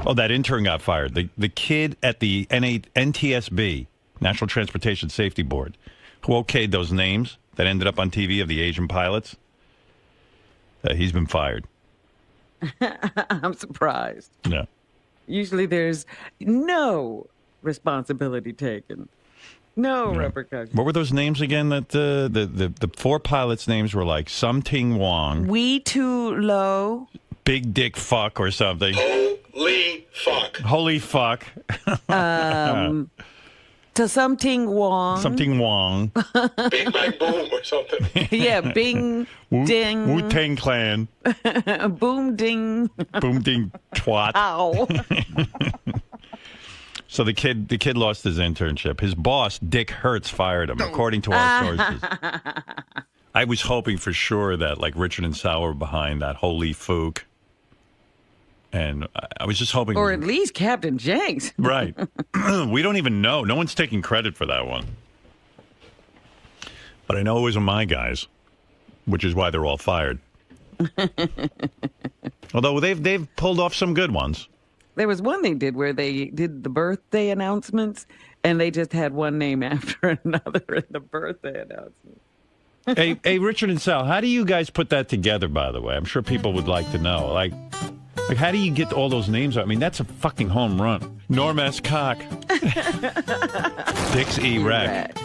Oh, that intern got fired. The kid at the NTSB, National Transportation Safety Board, who okayed those names that ended up on TV of the Asian pilots, he's been fired. I'm surprised. Yeah. Usually there's no responsibility taken. No repercussions. What were those names again? That the 4 pilots' names were like Something Wong. We too low. Big Dick Fuck or something. Holy fuck. Holy fuck. To Something Wong. Something Wong. Big Bang Boom or something. Yeah, Bing Ding. Wu-Tang Clan. Boom Ding. Boom Ding Twat. Ow. So the kid lost his internship. His boss, Dick Hertz, fired him, according to our sources. I was hoping for sure that like Richard and Sal were behind that holy fook. And I was just hoping... Or at least Captain Jenks. Right. We don't even know. No one's taking credit for that one. But I know it wasn't my guys, which is why they're all fired. Although they've pulled off some good ones. There was one they did where they did the birthday announcements, and they just had one name after another in the birthday announcement. Hey, Richard and Sal, how do you guys put that together, by the way? I'm sure people would like to know. Like, how do you get all those names out? I mean, that's a fucking home run. Norm S. Cock. Dix Erect.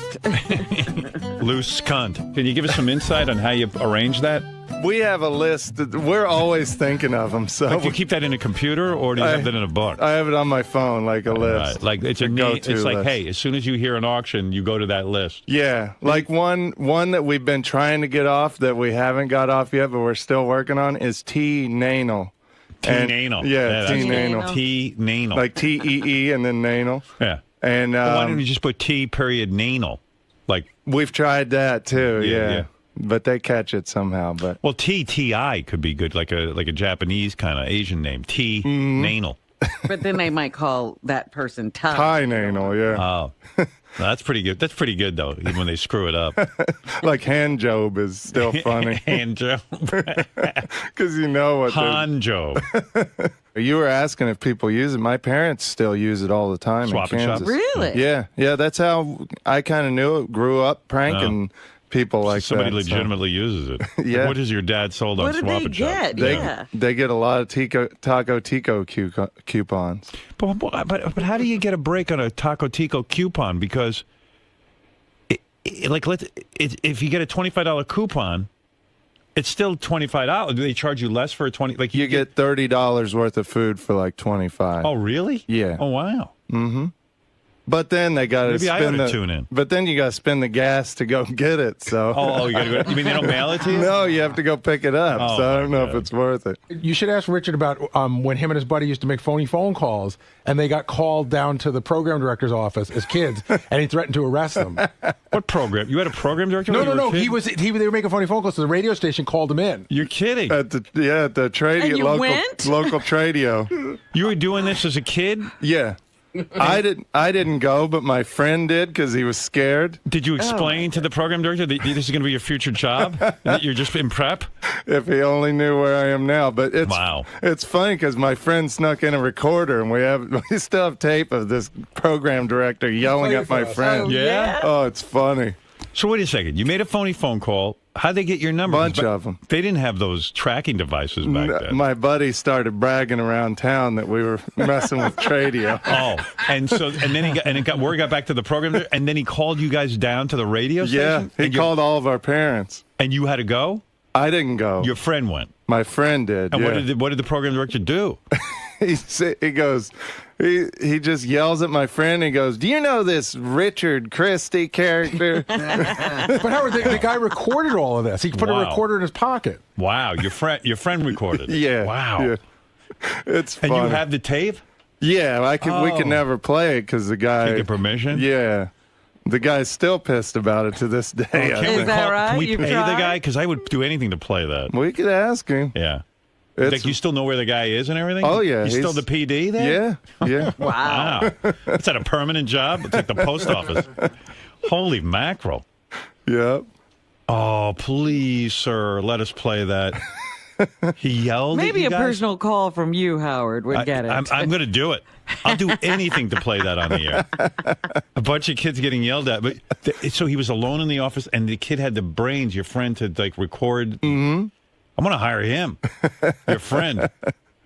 Loose cunt. Can you give us some insight on how you arrange that? We have a list. We're always thinking of them. So Like, do you keep that in a computer, or do you have that in a book? I have it on my phone, like a list. Right. Like it's a go-to It's like, list. hey, as soon as you hear an auction, you go to that list. Yeah, like one that we've been trying to get off that we haven't got off yet, but we're still working on is T Nanal. T-Nanal. Yeah, that's T Nanal. T-Nanal. Like T-E-E and then Nanal. Yeah. And Well, why don't you just put T period Nanal? Like, we've tried that too. Yeah, Yeah, yeah. But they catch it somehow. But well, T-T-I could be good, like a Japanese kind of Asian name. T-Nanal. But then they might call that person Ty. Ty Nanal, yeah. Oh. No, that's pretty good. That's pretty good, though, even when they screw it up. Like Hand Job is still funny. Hand Job. Because you know what Han Job. You were asking if people use it. My parents still use it all the time Swap in and Kansas. shop? Really? Yeah, that's how I kind of knew it. Grew up pranking people like Somebody that. legitimately uses it. Yeah. What has your dad sold on What did Swap they and Shop? get? They, Yeah. they get a lot of Taco Tico coupons. But how do you get a break on a Taco Tico coupon? Because, if you get a $25 coupon, it's still $25. Do they charge you less for a 20? Like You get $30 worth of food for like 25. Oh, really? Yeah. Oh, wow. But then they got to Maybe I spend oughta the tune in. But then you got to spend the gas to go get it. So Oh, you got to go. You mean they don't mail it to you? no, you have to go pick it up. Oh, so I don't my know God. if it's worth it. You should ask Richard about when him and his buddy used to make phony phone calls, and they got called down to the program director's office as kids, and he threatened to arrest them. What program? You had a program director? No, when you no, were a no. kid? They were making phony phone calls, so the radio station called him in. You're kidding. At the tradio, And you local went? tradio. You were doing this as a kid? Yeah. I didn't go, but my friend did because he was scared. Did you explain to the program director that this is going to be your future job? That you're just in prep? If he only knew where I am now. But it's funny because my friend snuck in a recorder, and we still have tape of this program director yelling Play it at for my us. friend. Yeah? Oh, it's funny. So wait a second. You made a phony phone call. How'd they get your number? Bunch of them. They didn't have those tracking devices back then. My buddy started bragging around town that we were messing with Tradio. Oh, and then word got back to the program, and then he called you guys down to the radio Yeah, station. he called all of our parents. And you had to go. I didn't go. Your friend went. My friend did. And yeah. what did the program director do? He goes, he just yells at my friend. He goes, "Do you know this Richard Christie character?" But Howard, the guy recorded all of this. He put a Wow. recorder in his pocket. Wow, your friend recorded it. Yeah. Wow. Yeah. It's And funny. you have the tape? Yeah, we Oh. could never play it because the guy. Take the permission? Yeah. The guy's still pissed about it to this day. I Can think. we that right? Can we You've pay the tried? guy? Because I would do anything to play that. We could ask him. Yeah. It's- Like, you still know where the guy is and everything? Oh, yeah, He's still he's- the PD there? Yeah. Wow. Wow. Is that a permanent job? It's like the post office. Holy mackerel. Yeah. Oh, please, sir, let us play that. He yelled. Maybe at a you guys? personal call from you, Howard, would get it. I'm going to do it. I'll do anything to play that on the air. A bunch of kids getting yelled at. But so he was alone in the office, and the kid had the brains, your friend, to like record. Mm-hmm. I'm going to hire him, your friend.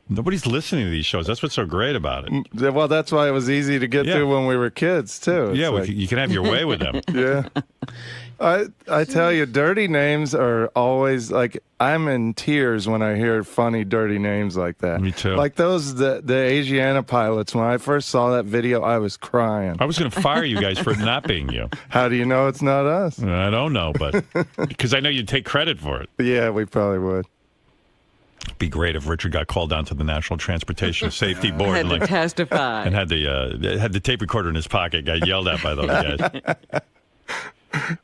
Nobody's listening to these shows. That's what's so great about it. Well, that's why it was easy to get through when we were kids, too. It's you can have your way with them. Yeah. I tell you, dirty names are always like, I'm in tears when I hear funny, dirty names like that. Me too. Like those, the Asiana pilots, when I first saw that video, I was crying. I was going to fire you guys for it not being you. How do you know it's not us? I don't know, but because I know you'd take credit for it. Yeah, we probably would. It'd be great if Richard got called down to the National Transportation Safety Board had and to testify. and had the tape recorder in his pocket, got yelled at by those guys.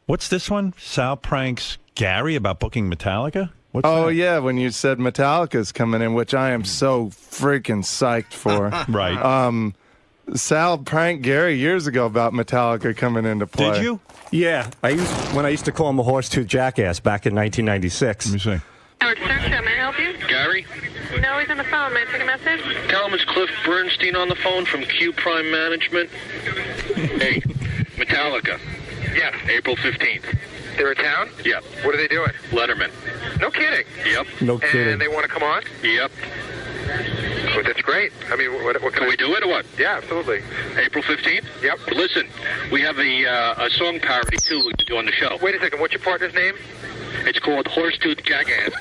What's this one? Sal pranks Gary about booking Metallica? What's that? Yeah, when you said Metallica's coming in, which I am so freaking psyched for. Right. Sal pranked Gary years ago about Metallica coming into play. Did you? Yeah, when I used to call him a horse-toothed jackass back in 1996. Let me see. Howard Search, may I help you? Gary? No, he's on the phone. May I take a message? Tell him it's Cliff Bernstein on the phone from Q Prime Management. Hey, Metallica. Yeah, April 15th. They're in town? Yep. What are they doing? Letterman. No kidding. Yep. No kidding. And they want to come on? Yep. Well, that's great. I mean, what Can we do it or what? Yeah, absolutely. April 15th? Yep. Listen, we have a song parody, too, we could do on the show. Wait a second. What's your partner's name? It's called Horse-Tooth Jackass.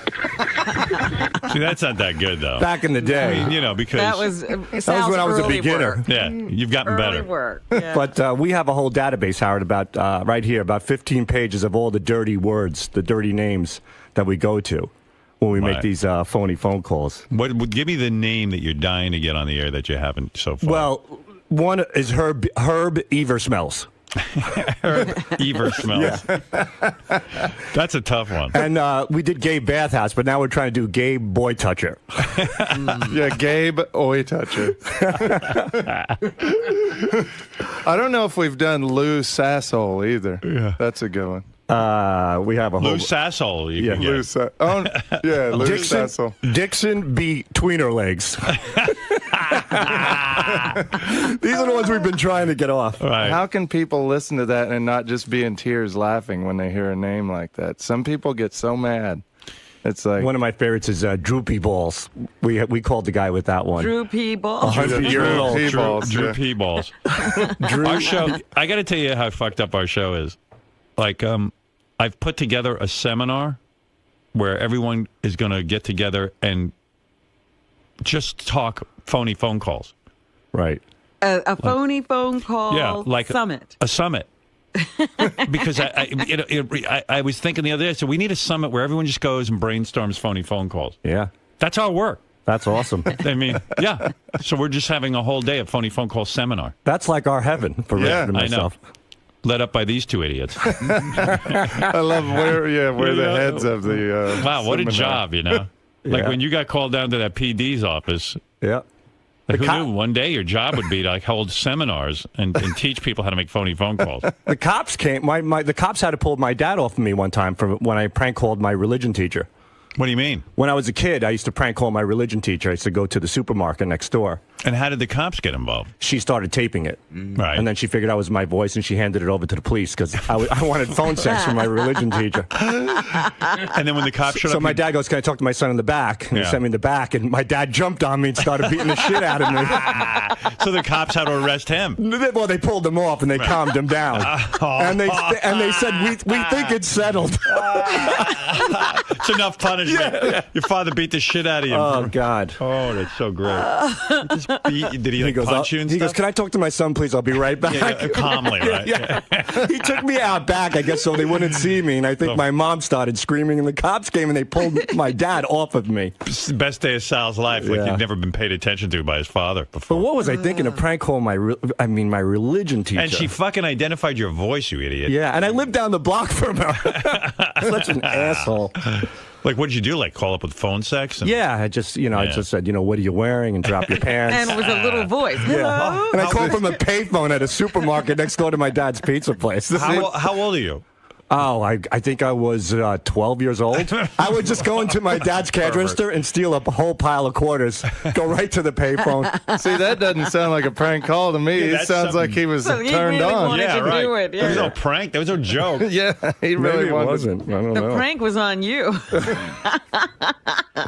See, that's not that good, though. Back in the day. I mean, because... That was when I was a beginner. Work. Yeah, you've gotten Early better. work. Yeah. But we have a whole database, Howard, about right here, about 15 pages of all the dirty words, the dirty names that we go to when we make these phony phone calls. Give me the name that you're dying to get on the air that you haven't so far. Well, one is Herb Eversmells. Herb Eversmells. Yeah. That's a tough one. And we did Gabe Bathhouse, but now we're trying to do Gabe Boy Toucher. Yeah, Gabe Oi Toucher. I don't know if we've done Lou Sasshole either. Yeah. That's a good one. We have a whole... Lou Sassole. You can Lou get. Lou Dixon, Sassole. Dixon B. Tweener Legs. These are the ones we've been trying to get off. Right. How can people listen to that and not just be in tears laughing when they hear a name like that? Some people get so mad. It's like one of my favorites is Droopy Balls. We called the guy with that one. Drew P. Ball. 100-year-old Drew P. Balls. Our show, I got to tell you how fucked up our show is. Like, I've put together a seminar where everyone is going to get together and just talk phony phone calls. Right. A phony phone call summit. A summit. Because I was thinking the other day, so we need a summit where everyone just goes and brainstorms phony phone calls. Yeah. That's our work. That's awesome. I mean, yeah. So we're just having a whole day of phony phone call seminar. That's like our heaven for Richard and myself. I know. Led up by these two idiots. I love where the heads of the wow, what a job, you know. Like Yeah. when you got called down to that PD's office. Yeah. Like who knew one day your job would be to like hold seminars and teach people how to make phony phone calls. The cops came. The cops had to pull my dad off of me one time for when I prank called my religion teacher. What do you mean? When I was a kid, I used to prank call my religion teacher. I used to go to the supermarket next door. And how did the cops get involved? She started taping it. Right. And then she figured out it was my voice, and she handed it over to the police because I wanted phone sex from my religion teacher. And then when the cops showed up... So my dad goes, can I talk to my son in the back? And he sent me in the back, and my dad jumped on me and started beating the shit out of me. So the cops had to arrest him. Well, they pulled him off, and they calmed him down. And they said, we think it's settled. It's enough punishment. Yeah. Your father beat the shit out of you. Oh, God. Oh, that's so great. Did he like punch you and He stuff? goes, can I talk to my son, please? I'll be right back. Yeah, calmly, right? Yeah. He took me out back, I guess, so they wouldn't see me. And I think my mom started screaming, and the cops came, and they pulled my dad off of me. It's the best day of Sal's life. Like he'd never been paid attention to by his father before. But what was I thinking? A prank call my religion teacher. And she fucking identified your voice, you idiot. Yeah, and I lived down the block from her. Such an asshole. Like, what did you do? Like, call up with phone sex? Yeah, I just said, what are you wearing? And drop your pants. And it was a little voice. Hello? Yeah. And I called from a payphone at a supermarket next door to my dad's pizza place. How old are you? Oh, I think I was 12 years old. I would just go into my dad's cash register and steal a whole pile of quarters, go right to the payphone. See, that doesn't sound like a prank call to me. It sounds like he was turned really on. wanted to do it. Yeah. There was no prank. There was no joke. Yeah, he really Maybe it wasn't. I don't know. The prank was on you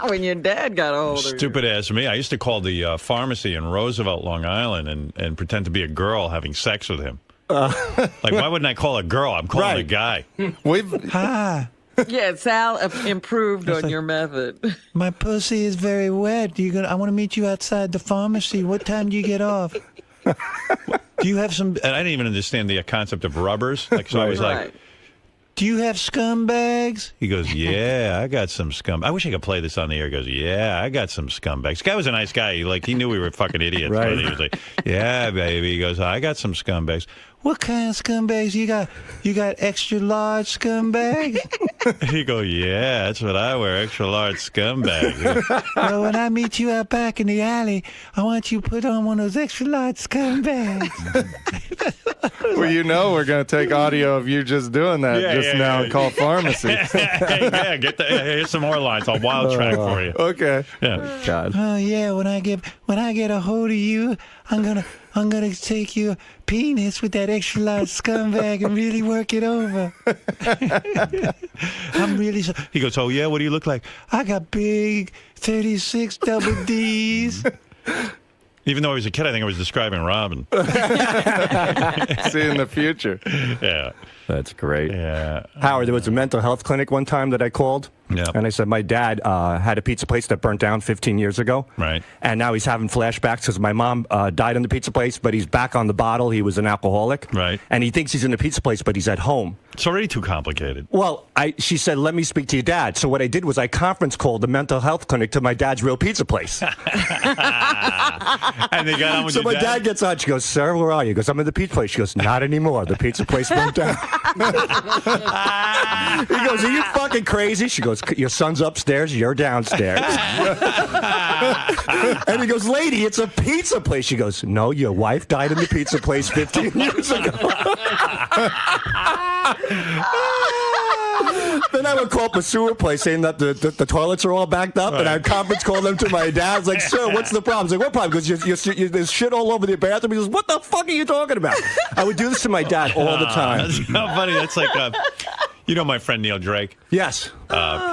when your dad got a hold of you. Stupid ass me. I used to call the pharmacy in Roosevelt, Long Island, and pretend to be a girl having sex with him. Like, why wouldn't I call a girl? I'm calling a guy. Yeah, Sal improved on your method. My pussy is very wet. I want to meet you outside the pharmacy. What time do you get off? Do you have some? And I didn't even understand the concept of rubbers. Like, so I was like, do you have scumbags? He goes, yeah, I got some scum. I wish I could play this on the air. He goes, yeah, I got some scumbags. The guy was a nice guy. He knew we were fucking idiots. Right. But he was like, yeah, baby. He goes, I got some scumbags. What kind of scumbags you got? You got extra large scumbags? He go, yeah, that's what I wear, extra large scumbags. Well, when I meet you out back in the alley, I want you to put on one of those extra large scumbags. Well, we're going to take audio of you just doing that now and call pharmacy. Yeah, here's some more lines. I'll wild track for you. Okay. Yeah. God. Oh yeah, when I get a hold of you, I'm gonna take your penis with that extra large scumbag and really work it over. I'm really so. He goes, oh yeah, what do you look like? I got big 36 double D's. Even though I was a kid, I think I was describing Robin. See in the future. Yeah. That's great. Yeah. Howard, there was a mental health clinic one time that I called. Yeah. And I said, my dad had a pizza place that burnt down 15 years ago. Right. And now he's having flashbacks because my mom died in the pizza place, but he's back on the bottle. He was an alcoholic. Right. And he thinks he's in the pizza place, but he's at home. It's already too complicated. Well, she said, let me speak to your dad. So what I did was I conference called the mental health clinic to my dad's real pizza place. And they got on with So your my dad gets on. She goes, sir, where are you? He goes, I'm in the pizza place. She goes, not anymore. The pizza place burnt down. He goes, are you fucking crazy? She goes, your son's upstairs, you're downstairs. And he goes, lady, it's a pizza place. She goes, no, your wife died in the pizza place 15 years ago. Then I would call up a sewer place saying that the toilets are all backed up, and I'd conference call them to my dad. I was like, sir, what's the problem? I was like, what problem? Because there's shit all over the bathroom. He goes, what the fuck are you talking about? I would do this to my dad all the time. That's so funny. That's like, you know my friend Neil Drake? Yes.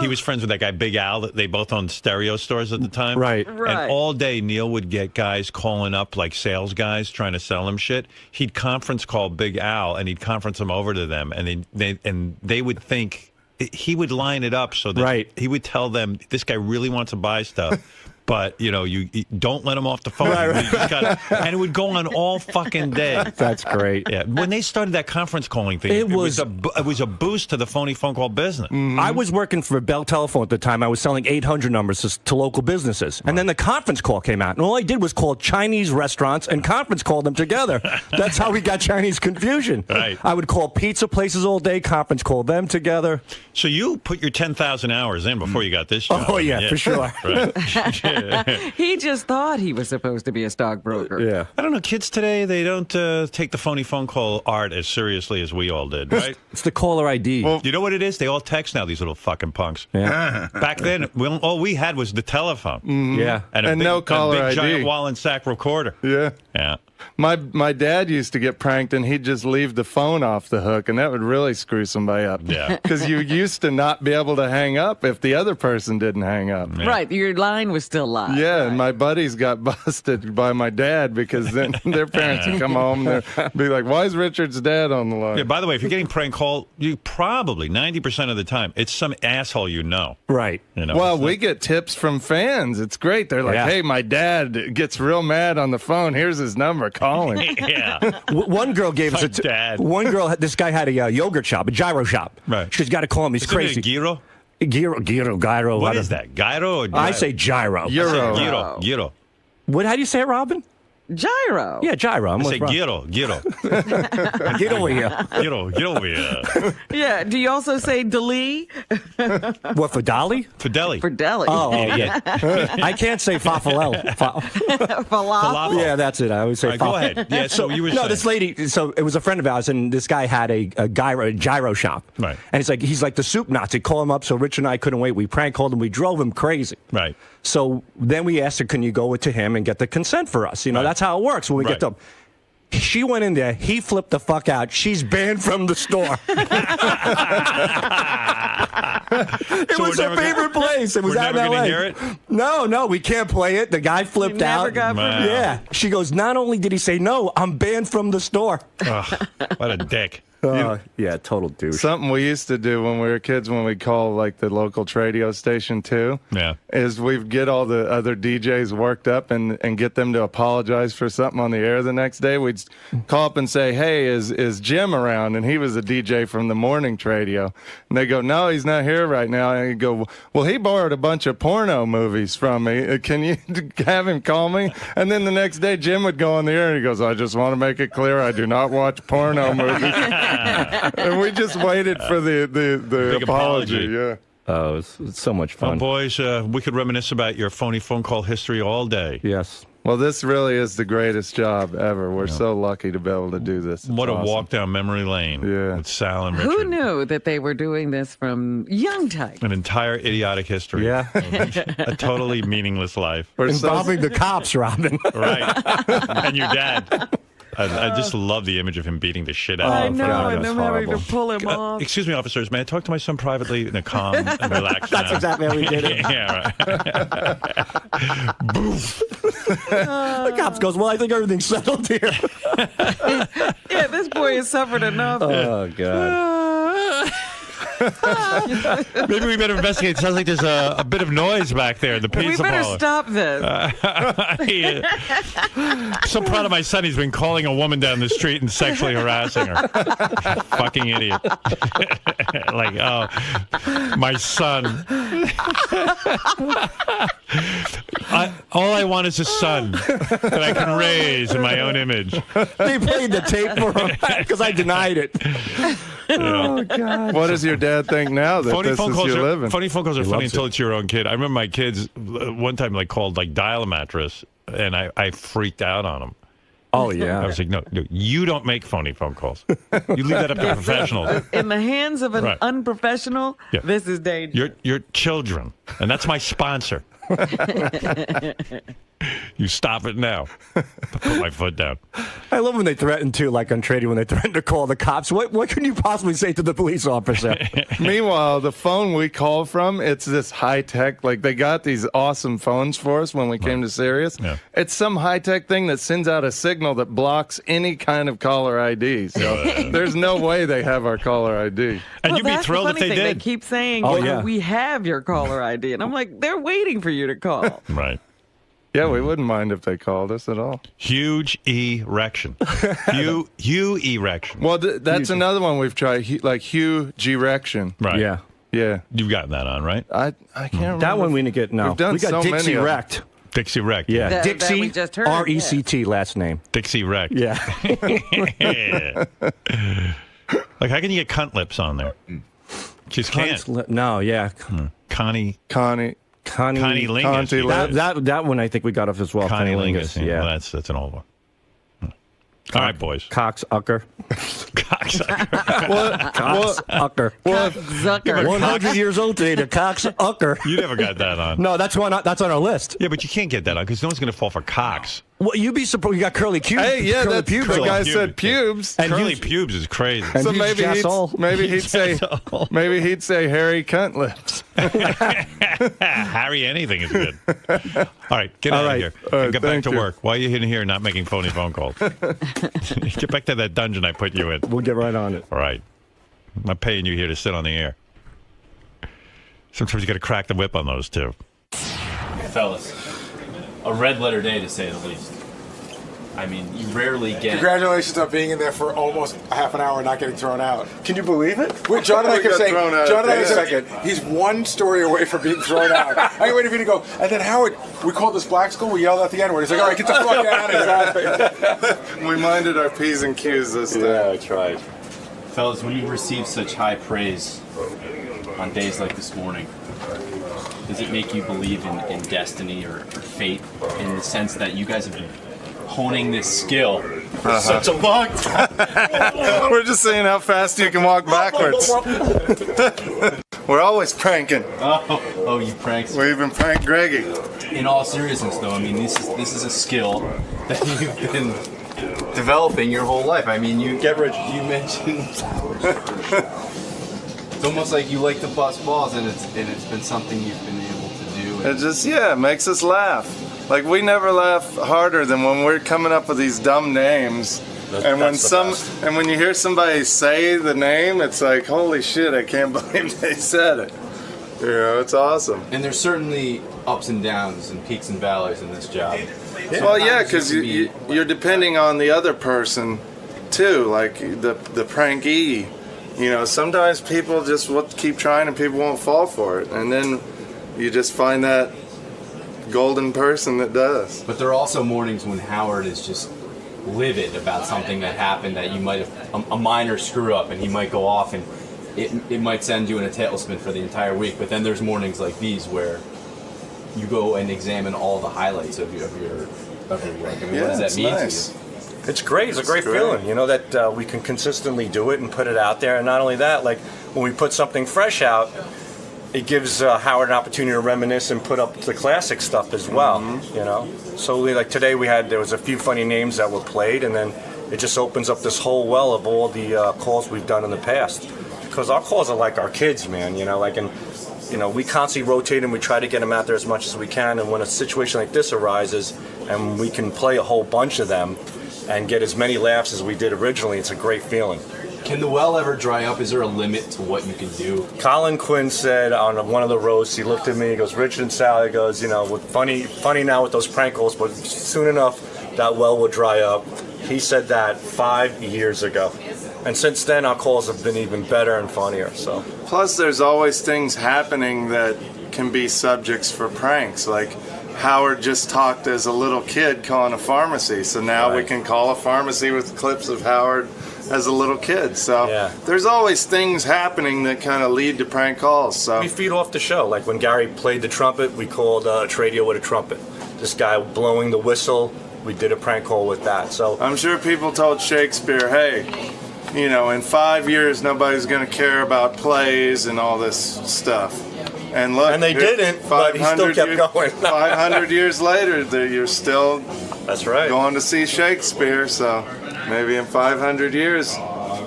He was friends with that guy Big Al. They both owned stereo stores at the time. Right. And all day Neil would get guys calling up, like sales guys, trying to sell him shit. He'd conference call Big Al, and he'd conference them over to them, and they would think he would line it up so that he would tell them, this guy really wants to buy stuff. But, you don't let him off the phone. Right. You just and it would go on all fucking day. That's great. Yeah. When they started that conference calling thing, it was a boost to the phony phone call business. Mm-hmm. I was working for Bell Telephone at the time. I was selling 800 numbers to local businesses. And then the conference call came out. And all I did was call Chinese restaurants and conference call them together. That's how we got Chinese confusion. Right. I would call pizza places all day, conference call them together. So you put your 10,000 hours in before you got this job. Oh, yeah. For sure. Right. He just thought he was supposed to be a stockbroker. Yeah. I don't know. Kids today, they don't take the phony phone call art as seriously as we all did, right? It's the caller ID. Well, you know what it is? They all text now, these little fucking punks. Yeah. Back then, all we had was the telephone. Mm-hmm. Yeah. And a big, no caller a big ID. giant Wallen sack recorder. Yeah. Yeah. My dad used to get pranked, and he'd just leave the phone off the hook, and that would really screw somebody up. Yeah. Because you used to not be able to hang up if the other person didn't hang up. Yeah. Right, your line was still live. Yeah, right. and my buddies got busted by my dad because then their parents would come home and be like, why is Richard's dad on the line? Yeah, by the way, if you're getting prank called, you probably, 90% of the time, it's some asshole you know. Right. Well, we get tips from fans. It's great. They're like, hey, my dad gets real mad on the phone. Here's his number. Call him. Yeah. One girl gave us dad. One girl, this guy had a yogurt shop, a gyro shop. Right. She's got to call him. He's Isn't crazy. it a gyro? Gyro. What is that? Gyro or gyro? I say gyro. Gyro. Gyro. How do you say it, Robin? Gyro. Yeah, gyro. I say gyro. Get over here. Get over here. Yeah. Do you also say Dali? What, for Dolly? For deli. For deli. Oh, yeah. I can't say falafel. Falafel. Yeah, that's it. I always say All right, go ahead. Yeah, so you were saying. No, this lady, so it was a friend of ours, and this guy had a gyro shop. Right. And he's like the soup Nazi. Call him up, so Rich and I couldn't wait. We prank called him. We drove him crazy. Right. So then we asked her, can you go to him and get the consent for us? You know, that's how it works when we get to. She went in there. He flipped the fuck out. She's banned from the store. It was her favorite place. It was out in L.A. Gonna hear it? No, we can't play it. The guy flipped out. Wow. Yeah. She goes, not only did he say no, I'm banned from the store. Ugh, what a dick. Yeah, total douche. Something we used to do when we were kids, when we'd call like the local radio station too, is we'd get all the other DJs worked up and get them to apologize for something on the air the next day. We'd call up and say, hey, is Jim around? And he was a DJ from the morning radio. And they go, no, he's not here right now. And he'd go, well, he borrowed a bunch of porno movies from me. Can you have him call me? And then the next day, Jim would go on the air and he goes, I just want to make it clear, I do not watch porno movies. And we just waited for the apology. Yeah. Oh, it's so much fun. Well, boys, we could reminisce about your phony phone call history all day. Yes. Well, this really is the greatest job ever. We're so lucky to be able to do this. What a walk down memory lane with Sal and Richard. Who knew that they were doing this from young type? An entire idiotic history. Yeah. A totally meaningless life. Involving the cops, Robin. Right. And your dad. I just love the image of him beating the shit out I of him. know, and them having to pull him off. Excuse me, officers. May I talk to my son privately in a calm and relaxed That's manner? exactly how we did it. Yeah, right. Boof. The cops goes, well, I think everything's settled here. Yeah, this boy has suffered enough. Oh, God. Maybe we better investigate. It sounds like there's a bit of noise back there in the pizza We better parlor. stop this. I'm so proud of my son. He's been calling a woman down the street and sexually harassing her. Fucking idiot. Like, oh, my son. All I want is a son that I can raise in my own image. They played the tape for him because I denied it. Yeah. Oh, God. What does your dad think now that Phony this phone is calls your are, living? Phony phone calls are funny until it's your own kid. I remember my kids one time called Dial a Mattress, and I freaked out on them. Oh, yeah. I was like, no, you don't make phony phone calls. You leave that up to professionals. In the hands of an unprofessional, this is dangerous. You're children, and that's my sponsor. You stop it now. I'll put my foot down. I love when they threaten, too, like on trading, when they threaten to call the cops. What can you possibly say to the police officer? Meanwhile, the phone we call from, it's this high-tech, like they got these awesome phones for us when we came to Sirius. Yeah. It's some high-tech thing that sends out a signal that blocks any kind of caller ID. So there's no way they have our caller ID. And you'd be thrilled if they did. They keep saying, we have your caller ID. And I'm like, they're waiting for you to call. Right. Yeah, we wouldn't mind if they called us at all. Huge erection. Huge erection. Well, that's another one we've tried, like huge erection. Right. Yeah. Yeah. You've gotten that on, right? I can't remember. That one we didn't get, no. We've done we got so Dixie many Wrecked. Dixie Wrecked. Yeah. That Dixie, we just heard, R-E-C-T, last name. Dixie Wrecked. Yeah. Yeah. Like, how can you get cunt lips on there? Just can't. No, yeah. Connie Lingus. That one I think we got off as well. Connie Lingus. Yeah. Well, that's an old one. All right, boys. Coxucker. Coxucker. 100 years old today, the Coxucker. You never got that on. No, that's on our list. Yeah, but you can't get that on because no one's going to fall for Cox. Well, you'd be surprised. You got curly pubes. Hey, yeah, curly that's pubes. the guy Pubes. said pubes. And curly pubes is crazy. So maybe he'd say hairy cunt lips. Harry, anything is good. All right, get out of here. Get back to work. Why are you in here not making phony phone calls? Get back to that dungeon I put you in. We'll get right on it. All right. I'm not paying you here to sit on the air. Sometimes you got to crack the whip on those, too. Fellas, a red letter day to say the least. I mean, you rarely get. Congratulations on being in there for almost a half an hour and not getting thrown out. Can you believe it? Wait, John and I kept saying, John and I second. said, he's one story away from being thrown out. I waited for you to go. And then Howard, we called this black school, we yelled at the N-word. He's like, all right, get the fuck out of here. We minded our P's and Q's this time. Yeah, I tried. Fellas, when you receive such high praise on days like this morning, does it make you believe in destiny or fate in the sense that you guys have been honing this skill for such a long time? We're just saying how fast you can walk backwards. We're always pranking. Oh, you pranks. We even prank Greggy. In all seriousness, though, I mean, this is a skill that you've been developing your whole life. I mean, you mentioned it's almost like you like to bust balls, and it's been something you've been able to do. It just it makes us laugh. Like, we never laugh harder than when we're coming up with these dumb names. And when you hear somebody say the name, it's like, holy shit, I can't believe they said it. You know, it's awesome. And there's certainly ups and downs and peaks and valleys in this job. Well, yeah, because you're depending on the other person too, like the prankee. You know, sometimes people just keep trying and people won't fall for it, and then you just find that golden person that does. But there are also mornings when Howard is just livid about something that happened that you might have a minor screw up, and he might go off, and it might send you in a tailspin for the entire week. But then there's mornings like these where you go and examine all the highlights of your work. I mean, what does that mean to you? It's great. It's a great feeling, you know, that we can consistently do it and put it out there. And not only that, like when we put something fresh out, it gives Howard an opportunity to reminisce and put up the classic stuff as well. Mm-hmm. You know, so like today there was a few funny names that were played, and then it just opens up this whole well of all the calls we've done in the past. Because our calls are like our kids, man. You know, like we constantly rotate and we try to get them out there as much as we can. And when a situation like this arises, and we can play a whole bunch of them and get as many laughs as we did originally, it's a great feeling. Can the well ever dry up? Is there a limit to what you can do? Colin Quinn said on one of the roasts, he looked at me, he goes, Richard and Sal, he goes, you know, funny now with those prank calls, but soon enough that well will dry up. He said that 5 years ago. And since then, our calls have been even better and funnier. So. Plus, there's always things happening that can be subjects for pranks. Like Howard just talked as a little kid calling a pharmacy, so now we can call a pharmacy with clips of Howard as a little kid. So there's always things happening that kind of lead to prank calls. So we feed off the show. Like when Gary played the trumpet, we called a radio with a trumpet. This guy blowing the whistle, we did a prank call with that. So I'm sure people told Shakespeare, hey, you know, in 5 years nobody's going to care about plays and all this stuff. And look, and they didn't, but he still kept going. 500 years later, you're still that's right going to see Shakespeare. So maybe in 500 years,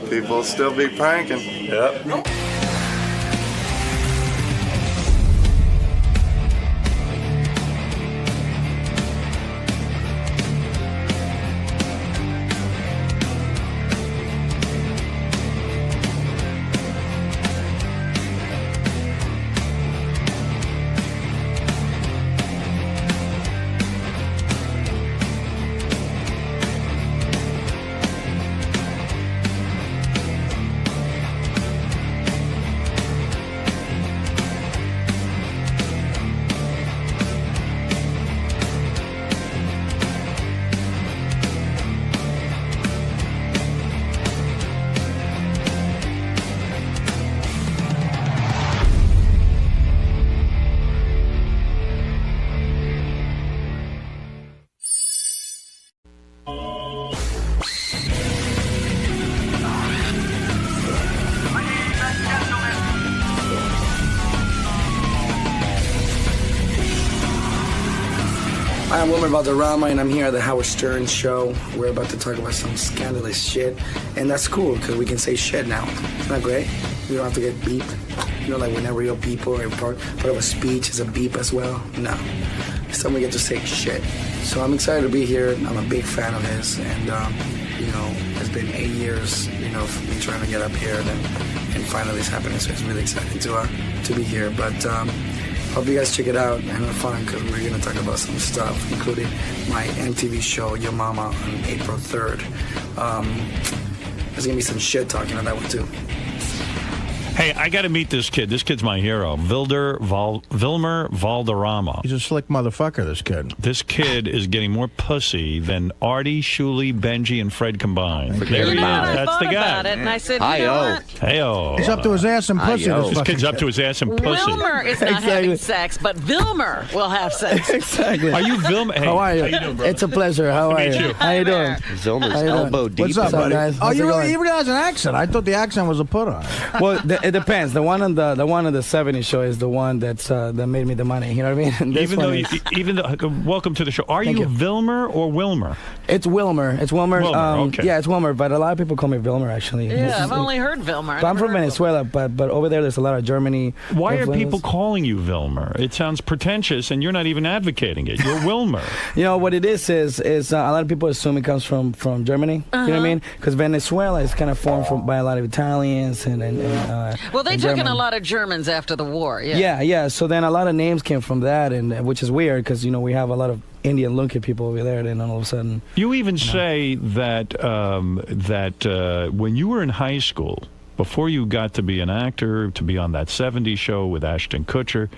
people will still be pranking. Yep. I'm Wilmer Valderrama, and I'm here at the Howard Stern Show. We're about to talk about some scandalous shit, and that's cool because we can say shit now. Isn't that great? We don't have to get beeped. You know, like whenever you're a beeper or part of a speech is a beep as well. No, this time we get to say shit. So I'm excited to be here. I'm a big fan of his, and you know, it's been 8 years, you know, for me trying to get up here, and finally it's happening. So it's really exciting to be here. But Hope you guys check it out and have fun because we're going to talk about some stuff, including my MTV show, Your Mama, on April 3rd. There's going to be some shit talking on that one, too. Hey, I got to meet this kid. This kid's my hero, Wilmer Valderrama. He's a slick motherfucker, this kid. This kid is getting more pussy than Artie, Shuli, Benji, and Fred combined. There he is. That's the guy. About it, and I said, you know what? Hey-o. He's up to his ass and pussy. This kid's up to his ass and pussy. Wilmer is not having sex, but Wilmer will have sex. Exactly. Are you Wilmer? Hey, how are you? How you doing, brother? It's a pleasure. How are you? How you doing? Wilmer's elbow deep. What's up, buddy? guys? Oh, How's it you going? really has an accent. I thought the accent was a put on. Well, it depends. The one on the 70s show is the one that's that made me the money. You know what I mean? Even though, welcome to the show. Are you Wilmer or Wilmer? It's Wilmer. It's Wilmer. Okay. Yeah, it's Wilmer, but a lot of people call me Wilmer, actually. Yeah, I've only heard Wilmer. I'm from Venezuela, but over there, there's a lot of Germany. Why are people calling you Wilmer? It sounds pretentious, and you're not even advocating it. You're Wilmer. You know, what it is a lot of people assume it comes from Germany. You know what I mean? Because Venezuela is kind of formed by a lot of Italians and well, they and took in German. a lot of Germans after the war. Yeah. Yeah. So then a lot of names came from that, and which is weird because we have a lot of Indian-looking people over there. Then all of a sudden, you even say that when you were in high school, before you got to be an actor, to be on that 70s show with Ashton Kutcher,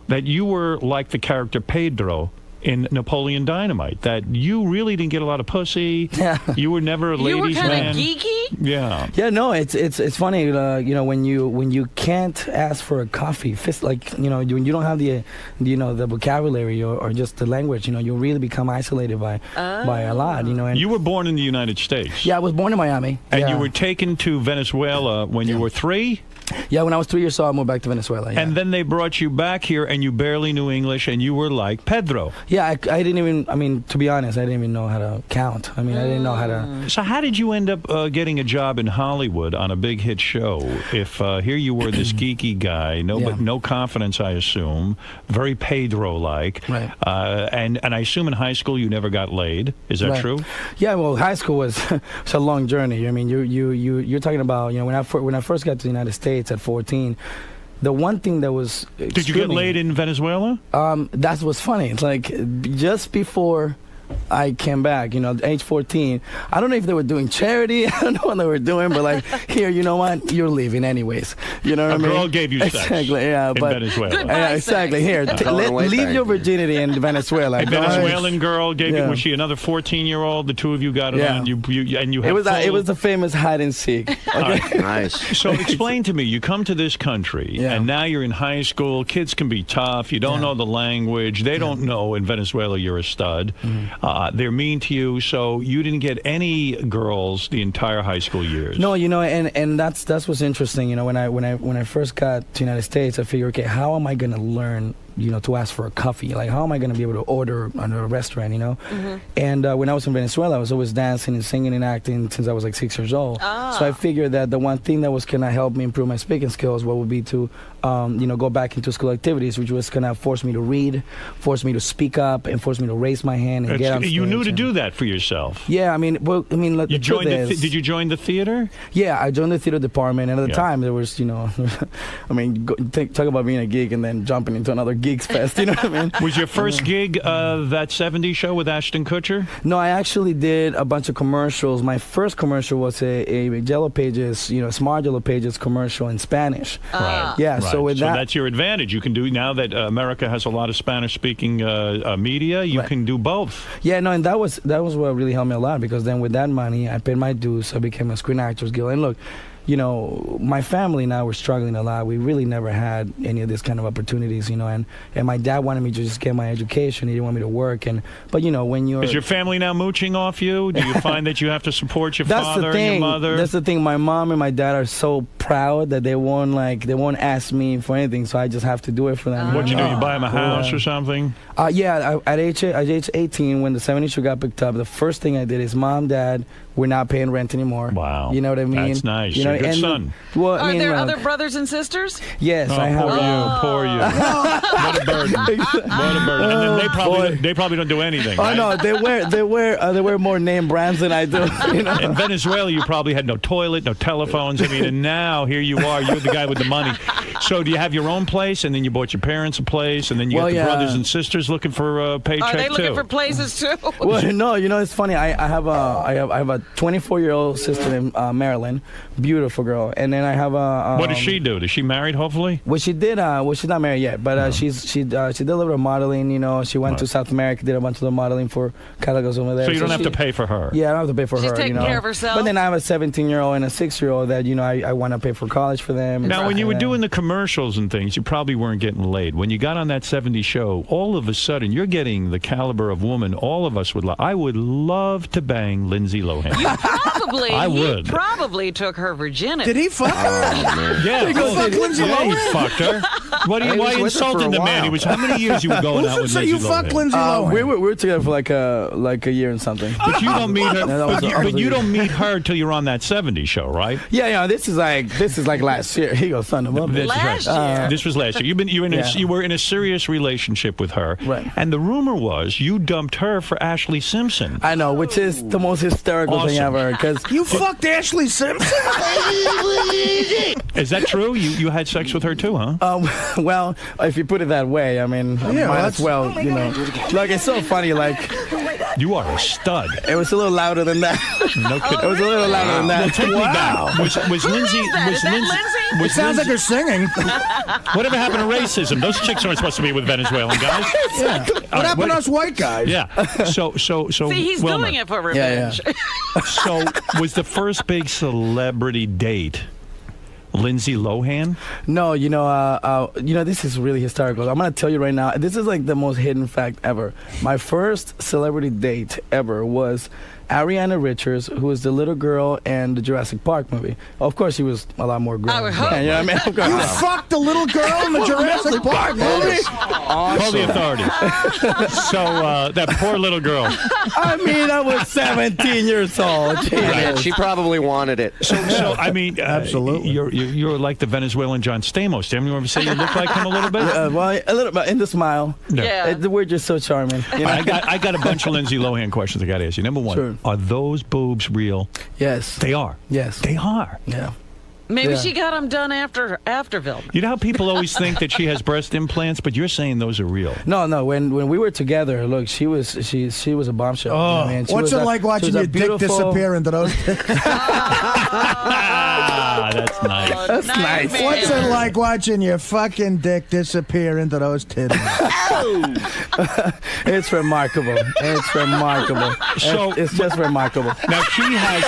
that you were like the character Pedro in Napoleon Dynamite, that you really didn't get a lot of pussy. Yeah. You were never a ladies' man. You were kind of geeky? Yeah. Yeah, no, it's funny, when you can't ask for a coffee, when you don't have the vocabulary or just the language, you really become isolated by a lot, And you were born in the United States. Yeah, I was born in Miami. And you were taken to Venezuela when you were 3? Yeah, when I was 3 years old, I moved back to Venezuela. Yeah. And then they brought you back here, and you barely knew English, and you were like Pedro. Yeah, I didn't even, to be honest, I didn't even know how to count. I didn't know how to... So how did you end up getting a job in Hollywood on a big hit show? If here you were this geeky guy, but no confidence, I assume, very Pedro-like. Right. And I assume in high school you never got laid. Is that true? Yeah, well, high school was it's a long journey. I mean, you're talking about, when I first got to the United States at 14, the one thing that was Did you get laid in Venezuela? That was funny. It's like just before I came back, age 14. I don't know if they were doing charity. I don't know what they were doing, but like, here, you know what? You're leaving anyways. You know what I mean? A girl gave you sex. Exactly, yeah. In Venezuela. Goodbye, exactly. Here, leave your virginity in Venezuela. A Venezuelan girl gave you, was she another 14-year-old? The two of you got it on. You had it was the famous hide and seek. Okay? Nice. So explain to me, you come to this country, and now you're in high school. Kids can be tough. You don't know the language. They don't know in Venezuela you're a stud. They're mean to you, so you didn't get any girls the entire high school years. No, and that's what's interesting. When I first got to the United States, I figured, okay, how am I going to learn to ask for a coffee? Like, how am I going to be able to order at a restaurant, Mm-hmm. And when I was in Venezuela, I was always dancing and singing and acting since I was like 6 years old. So I figured that the one thing that was going to help me improve my speaking skills would be to, go back into school activities, which was going to force me to read, force me to speak up, and force me to raise my hand and get on stage. You knew to do that for yourself. Yeah, you joined. Did you join the theater? Yeah, I joined the theater department, and at the time there was, talk about being a geek and then jumping into another Geeks Fest, you know what I mean? Was your first gig that 70s show with Ashton Kutcher? No, I actually did a bunch of commercials. My first commercial was a Yellow Pages, Smart Yellow Pages commercial in Spanish. Right. Yeah, right. so with that... that's your advantage. You can do, now that America has a lot of Spanish-speaking media, you can do both. Yeah, no, and that was what really helped me a lot, because then with that money, I paid my dues. I became a Screen Actors Guild. And look, my family now, we're struggling a lot. We really never had any of this kind of opportunities, and my dad wanted me to just get my education. He didn't want me to work. But when you're... Is your family now mooching off you? Do you find that you have to support your father and your mother? That's the thing. My mom and my dad are so proud that they won't ask me for anything, so I just have to do it for them. What'd you do? You buy them a house or something? Yeah, at age 18, when the 70s show got picked up, the first thing I did is, Mom, Dad, we're not paying rent anymore. Wow. You know what I mean? That's nice. You know Yeah, good And, son. Well, Are there other brothers and sisters? Yes, I have. Poor you. What a burden. What a burden. And then they probably don't do anything. Right? Oh no, they wear more name brands than I do. You know? In Venezuela, you probably had no toilet, no telephones. I mean, and now here you are. You're the guy with the money. So do you have your own place, and then you bought your parents a place, and then you got the brothers and sisters looking for a paycheck too? Are they looking for places too? Well, no, it's funny. I have a 24-year-old sister in Maryland, beautiful girl, and then I have a. What does she do? Is she married? Hopefully. Well, she did. She's not married yet, but she did a little bit of modeling. You know, she went to South America, did a bunch of the modeling for catalogs over there. So you don't have to pay for her. Yeah, I don't have to pay for her. She's taking care of herself. But then I have a 17-year-old and a 6-year-old that I want to pay for college for them. Now, when you were doing the commercials and things, you probably weren't getting laid. When you got on that 70s show, all of a sudden you're getting the caliber of woman all of us would love. I would love to bang Lindsay Lohan. You probably took her virginity. Did he fuck her? Yeah, he fucked Lindsay Lohan? He fucked her. Why are you insulting the man? He was how many years you were going out with Lindsay Lohan? You fucked Lindsay Lohan? We were together for like a year and something. But you don't meet her. But you don't meet her till you're on that 70s show, right? Yeah. This is like last year. He goes, son of a bitch. Last year. This was last year. You were in a serious relationship with her, right? And the rumor was you dumped her for Ashley Simpson. I know, which is the most hysterical thing ever. Because you fucked Ashley Simpson. Is that true? You had sex with her too, huh? Well, if you put it that way, I mean, might as well, Like, it's so funny, like. You are a stud. It was a little louder than that. No kidding. It was a little louder than that. Well, take me back. Was Lindsay? It sounds like her singing. Whatever happened to racism? Those chicks aren't supposed to be with Venezuelan guys. Yeah. What happened to us white guys? Yeah. So. See, he's Wilmer. doing it for revenge. Yeah. So, was the first big celebrity date Lindsay Lohan? No, this is really hysterical. I'm gonna tell you right now. This is like the most hidden fact ever. My first celebrity date ever was Ariana Richards, who was the little girl in the Jurassic Park movie. Of course, she was a lot more grown. I would hope. You know what I mean? Of course. You fucked the little girl in the Jurassic Park movie? Call the authorities. So, that poor little girl. I mean, I was 17 years old. Right. She probably wanted it. So I mean, absolutely. You're like the Venezuelan John Stamos. Didn't you ever say you look like him a little bit? Well, a little bit in the smile. Yeah. We're just so charming. You know? I got a bunch of Lindsay Lohan questions I got to ask you. Number one, sure. Are those boobs real? Yes. They are. Yes. They are. Yeah. Maybe she got them done after Vilma. You know how people always think that she has breast implants, but you're saying those are real. No. When we were together, look, she was a bombshell. Oh. You know, man? What's it like watching your dick disappear into those? That's nice. That's nice. What's it like watching your fucking dick disappear into those titties? It's remarkable. It's remarkable. So it's just remarkable. Now she has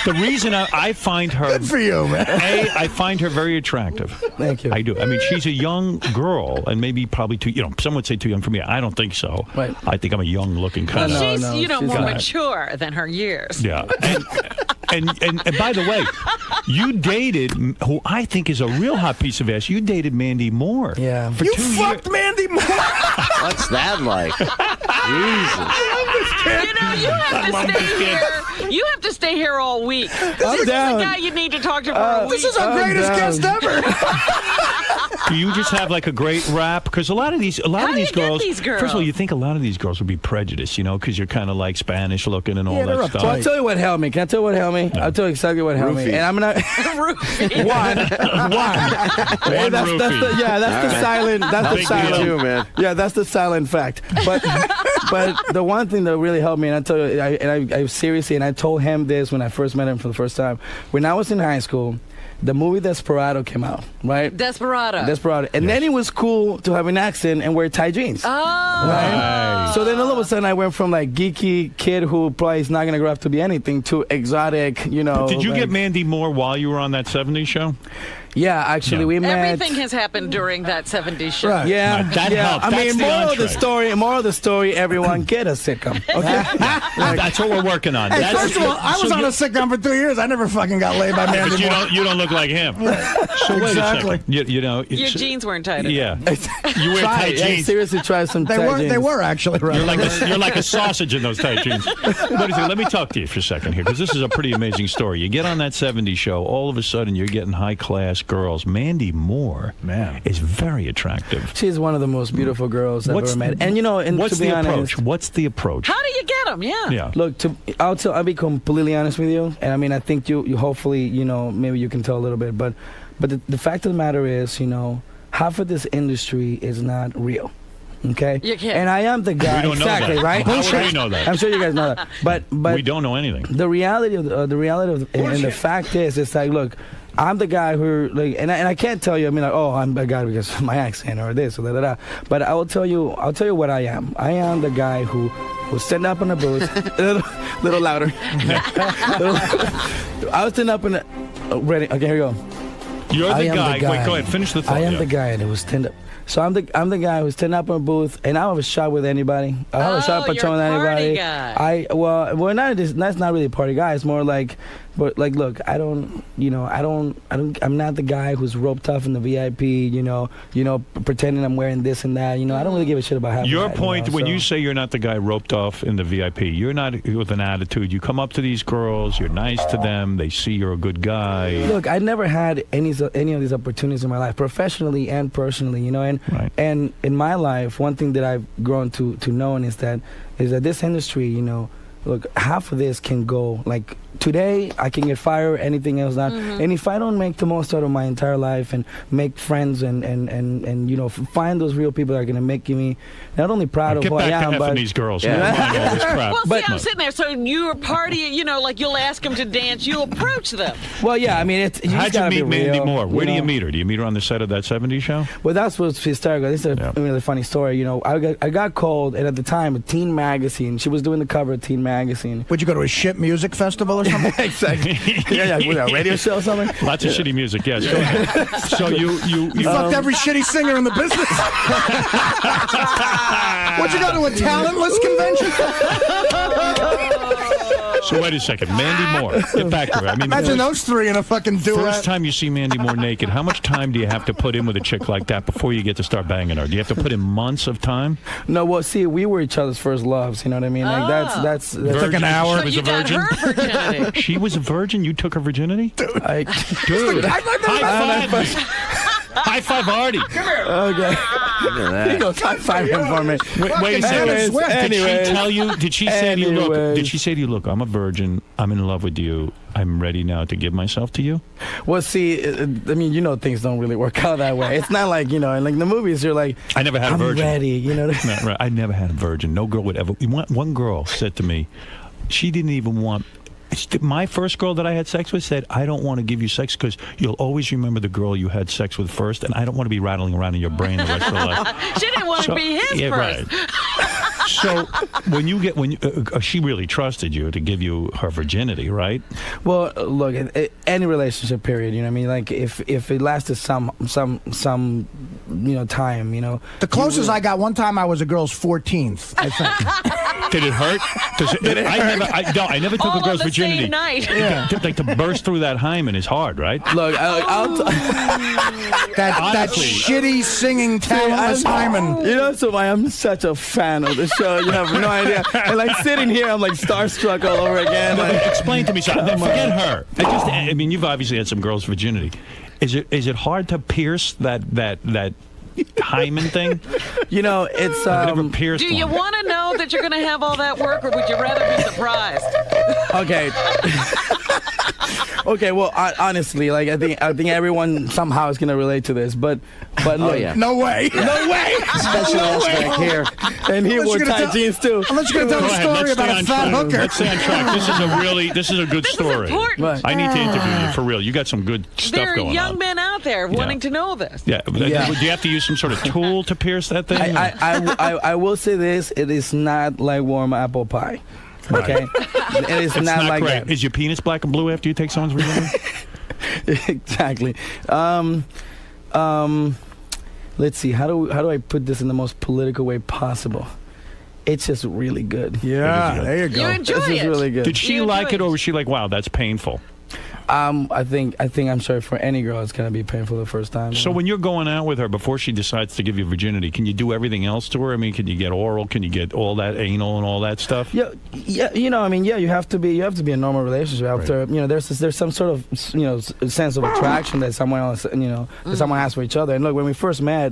the reason I find her. Good for you, man. I find her very attractive. Thank you. I do. I mean, she's a young girl, and maybe probably too. Some would say too young for me. I don't think so. Right. I think I'm a young-looking kind of. She's she's more not. mature than her years. Yeah. And by the way, you dated who I think is a real hot piece of ass. You dated Mandy Moore. Yeah. For You 2 fucked years. Mandy Moore. What's that like? You have to stay here. You have to stay here all week. This is down. the guy you need to talk to for a week. This is our greatest guest ever. Do you just have like a great rap? Because a lot of these girls. These girls? First of all, you think a lot of these girls would be prejudiced, because you're kind of like Spanish looking and all that stuff. Well, I'll tell you what helped me. Can I tell you what helped me? No. I'll tell you exactly what helped me. And I'm gonna one. That's the silent. That's the silent. You, man. Yeah, that's the silent fact. But the one thing that really helped me, and I tell you, I seriously, and I told him this when I first met him for the first time. When I was in high school, the movie Desperado came out, right? Desperado. And then it was cool to have an accent and wear tight jeans. Oh. Right? So then all of a sudden I went from like geeky kid who probably is not going to grow up to be anything to exotic, Did you like, get Mandy Moore while you were on that 70s show? Yeah, actually, we met. Everything has happened during that 70s show. Right. Yeah, that helped. I mean, That's moral of the entree. story. Moral of the story. Everyone get a sitcom. Okay, That's what we're working on. Hey, That's- first of all, I was so on you- a sitcom for 2 years. I never fucking got laid by Mandy But Moore. you don't look like him. So wait Exactly. a second. You know, Your jeans weren't tight enough. Yeah, you wear try tight it. Hey, jeans. seriously, try some They tight were. jeans. They were actually right. You're like a sausage in those tight jeans. Let me talk to you for a second here, because this is a pretty amazing story. You get on that 70s show, all of a sudden you're getting high-class girls. Mandy Moore, man, is very attractive. She's one of the most beautiful girls I've ever met. And you know, and what's to be the honest, approach? What's the approach? How do you get them? Yeah. Yeah. Look, I'll be completely honest with you, and I mean, I think you hopefully, you know, maybe you can tell a little bit, but the fact of the matter is, you know, half of this industry is not real. Okay, You can't. and I am the guy. We don't know exactly, that. right? How would we know that? I'm sure you guys know that, but We don't know anything. the reality of and the fact is, it's like, look, I'm the guy who, like, and I can't tell you, I mean, like, oh, I'm a guy because of my accent or this or that. But I'll tell you what I am. I am the guy who will stand up in a booth, little louder. I was standing up in a, ready. Okay, here we go. You're I the am guy. the guy. Wait, go ahead. Finish the thought. I am Yeah. the guy that was stand up. So I'm the guy who's standing up in a booth, and I have a shot with anybody. I have a shot you're patron with a party anybody. guy. Well, that's not really a party guy. It's more like, but like, look, I'm not the guy who's roped off in the VIP. You know, pretending I'm wearing this and that. You know, I don't really give a shit about half Your of that, point, when so. you say you're not the guy roped off in the VIP, you're not with an attitude. You come up to these girls, you're nice to them, they see you're a good guy. Look, I never had any of these opportunities in my life, professionally and personally, you know. And in my life, one thing that I've grown to know is that this industry, you know, look, half of this can go like today. I can get fired, anything else not. And if I don't make the most out of my entire life and make friends and you know, find those real people that are gonna make me not only proud of Get who back I am, to but effing these girls. Yeah. Never mind all this crap. Well, see, I'm sitting there. So you're party, you know, like you'll ask them to dance, you approach them. well, yeah, I mean, you How'd just you gotta meet be Mandy real, Moore? Where do you know? meet her? Do you meet her on the set of that 70s show? Well, that's what's hysterical. This is a really funny story. You know, I got called, and at the time, a teen magazine. She was doing the cover of Teen Magazine. Would you go to a shit music festival or something? Exactly. yeah, with a radio show or something. Lots of shitty music, yes. Go ahead. So you fucked every shitty singer in the business. Would you go to a talentless convention? So wait a second, Mandy Moore. Get back to her. I mean, Imagine those three in a fucking duet. First time you see Mandy Moore naked, how much time do you have to put in with a chick like that before you get to start banging her? Do you have to put in months of time? No, well, see, we were each other's first loves. You know what I mean? Like that's Virgin? like an hour. She was a virgin. She was a virgin. You took her virginity, dude. High five. High five, Artie. Come here. Okay. He goes high five him for me. Wait a second. Anyways, Did she tell you? Did she say to you, look? Did she say to you, look? I'm a virgin. I'm in love with you. I'm ready now to give myself to you. Well, see, I mean, you know, things don't really work out that way. It's not like, you know, like in the movies, you're like, I never had a virgin. I'm ready. You know. No, right. I never had a virgin. No girl would ever. One girl said to me, she didn't even want. My first girl that I had sex with said, I don't want to give you sex because you'll always remember the girl you had sex with first, and I don't want to be rattling around in your brain the rest of the life. She didn't want to be his first. Right. So she really trusted you to give you her virginity, right? Well, look, any relationship period, you know what I mean? Like if it lasted some you know, time, you know. The closest I got one time, I was a girl's 14th, I think. Did it hurt? I never took a girl's virginity. Same night. Yeah. Like to burst through that hymen is hard, right? Look, that shitty singing talentless hymen. You know, so I'm such a fan of the show. You have no idea. And like sitting here, I'm like starstruck all over again. No, Like, explain to me something. Forget her. I mean, you've obviously had some girls' virginity. Is it hard to pierce that hymen thing? You know, it's Do you want to know that you're going to have all that work, or would you rather be surprised? Okay. Okay, well, honestly, like I think everyone somehow is gonna relate to this, but look, no way, no way, Special aspect here, and he wore tight jeans too. Unless you're gonna tell a story about a fat hooker. Let's stay on track. This is a good story. Important. I need to interview you for real. You got some good stuff There are going young on. men out there wanting to know this. Yeah. Do you have to use some sort of tool to pierce that thing? I will say this: it is not like warm apple pie. Okay, it is it's not like great. that. Is your penis black and blue after you take someone's virginity? Exactly. Let's see. How do I put this in the most political way possible? It's just really good. Yeah, there you go. You enjoy This is it. really good. Did she like it, or was she like, wow, that's painful? I think I'm sure for any girl it's gonna be painful the first time. So when you're going out with her before she decides to give you virginity, can you do everything else to her? I mean, can you get oral? Can you get all that anal and all that stuff? Yeah, you know, I mean, yeah, you have to be a normal relationship after, you know, there's some sort of, you know, sense of attraction that someone else, you know, that someone has for each other. And look, when we first met,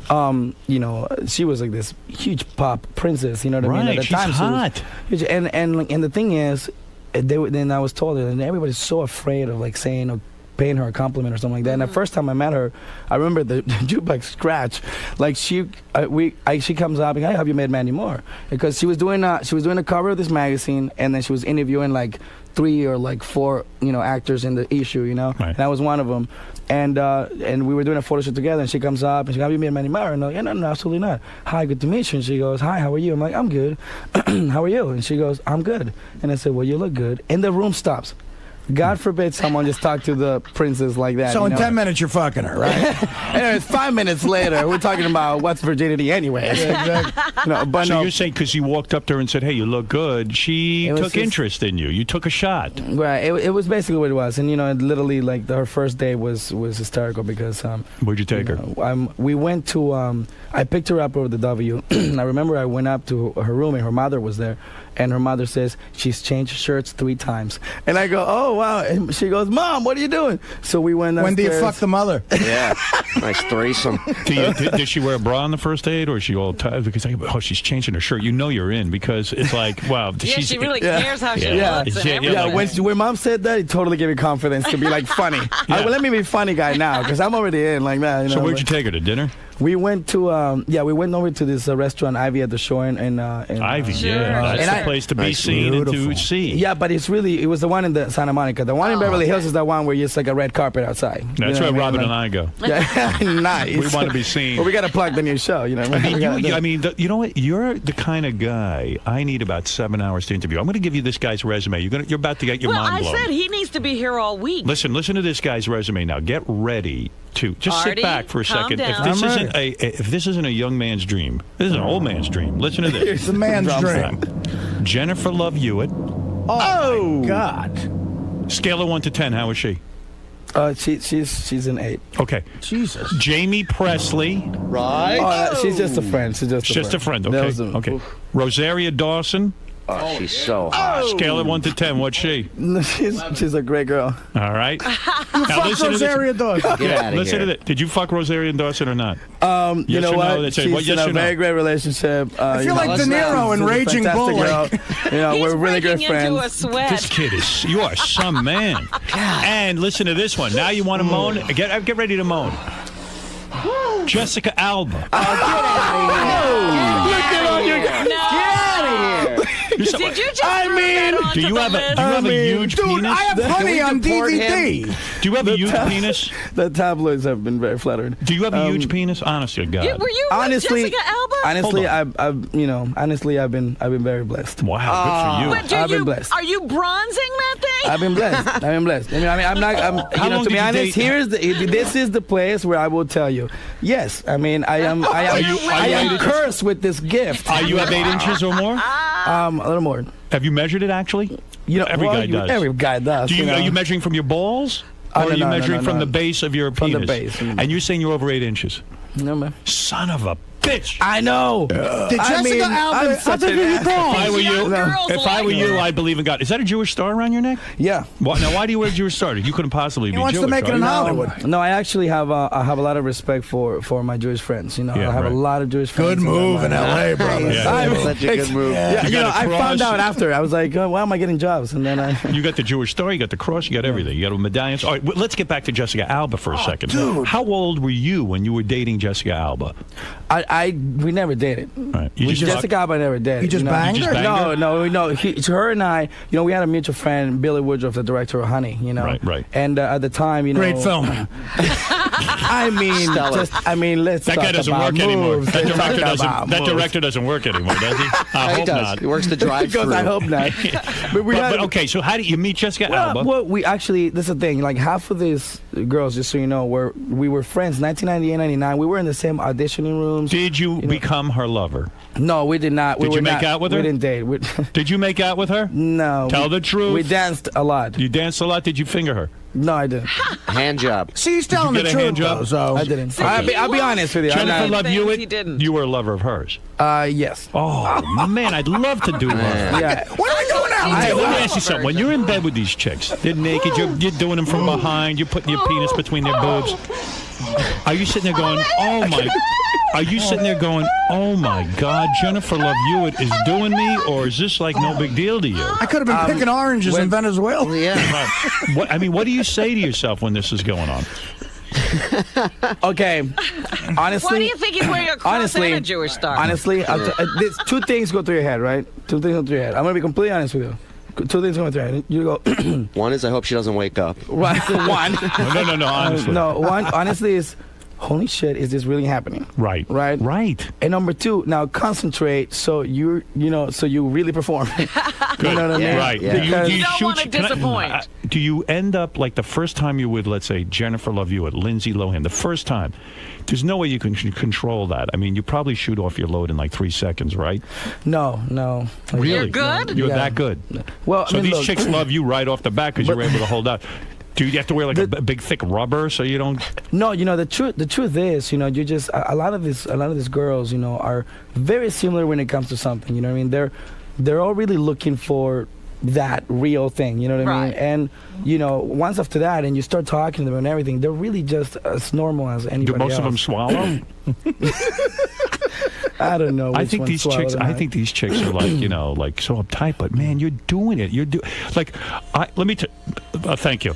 you know, she was like this huge pop princess, you know what I mean? At the She's time, hot. And the thing is, then I was told it, and everybody's so afraid of like saying or paying her a compliment or something like that. And the first time I met her, I remember the jukebox scratch. Like she comes up and, hey, have you met Mandy Moore? Because she was doing a cover of this magazine, and then she was interviewing like 3 or like 4, you know, actors in the issue, you know. Right. And I was one of them. And we were doing a photo shoot together, and she comes up and she goes, have you met Mandy Moore? And I'm like, no, absolutely not. Hi, good to meet you. And she goes, hi, how are you? I'm like, I'm good. How are you? And she goes, I'm good. And I said, well, you look good. And the room stops. God forbid someone just talk to the princess like that. So in you know? 10 minutes, you're fucking her, right? Anyways, 5 minutes later, we're talking about what's virginity anyway. So you're saying because you walked up to her and said, hey, you look good, she took just interest in you. You took a shot. Right. It was basically what it was. And, you know, literally, like, her first day was hysterical because... Where'd you take her? We went to... I picked her up over the W. I remember I went up to her room, and her mother was there. And her mother says, she's changed shirts 3 times. And I go, oh, wow. And she goes, Mom, what are you doing? So we went upstairs. When do you fuck the mother? Yeah. Nice threesome. Did she wear a bra on the first date, or is she all tied? Because she's changing her shirt. You know you're in because it's like, wow. She really cares how she looks. When Mom said that, it totally gave me confidence to be like funny. Well, let me be funny guy now because I'm already in like that. You know? So where'd you take her to dinner? We went to we went over to this restaurant Ivy at the shore in Ivy, that's the place to be seen and to see. Yeah, but it was the one in the Santa Monica. The one in Beverly Hills is the one where it's like a red carpet outside. That's where Robin and I go. Yeah, nice. We want to be seen. Well, we got to plug the new show. You know, you know what? You're the kind of guy I need about 7 hours to interview. I'm going to give you this guy's resume. You're about to get your mind blown. I said he needs to be here all week. Listen to this guy's resume now. Get ready to just sit back for a second. If this isn't a young man's dream, this is an old man's dream. Listen to this. It's a man's dream. Jennifer Love Hewitt. Oh my God. Scale of 1 to 10. How is she? She's an 8. Okay. Jesus. Jamie Presley. Right. She's just a friend. She's just a friend. Okay. Okay. Rosaria Dawson. Oh, she's so hot. Scale of 1 to 10. What's she? She's a great girl. All right. You fuck Rosaria Dawson. Get out of listen here. to this. Did you fuck Rosaria Dawson or not? You know what? She's in a very great relationship. I feel like De Niro in Raging Bull. You know, we're really good friends. A sweat. This kid you are some man. And listen to this one. Now you want to moan? Get ready to moan. Jessica Alba. Get out of here. Did you just do you have a huge penis? Dude, I have Honey on DVD. Do you have a huge penis? The tabloids have been very flattered. Do you have a huge penis? Honestly, God. Were you with Jessica Alba? Honestly, I've been very blessed. Wow, good for you. I've been blessed. Are you bronzing that thing? I've been blessed. To be honest, this is the place where I will tell you. Yes, I am cursed with this gift. You have 8 inches or more? A little more. Have you measured it actually? You know, every guy does. Every guy does. Are you measuring from your balls? Or are you measuring from the base of your penis? From the base. And you're saying you're over 8 inches? No, man. Son of a bitch. I know. Did Jessica Alba? If I were you, I believe in God. Is that a Jewish star around your neck? Yeah. Now, why do you wear a Jewish star? You couldn't possibly be Jewish. He wants to make it in Hollywood. No, I actually have a lot of respect for my Jewish friends. You know, I have a lot of Jewish friends. Good move in L.A., brother. Such a good move. Yeah, you know, I found out after. I was like, why am I getting jobs? And then You got the Jewish star, you got the cross, you got everything. You got medallions. All right, let's get back to Jessica Alba for a second. Dude. How old were you when you were dating Jessica Alba? We never dated. Right. Jessica Alba never dated. You just banged her? No. Her and I, you know, we had a mutual friend, Billy Woodruff, the director of Honey. You know, right. And at the time, you know, great film. I mean, let's That talk guy doesn't about work anymore. moves. That director doesn't work anymore, does he? I hope he does. not. He works the drive-through. I hope not. But okay, so how do you meet Jessica Alba? Well, we actually, this is the thing, like half of these girls, just so you know, we were friends 1998, 99. We were in the same auditioning rooms. Did you become her lover? No, we did not. Did you make out with her? We didn't date. Did you make out with her? No. Tell the truth. We danced a lot. You danced a lot? Did you finger her? No, I didn't. Hand job. See, he's telling the truth, though, so. I didn't. I'll be honest with you. Jennifer Love Hewitt, you were a lover of hers. Yes. Oh, man, I'd love to do that. Yeah. What are we doing now? Hey, let me ask you something. When you're in bed with these chicks, they're naked, you're doing them from behind, you're putting your penis between their boobs. Are you sitting there going, oh my... Are you sitting there going, oh my God, Jennifer Love Hewitt is doing me, or is this like no big deal to you? I could have been picking oranges in Venezuela. Yeah. What do you say to yourself when this is going on? Okay, honestly. Why do you think he's wearing a cross and a Jewish star? Honestly, there's two things go through your head, right? Two things go through your head. I'm going to be completely honest with you. Two things go through your head. You go. One is I hope she doesn't wake up. Right. One. No, honestly. No, one, honestly, is holy shit, is this really happening? Right. And number two, now concentrate so you really perform. Good. You know what I mean? Right. Yeah. You don't want to disappoint. Do you end up like the first time you're with, let's say, Jennifer Love Hewitt, Lindsay Lohan, the first time? There's no way you can control that. I mean, you probably shoot off your load in like 3 seconds, right? No. Really? You're good? You're that good? Well, so these chicks love you right off the bat because you're able to hold out. Do you have to wear like a big thick rubber so you don't? No, the truth is, you just a lot of these girls, are very similar when it comes to something. You know what I mean? They're all really looking for that real thing. You know what I mean? And once after that, and you start talking to them and everything, they're really just as normal as anybody else. Do most of them swallow? I don't know. I think these chicks are like, like so uptight, but man, you're doing it. Let me thank you.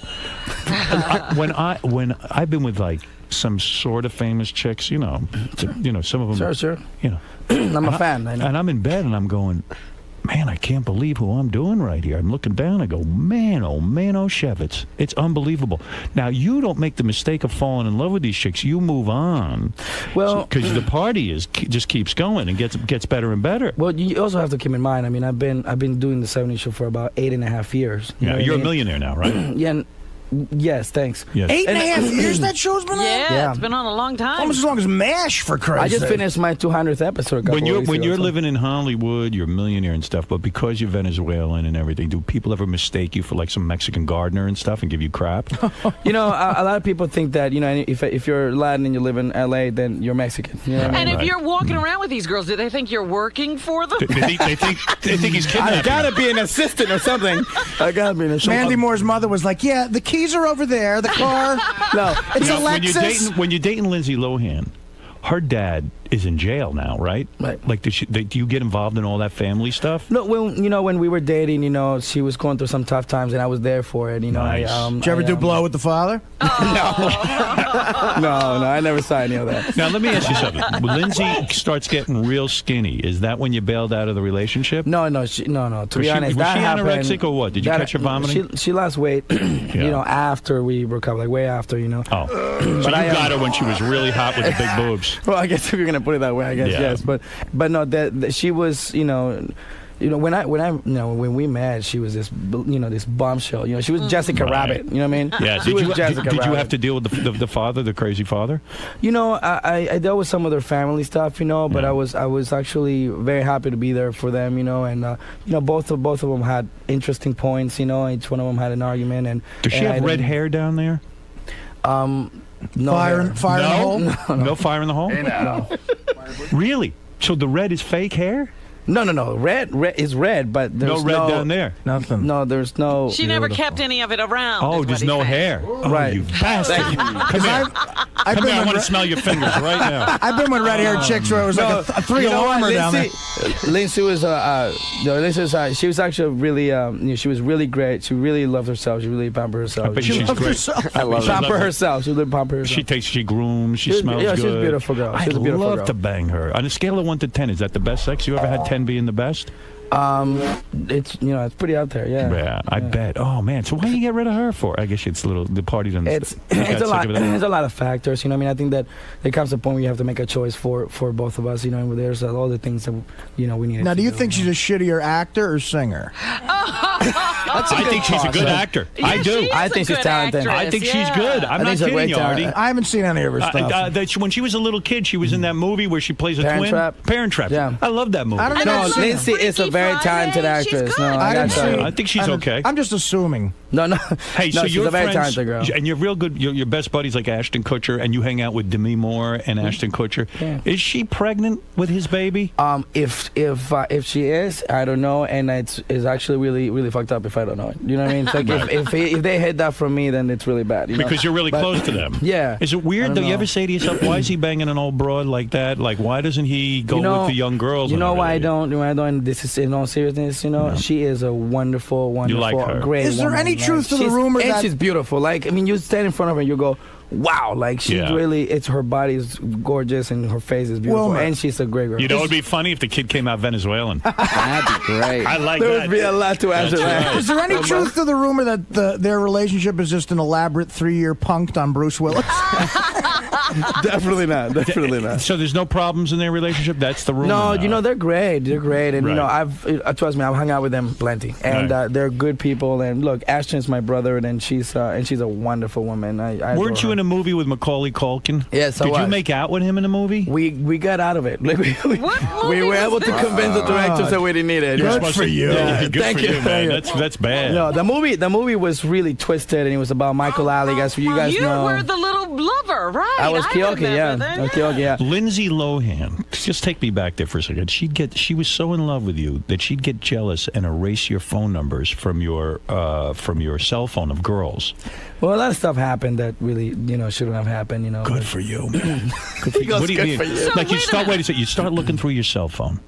When I've been with like some sort of famous chicks, some of them. Sure. I'm a fan. I know. And I'm in bed and I'm going, man, I can't believe who I'm doing right here. I'm looking down. I go, man, oh, Shevitz. It's unbelievable. Now, you don't make the mistake of falling in love with these chicks. You move on. Well, because the party just keeps going and gets better and better. Well, you also have to keep in mind, I mean, I've been doing the 70s show for about 8.5 years. Yeah, you're a millionaire now, right? Yeah. Yes, thanks. Yes. 8.5 years that show's been on? Yeah, it's been on a long time. Almost as long as MASH, for Christ's sake. I just sake. finished my 200th episode. When you're living in Hollywood, you're a millionaire and stuff, but because you're Venezuelan and everything, do people ever mistake you for like some Mexican gardener and stuff and give you crap? A lot of people think that, if you're Latin and you live in L.A., then you're Mexican. You know what I mean? And if you're walking around with these girls, do they think you're working for them? They think he's kidnapping. I gotta be an assistant or something. Mandy Moore's mother was like, yeah, the keys are over there. The car. No, it's a Lexus. When you're dating Lindsay Lohan, her dad is in jail now, right? Right. Like, do you get involved in all that family stuff? No, when we were dating, she was going through some tough times, and I was there for it. Nice. Did you ever do blow with the father? No, I never saw any of that. Now, let me ask you something. When Lindsay starts getting real skinny, is that when you bailed out of the relationship? No. To be honest, was that she happened. Anorexic or what? Did you catch her vomiting? She lost weight, after we broke up, like way after, Oh, so you got her when she was really hot with the big boobs. Well, I guess if you're gonna put it that way, I guess yes. But no, that she was, when we met, she was this, this bombshell. She was Jessica Rabbit. You know what I mean? Yeah. She was Jessica Rabbit. Did you have to deal with the father, the crazy father? I dealt with some of their family stuff, but I was actually very happy to be there for them, and both of them had interesting points. Each one of them had an argument. And does she have red hair down there? No fire in the hole? No fire in the hole? No. Really? So the red is fake hair? No. Red is red, but there's no red down there. Nothing. No, there's no. She never kept any of it around. Oh, there's no hair. Right. Oh, you bastard. Come here. I want to smell your fingers right now. I've been with red-haired chicks where it was like a 3-alarmer down there. Lindsay was she was actually really she was really great. She really loved herself. She really pampered herself. I bet she's great. I love her. Pamper herself. She really pamper herself. She grooms. She smells good. She's a beautiful girl. I'd love to bang her. On a scale of 1 to 10, is that the best sex you ever had? 10 being the best? It's it's pretty out there. Yeah, I bet. Oh man, so why do you get rid of her for? I guess it's the party doesn't. It's a lot. There's a lot of factors. I mean, I think that there comes a point where you have to make a choice for both of us. And there's all the things that we need. Now, do you think she's a shittier actor or singer? I think she's a good actor. Yeah, I do. I think she's talented. I think she's good. I'm not kidding you, Artie. I haven't seen any of her stuff. When she was a little kid, she was in that movie where she plays a Parent twin. Trap? Parent Trap. Yeah. I love that movie. No, Lindsay is a very talented actress. No, I think she's okay. I'm just assuming. No. Hey, so she's you're a very friends, talented girl. and you're real good. Your best buddies like Ashton Kutcher, and you hang out with Demi Moore and Ashton Kutcher. Yeah. Is she pregnant with his baby? If she is, I don't know, and it's actually really really fucked up if I don't know it. You know what I mean? It's like if they hid that from me, then it's really bad. Because you're really close to them. Yeah. Is it weird? Do you ever say to yourself, why is he banging an old broad like that? Like, why doesn't he go with the young girls? You know why I don't? This is in all seriousness. She is a wonderful, like her. great. Is there woman, any truth to the rumor and that she's beautiful? Like, I mean, you stand in front of her and you go, wow, like she's really, her body is gorgeous and her face is beautiful, and she's a great girl. You know, it'd be funny if the kid came out Venezuelan. That'd be great. I like there that. would be a lot to answer that. Right. Is there any truth to the rumor that their relationship is just an elaborate 3-year punked on Bruce Willis? Definitely not. Definitely not. So there's no problems in their relationship? That's the rumor. No, they're great. They're great, and trust me, I've hung out with them plenty, and they're good people. And look, Ashton's my brother, and she's a wonderful woman. Weren't you in a movie with Macaulay Culkin? Yes, I Did was. you make out with him in a movie? We got out of it. Like, we were able to convince the directors that we didn't need it. Good for you. Yeah, good Thank for you, man. you. That's bad. No, the movie was really twisted, and it was about Michael Alley. Guys, you guys know. You were the little lover, right? I was Kyoki, yeah. Lindsay Lohan, just take me back there for a second. She was so in love with you that she'd get jealous and erase your phone numbers from your cell phone of girls. Well, a lot of stuff happened that really, shouldn't have happened. Good for you, man. Good for you. What do you mean? For you. So Like you start looking through your cell phone,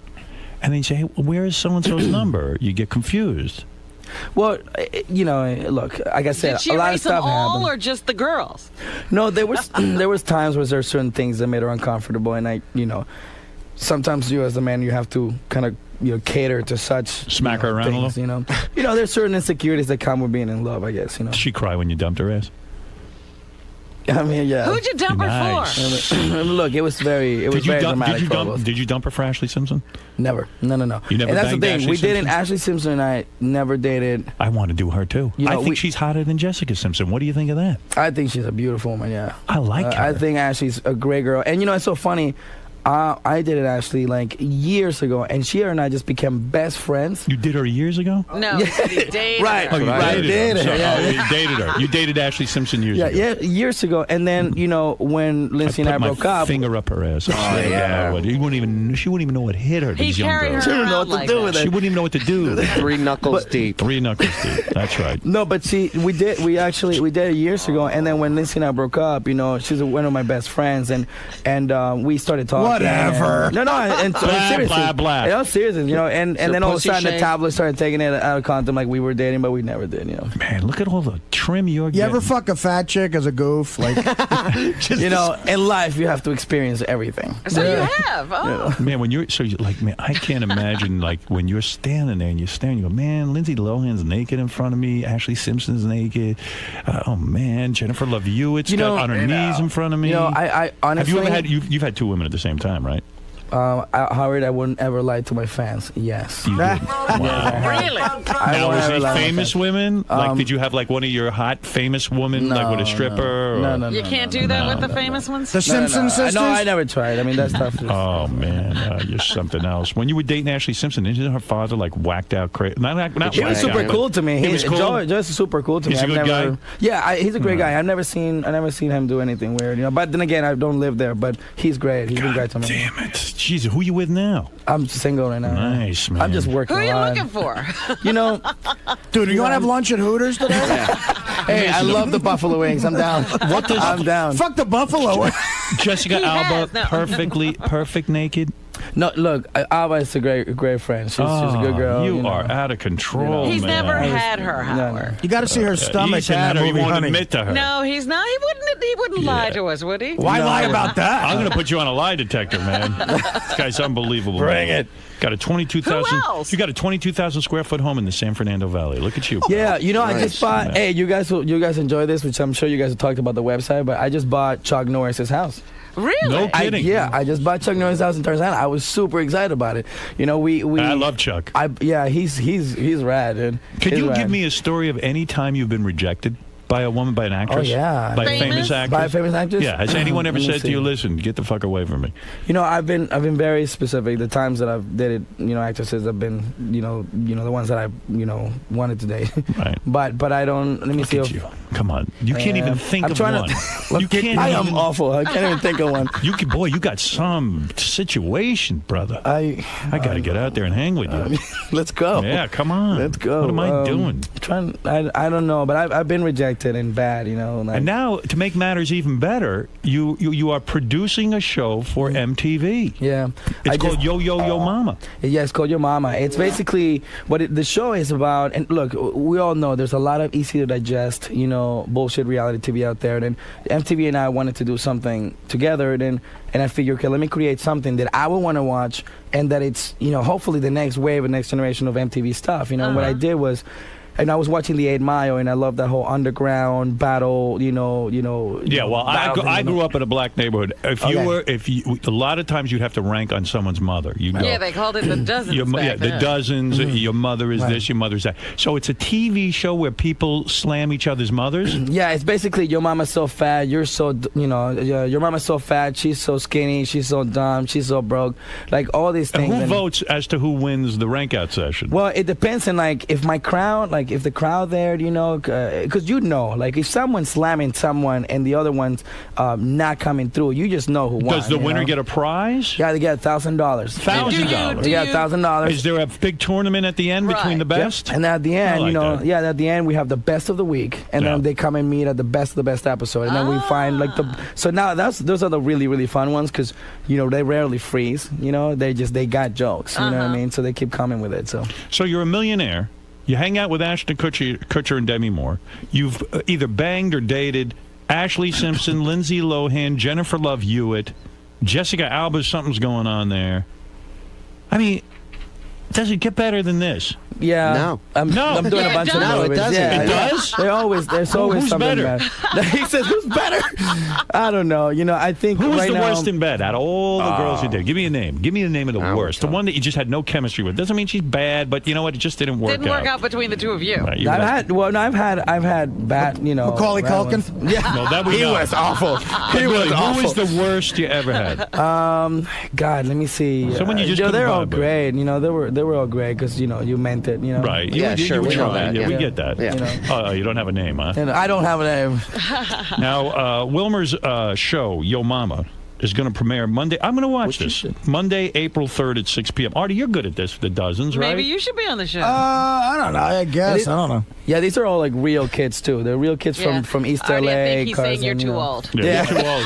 and then you say, "Hey, where is so and so's number?" You get confused. Well, look, like I said, Did she a lot of erase them stuff all happened. or just the girls? No, there was times where there were certain things that made her uncomfortable, and sometimes you as the man, you have to kind of cater to such smack her around things, a little. There's certain insecurities that come with being in love, I guess. Did she cry when you dumped her ass? I mean, yeah. Who'd you dump her for? Look, it was very dramatic. Did you dump her for Ashley Simpson? Never. No. You never. And that's the banged thing. Ashley We Simpson? didn't. Ashley Simpson and I never dated. I want to do her too. I think she's hotter than Jessica Simpson. What do you think of that? I think she's a beautiful woman. Yeah. I like her. I think Ashley's a great girl, and it's so funny. I dated Ashley like years ago, and she and I just became best friends. You did her years ago? No, you dated right. her. Oh, you dated her. You dated her. You dated Ashley Simpson years ago. Yeah, years ago. And then, when Lindsay and I broke up. Finger up her ass. She wouldn't even know what hit her. These young girls. She didn't know what to do with it. She wouldn't even know what to do. 3 knuckles deep. 3 knuckles deep. That's right. No, but we did it years ago, and then when Lindsay and I broke up, she's one of my best friends, and we started talking. Whatever. No, and seriously, blah, blah. No, seriously, and then all of a sudden the tabloids started taking it out of context, like we were dating, but we never did, Man, look at all the trim you're getting. You ever fuck a fat chick as a goof? Like, in life you have to experience everything. So you have, Man, man, I can't imagine like when you're standing there and you're staring, you go, man, Lindsay Lohan's naked in front of me, Ashley Simpson's naked. Oh man, Jennifer Love Hewitt's got on her knees in front of me. I honestly, have you ever had you've had 2 women at the same time, right? Howard, I wouldn't ever lie to my fans. Yes. You did. Wow. Really? Now, was it famous women? Like, did you have like one of your hot famous women, like with a stripper? No. You can't do that with the famous ones? The Simpson sisters? No, I never tried. I mean, that's tough. Oh, man. You're something else. When you were dating Ashley Simpson, isn't her father like whacked out crazy? He was super cool to me. He was cool? Joe's super cool to me. He's a good guy? Yeah, he's a great guy. I've never seen him do anything weird. But then again, I don't live there. But he's great. He's been great to me. Damn it. Jeez, who are you with now? I'm single right now. Nice, man. I'm just working Who are you hard. looking for? Dude, are you going to have lunch at Hooters today? Hey, I love the buffalo wings. I'm down. I'm down. Fuck the buffalo. Jessica Alba, perfect naked. No, look, Alba is a great friend. She's a good girl. You are out of control, He's man. never had her, Howard. You got to see her stomach He's in had that her. He movie, won't honey. admit to her. No, he's not. He wouldn't lie to us, would he? Why lie about that? I'm going to put you on a lie detector, man. This guy's unbelievable. Bring man. it. Got a 22,000. Who else? You got a 22,000 square foot home in the San Fernando Valley. Look at you. Yeah, you know, I Nice. just bought. Hey, you guys enjoy this, which I'm sure you guys have talked about the website, but I just bought Chuck Norris's house. Really? No kidding. I just bought Chuck Norris' house in Tarzana. I was super excited about it. You know, we I love Chuck. He's rad, dude. Could He's you rad. give me a story of any time you've been rejected by a woman, by an actress? Oh, yeah. By a famous actress? By a famous actress? Yeah. Has anyone ever Let me said to see. you, listen, get the fuck away from me? You know, I've been very specific. The times that I've dated, you know, actresses have been, you know, the ones that I, you know, wanted to date. Right. But I don't. Let me Look see. at you. Come on. You can't even think I'm of trying one. to. You can't I even. am awful. I can't even think of one. Boy, you got some situation, brother. I got to get out there and hang with you. Let's go. Yeah, come on. Let's go. What am I doing? I don't know, but I've been rejected and bad, you know. Like, And now, to make matters even better, you are producing a show for MTV. Yeah. It's called Yo Yo Yo Mama. Yeah, it's called Yo Mama. It's basically what the show is about. And look, we all know there's a lot of easy to digest, you know, bullshit reality TV out there. And MTV and I wanted to do something together. And I figured, okay, let me create something that I would want to watch, and that it's, you know, hopefully the next wave and next generation of MTV stuff. You know, what I did was, and I was watching the 8 Mile, and I loved that whole underground battle, you know. Yeah, well, I grew up in a black neighborhood. If you, a lot of times you'd have to rank on someone's mother. You go, Yeah, they called it the dozens. back the then. dozens. Your mother is this, your mother's that. So it's a TV show where people slam each other's mothers. Yeah, it's basically your mama's so fat, you're so, you know, your mama's so fat, she's so skinny, she's so dumb, she's so broke, like all these And things. who votes as to who wins the rank out session? Well, it depends on, like, if my crowd, like, if the crowd there, you know, because you know, like, if someone's slamming someone and the other one's not coming through, you just know who won. Does the winner get a prize? Yeah, they get $1,000. $1,000. They get $1,000. Is there a big tournament at the end between the best? Yep. And at the end, I like you know, that. at the end we have the best of the week, and then they come and meet at the best of the best episode, and then we find like the. So now those are the really, really fun ones, because you know they rarely freeze. You know, they got jokes. You know what I mean? So they keep coming with it. So you're a millionaire. You hang out with Ashton Kutcher and Demi Moore. You've either banged or dated Ashley Simpson, Lindsay Lohan, Jennifer Love Hewitt, Jessica Alba. Something's going on there. I mean, does it get better than this? Yeah. No. I'm doing a bunch of No, it movies. doesn't. Yeah, It does? There's always Who's something better? bad. He says, who's better? I don't know. You know, I think Who's right the now, worst in bed out of all the girls you did? Give me a name. Give me the name of the worst. The one that you just had no chemistry with. Doesn't mean she's bad, but you know what? It just didn't work Didn't work out between the two of you. Right, I've had bad, you know. Macaulay bad Culkin? ones. Yeah. No, that we He know. was awful. But He was really, awful. who was the worst you ever had? God, let me see. Someone you just they're couldn't all vibe with. great. You know, they were all great because you know you meant it. You know. Right. Yeah, sure, we know that. Yeah, we Yeah. get that. Yeah. You know. Oh, you don't have a name, huh? And I don't have a name. Now, Wilmer's show, Yo Mama, is going to premiere Monday. I'm going to watch this. Monday, April 3rd at 6 p.m. Artie, you're good at this, the dozens, right? Maybe you should be on the show. I don't know. I guess. I don't know. Yeah, these are all like real kids too. They're real kids from East Artie, LA. I think he's saying Carson, you're you too know. old. Yeah, you're too old.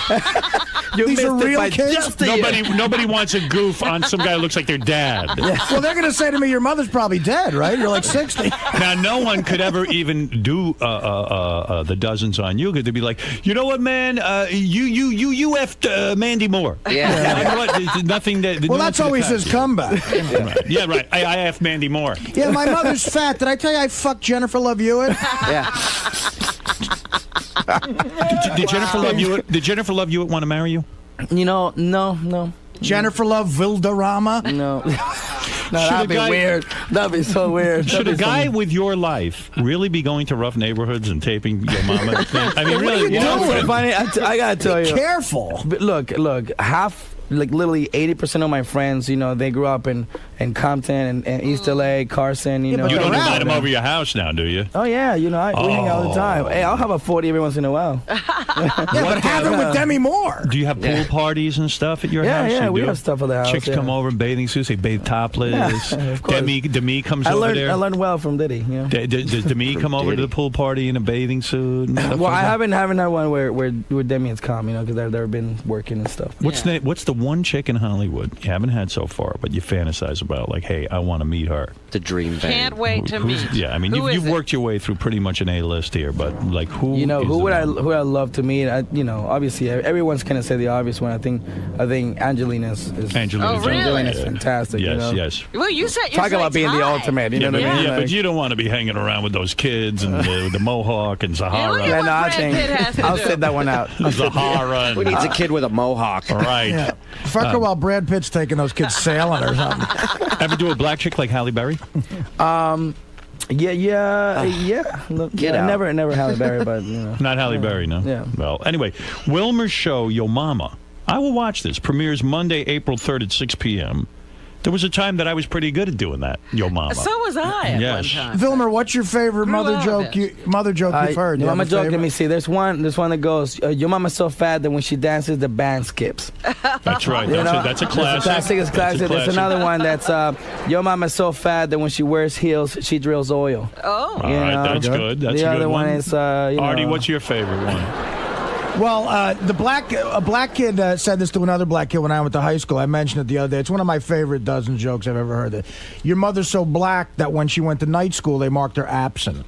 You These are missed it real by kids? just a year. Nobody wants a goof on some guy who looks like their dad. Well, they're going to say to me, your mother's probably dead, right? You're like 60. Now, no one could ever even do the dozens on you. They'd be like, you know what, man? You effed Mandy Moore. Yeah. You know what? There's nothing that. Well, that's always his comeback. Right. Yeah, right. I effed Mandy Moore. Yeah, my mother's fat. Did I tell you I fucked Jennifer Love Hewitt? Yeah. Did Jennifer Love Hewitt? Did Jennifer Love Hewitt want to marry you? You know, no. Jennifer Love Valderrama? No. No, that'd be weird. That'd be so weird. Should a guy with your life really be going to rough neighborhoods and taping Your Mama? I mean, really? You know what's funny? I gotta tell you. Careful. But look. Half, like literally 80% of my friends, you know, they grew up in and Compton and East LA, Carson. You know, You don't invite them over your house now, do you? Oh yeah, you know, we hang out all the time. Hey, I'll have a 40 every once in a while. But have it with Demi Moore. Do you have pool parties and stuff at your house? Yeah, You we do? have stuff at the house. Chicks come over in bathing suits. They bathe topless. Yeah, of course. Demi comes over there. I learned well from Diddy. Yeah. Does Demi come over to the pool party in a bathing suit? And stuff Well, like I that? haven't had one where Demi has come, you know, because they've been working and stuff. What's the one chick in Hollywood you haven't had so far, but you fantasize about? Like, hey, I want to meet her. The dream bang. Can't wait to meet. Yeah, I mean, you've worked your way through pretty much an A-list here, but like, who? You know, is who the would one? I love to meet? You know, obviously everyone's gonna say the obvious one. I think Angelina's Angelina's fantastic. Yes, you know? yes. Well, you said Talk about being the ultimate. You know what I mean? Yeah, Like- but you don't want to be hanging around with those kids and the Mohawk and Zahara. Yeah, no, I think I'll sit that one out. Zahara. Who needs a kid with a mohawk? Right. Yeah. Fuck her while Brad Pitt's taking those kids sailing or something. Ever do a black chick like Halle Berry? Yeah. Look, Get out. Never Halle Berry, but you know. Not Halle Berry, no. Yeah. Well, anyway, Wilmer's show, Yo Momma. I will watch this. Premieres Monday, April 3rd at 6 p.m. There was a time that I was pretty good at doing that, Yo Mama. So was I at Yes. one time. Vilmer, what's your favorite mother joke? Mother joke you've heard? You have Mama a joke. favorite? Let me see. There's one that goes, "Your mama's so fat that when she dances, the band skips." That's right. You know? That's a classic. Classic is classic. There's another one that's, "Your mama's so fat that when she wears heels, she drills oil." Oh, All right, that's good. That's the a good other one is, Artie, what's your favorite one? Well, a black kid said this to another black kid when I went to high school. I mentioned it the other day. It's one of my favorite dozen jokes I've ever heard. Your mother's so black that when she went to night school, they marked her absent.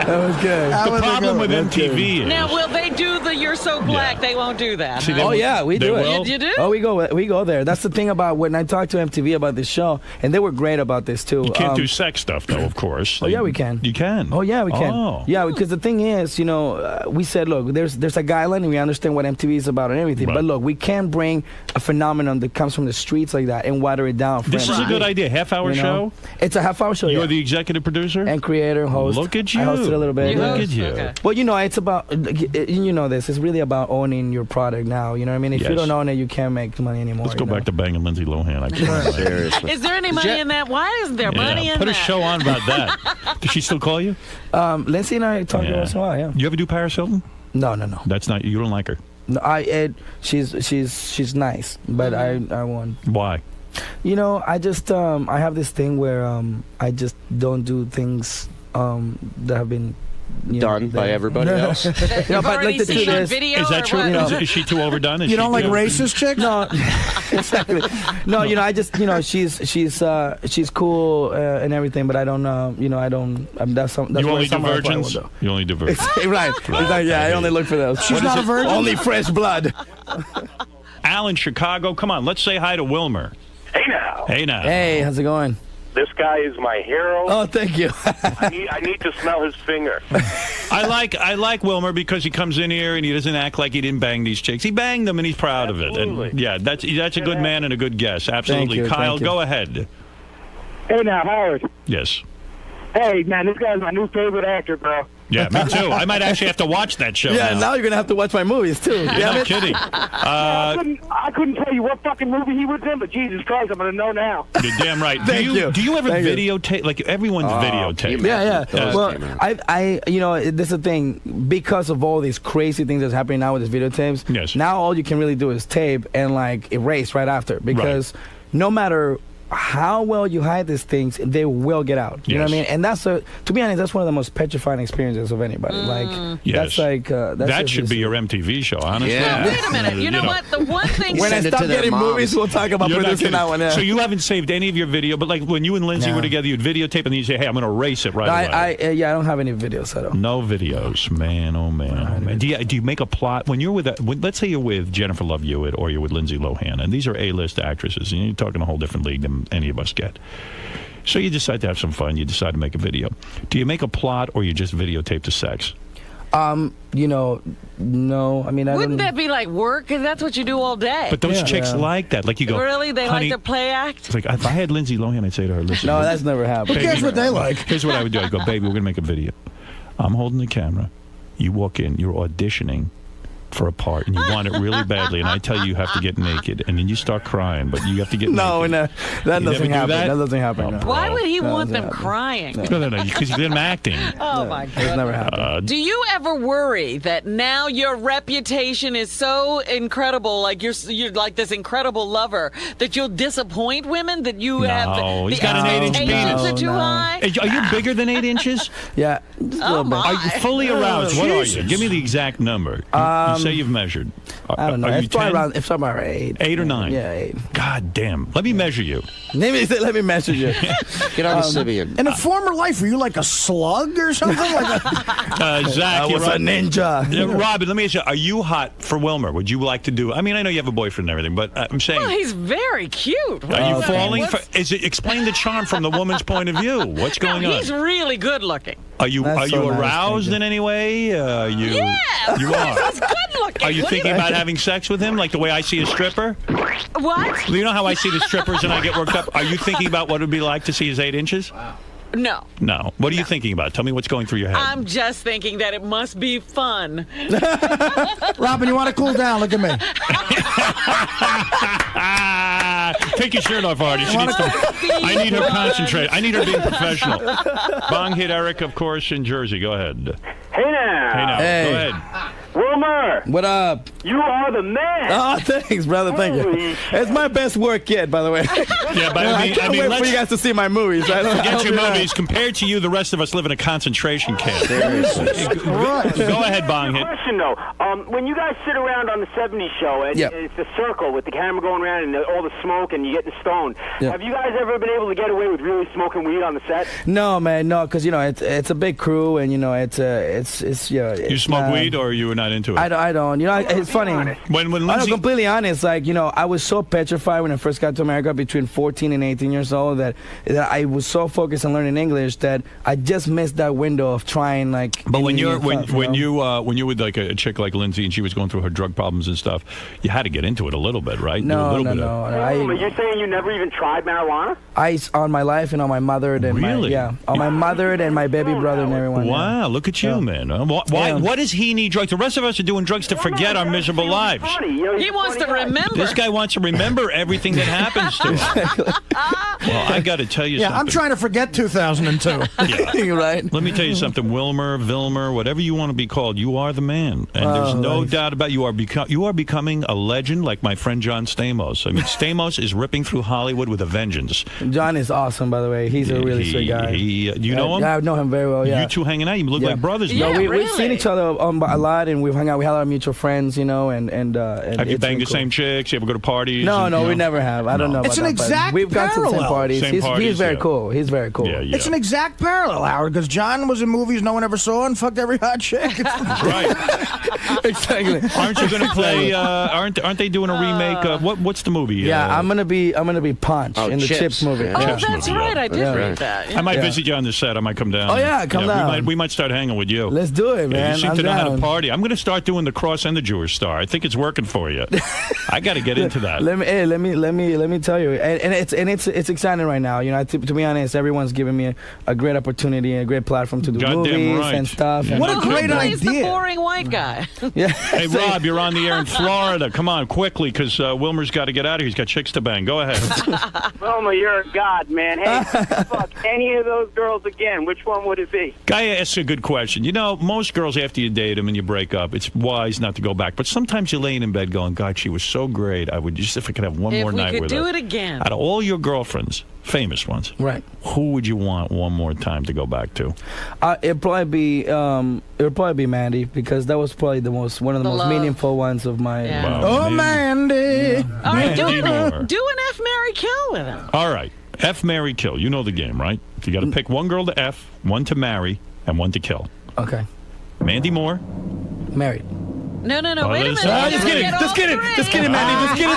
That was good. The problem with MTV is now will they do the "You're so black"? They won't do that. See, huh? Oh yeah, we do it. You do? Oh, we go there. That's the thing about when I talked to MTV about this show, and they were great about this too. You can't do sex stuff, though, of course. Oh yeah, we can. You can. Oh yeah, we can. Oh. Yeah, because the thing is, you know, we said, look, there's a guideline, and we understand what MTV is about and everything. Right. But look, we can't bring a phenomenon that comes from the streets like that and water it down. For This is a MTV. good idea. Half-hour You know? show? It's a half-hour show. You're yeah. the executive producer? And creator and host. Look at you. I hosted a little bit. Look at you. Okay. Well, you know, it's about, you know this, it's really about owning your product now. You know what I mean? If Yes. you don't own it, you can't make money anymore. Let's go you know? back to banging Lindsay Lohan. I can't. Seriously. Is there any money in that? Why isn't there money in Put that? a show on about that. Does she still call you? Lindsay and I talk once in a while, yeah. You ever do Paris Hilton? No. That's not, you don't like her. No, she's nice, but I won't. Why? You know, I just I have this thing where I just don't do things that have been Done by everybody else. No, but like the truth is, Is that true? Is she too overdone? Is You don't she like too- racist chicks? No, exactly. No, you know, I just, you know, she's cool and everything, but I don't, you know, I don't. That's You where only do some of my virgins? will go. You only do virgins. Right. Exactly. Yeah, I only look for those. She's not a virgin? Only fresh blood. Al in Chicago, come on, let's say hi to Wilmer. Hey now. Hey now. Hey, how's it going? This guy is my hero. Oh, thank you. I need to smell his finger. I like Wilmer because he comes in here and he doesn't act like he didn't bang these chicks. He banged them and he's proud of it. And yeah, that's a good man and a good guess. Absolutely. Thank you, Kyle, thank you. go ahead. Hey now, Howard. Yes. Hey man, this guy's my new favorite actor, bro. Yeah, me too. I might actually have to watch that show Yeah, now. now you're gonna have to watch my movies too. You're Damn not it. kidding. I couldn't tell you what fucking movie he was in, but Jesus Christ, I'm gonna know now. You're damn right. Thank you. Do you ever Thank you. videotape? Like everyone's videotape. Yeah. Yes. Well, I, you know, this is the thing. Because of all these crazy things that's happening now with these videotapes. Yes. Now all you can really do is tape and like erase right after, because no matter how well you hide these things, they will get out. You know what I mean? And that's to be honest, that's one of the most petrifying experiences of anybody. Like Yes. that's like that's that just- should be your MTV show, honestly. Yeah. Wait a minute. You know what? The one thing. When I Send it stop to their getting moms. movies, we'll talk about You're not producing that kidding. one. Yeah. So you haven't saved any of your video, but like when you and Lindsay No. were together, you'd videotape and then you say, "Hey, I'm going to erase it right away." I don't have any videos at all. No videos, man. Oh man. Oh, man. Do you make a plot when you're with? Let's say you're with Jennifer Love Hewitt or you're with Lindsay Lohan, and these are A-list actresses, and you're talking a whole different league than any of us get. So you decide to have some fun. You decide to make a video. Do you make a plot or you just videotape the sex? You know, no. I mean, I Wouldn't don't. that be like work? Because that's what you do all day. But those chicks like that. Like you go, Really? They honey, like to play act? It's like if I had Lindsay Lohan, I'd say to her, "Listen, No, that's never happened. Who cares what they like? Here's what I would do. I'd go, baby, we're going to make a video. I'm holding the camera. You walk in. You're auditioning for a part, and you want it really badly, and I tell you have to get naked, and then you start crying, but you have to get naked. No, that doesn't happen. That doesn't happen. Oh, no. Why would he want them happen. crying? No, because you've been acting. Oh, my God. It's never happened. Do you ever worry that now your reputation is so incredible, like you're like this incredible lover, that you'll disappoint women, that you have he's got an 8-inch penis. are too high? Are you bigger than 8 inches? Yeah, just a little bit. Are you fully aroused? What are you? Give me the exact number. You say you've measured. I don't know. Are you It's probably 10? around. It's probably around 8. 8 or 9? Yeah, 8. God damn. Let me measure you. Let me measure you. Get on the Sibian. In a former life, were you like a slug or something? Like Zach, I was you're a ninja. Robin, let me ask you, are you hot for Wilmer? Would you like to do? I mean, I know you have a boyfriend and everything, but I'm saying. Well, he's very cute. Are you falling for? Explain the charm from the woman's point of view. What's going on? He's really good looking. Are you That's so nice, aroused in any way? Yeah, you are. He's good looking. Are you thinking about having sex with him, like the way I see a stripper? What? You know how I see the strippers and I get worked up? Are you thinking about what it would be like to see his 8 inches? Wow. No. No. What are you thinking about? Tell me what's going through your head. I'm just thinking that it must be fun. Robin, you want to cool down? Look at me. Take your shirt off, Artie. I need her concentrate. I need her being professional. Bong hit Eric, of course, in Jersey. Go ahead. Hey now. Hey. Go ahead. Wilmer. What up? You are the man. Oh, thanks, brother. Thank you. It's my best work yet, by the way. Yeah, but I can't wait for you guys to see my movies. Forget your movies. Compared to you, the rest of us live in a concentration camp. Go ahead, Bong hit. Question though, when you guys sit around on the '70s show, and it's the circle with the camera going around and all the smoke, and you getting stoned. Have you guys ever been able to get away with really smoking weed on the set? No, man, no, because it's a big crew, and it's You smoke weed, or you were not into it? I don't. It's funny. When Lindsay, I'm completely honest. Like, I was so petrified when I first got to America, between 14 and 18 years old, that I was so focused on learning English that I just missed that window of trying. Like, but when you were with like a chick like Lindsay and she was going through her drug problems and stuff, you had to get into it a little bit, right? No. You're saying you never even tried marijuana? On my life and on my mother and on my mother and my baby brother and everyone. Wow, look at you, man. Why does he need drugs? The rest of us are doing drugs to forget our miserable lives. He wants to remember. This guy wants to remember everything that happens to him. Well, I got to tell you something. I'm trying to forget 2002. You're right. Let me tell you something, Wilmer, Vilmer, whatever you want to be called, you are the man, and there's no doubt about it. You are becoming a legend, like my friend John Stamos. I mean, Stamos is ripping through Hollywood with a vengeance. John is awesome, by the way. He's a really sweet guy. Do you know him? Yeah, I know him very well. Yeah. You two hanging out? You look like brothers. Yeah, we've seen each other a lot, and we've hung out. We had a lot of mutual friends, and have you banged the same chicks? You ever go to parties? No, we never have. I don't know. It's an exact We've gone to the same parties. He's very cool. He's very cool. Yeah. It's an exact parallel, Howard, because John was in movies no one ever saw and fucked every hot chick. Right. Exactly. Aren't you going to play? Aren't they doing a remake? What's the movie? Yeah, I'm gonna be Punch in the Chips movie. Oh, that's right. I did read that. I might visit you on the set. I might come down. Oh yeah, come down. We might start hanging with you. Let's do it, man. You seem to know how to party. I'm going to start doing the Cross and the Jewish Star. I think it's working for you. I got to get into that. Let me tell you, and it's exciting right now. To be honest, everyone's giving me a great opportunity and a great platform to do movies and stuff. Yeah, what a great idea! He's the boring white guy. Yeah. Hey Rob, you're on the air in Florida. Come on, quickly, because Wilmer's got to get out of here. He's got chicks to bang. Go ahead. Wilmer, you're a god, man. Hey, fuck any of those girls again. Which one would it be? Guy asks a good question. Most girls, after you date them and you break up, it's wise not to go back. But sometimes you're laying in bed going, God, she was so great. I would just, if I could have one more night with her. If we could do it again. Out of all your girlfriends, famous ones, right? Who would you want one more time to go back to? It'd probably be Mandy, because that was probably one of the most meaningful ones of my. Yeah. Wow, Mandy. All right, do Mandy Moore. an F, Marry, Kill with him. All right, F, marry, kill. You know the game, right? You got to pick one girl to F, one to marry, and one to kill. Okay. Mandy Moore. Married. No, wait a minute. Just kidding, Mandy. Just kidding,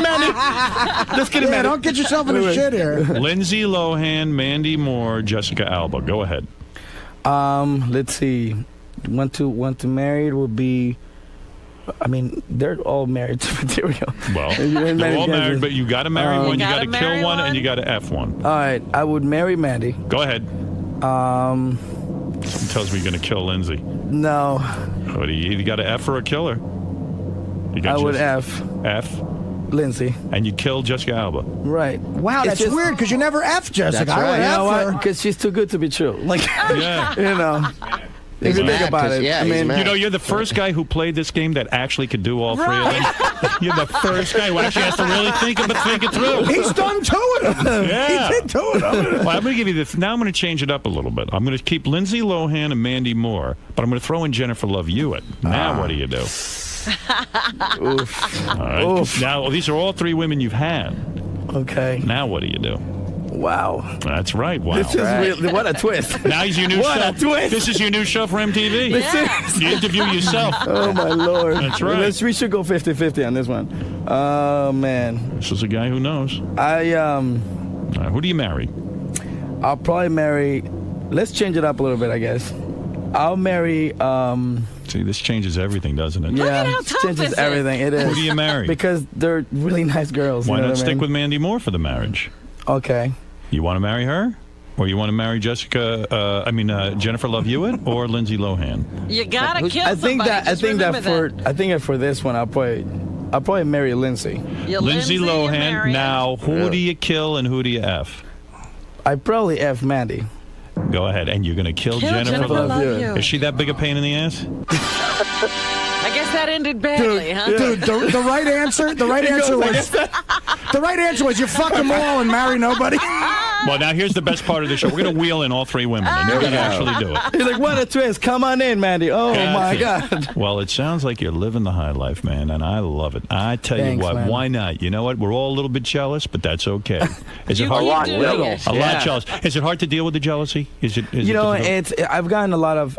Mandy. Don't get yourself in a shit here. Lindsay Lohan, Mandy Moore, Jessica Alba. Go ahead. Let's see. One to married would be. I mean, they're all married to material. Well, they're all married, but you got to marry one, you got to kill one, and you got to F one. All right, I would marry Mandy. Go ahead. He tells me you're going to kill Lindsay. No. But you got to F or a killer. I would F. Lindsay. And you killed Jessica Alba. Right. Wow, that's weird because you never F Jessica. That's right. I would You know F her. what? Because she's too good to be true. Like, Yeah. you know. If you think about it, I mean, you know, you're the first guy who played this game that actually could do all three of them. You're the first guy who actually has to really think it through. He's done 2 of them. Yeah. He did 2 of them. Well, I'm going to give you this. Now I'm going to change it up a little bit. I'm going to keep Lindsay Lohan and Mandy Moore, but I'm going to throw in Jennifer Love Hewitt. Now what do you do? Oof. All right. Oof. Now, these are all 3 women you've had. Okay. Now what do you do? Wow. That's right. Wow. This is really, what a twist. Now he's your new What show. a twist. This is your new show for MTV. You interview yourself. Oh, my Lord. That's right. We should go 50-50 on this one. Oh, man. This is a guy who knows. Who do you marry? I'll probably marry... Let's change it up a little bit, I guess. I'll marry... See, this changes everything, doesn't it? Yeah, it changes everything. It is. Who do you marry? Because they're really nice girls. Why you know not what I stick mean? with Mandy Moore for the marriage? Okay. You want to marry her? Or you want to marry Jennifer Love Hewitt or Lindsay Lohan? You gotta kill I think somebody. that Just remember I think that for this one I'll probably marry Lindsay. Lindsay Lohan. Now, who do you kill and who do you F? I probably F Mandy. Go ahead, and you're going to kill Jennifer Love Hewitt. Is she that big a pain in the ass? I guess that ended badly, huh? Dude, the right answer. The right answer was you fuck them all and marry nobody. Well, now here's the best part of the show. We're going to wheel in all 3 women, and you're going to actually do it. He's like, what a twist. Come on in, Mandy. Oh, my God. Well, it sounds like you're living the high life, man, and I love it. I tell you what, man. why not? You know what? We're all a little bit jealous, but that's okay. Is it hard? A lot jealous. Is it hard to deal with the jealousy? Is it I've gotten a lot of,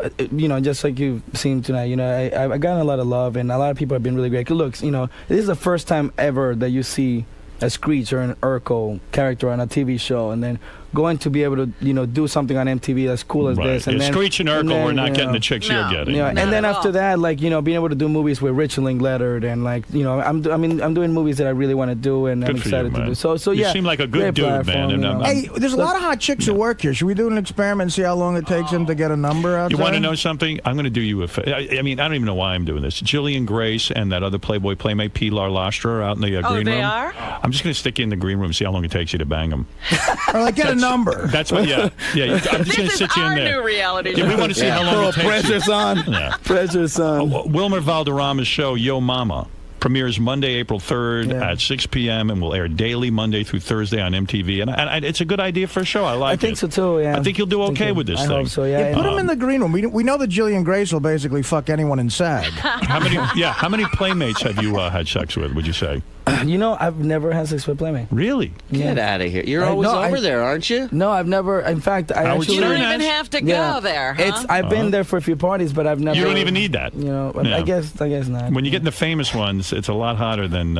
just like you've seen tonight, I've gotten a lot of love, and a lot of people have been really great. Look, this is the first time ever that you see a Screech or an Urkel character on a TV show, and then going to be able to, do something on MTV as cool as this. And then, Screech and Urkel, we're not getting the chicks you're getting. And then after that, being able to do movies with Richard Linklater, and I'm doing movies that I really want to do, and I'm excited to do. So you yeah, seem like a good dude, man. Hey, there's a lot of hot chicks who work here. Should we do an experiment and see how long it takes them to get a number out? You want to know something? I'm going to do you a favor. I don't even know why I'm doing this. Jillian Grace and that other Playboy playmate, Pilar Lastra, are out in the green room. They are? I'm just going to stick you in the green room and see how long it takes you to bang them. Or get a number. That's what. Yeah. I'm just going to sit you in there. This is our new reality show. We want to see how long it takes. Pressure's on. Yeah. Pressure's on. Wilmer Valderrama's show, Yo Momma, premieres Monday, April 3rd at 6 p.m. and will air daily Monday through Thursday on MTV. And it's a good idea for a show. I like it. I think so too. Yeah. I think you'll do okay with this thing. I hope so. Yeah. Put him in the green room. We know that Jillian Grace will basically fuck anyone in SAG. How many playmates have you had sex with? Would you say? I've never had sex with Playmate. Really? Get out of here. You're always over there, aren't you? No, I've never. In fact, I actually. You don't even have to go there. Huh? I've been there for a few parties, but I've never. You don't even need that. I guess not. When you get in the famous ones, it's a lot hotter than.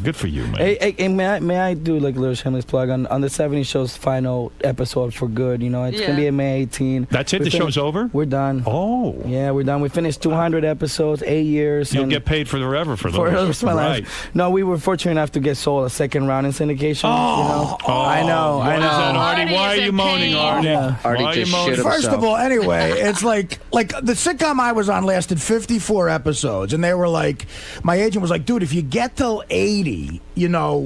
Good for you, man. Hey, may I do like a little shameless plug on the 70s show's final episode for good? It's gonna be in May 18. That's it. The show's over. We're done. Oh. Yeah, we're done. We finished 200 episodes, 8 years. You'll get paid forever for those. For the rest of my life. No, we were fortunate enough to get sold a second round in syndication. I know. Artie, why are you moaning, Artie? Artie just shit himself. First of all, anyway, it's like the sitcom I was on lasted 54 episodes, and they were like, my agent was like, dude, if you get till 80,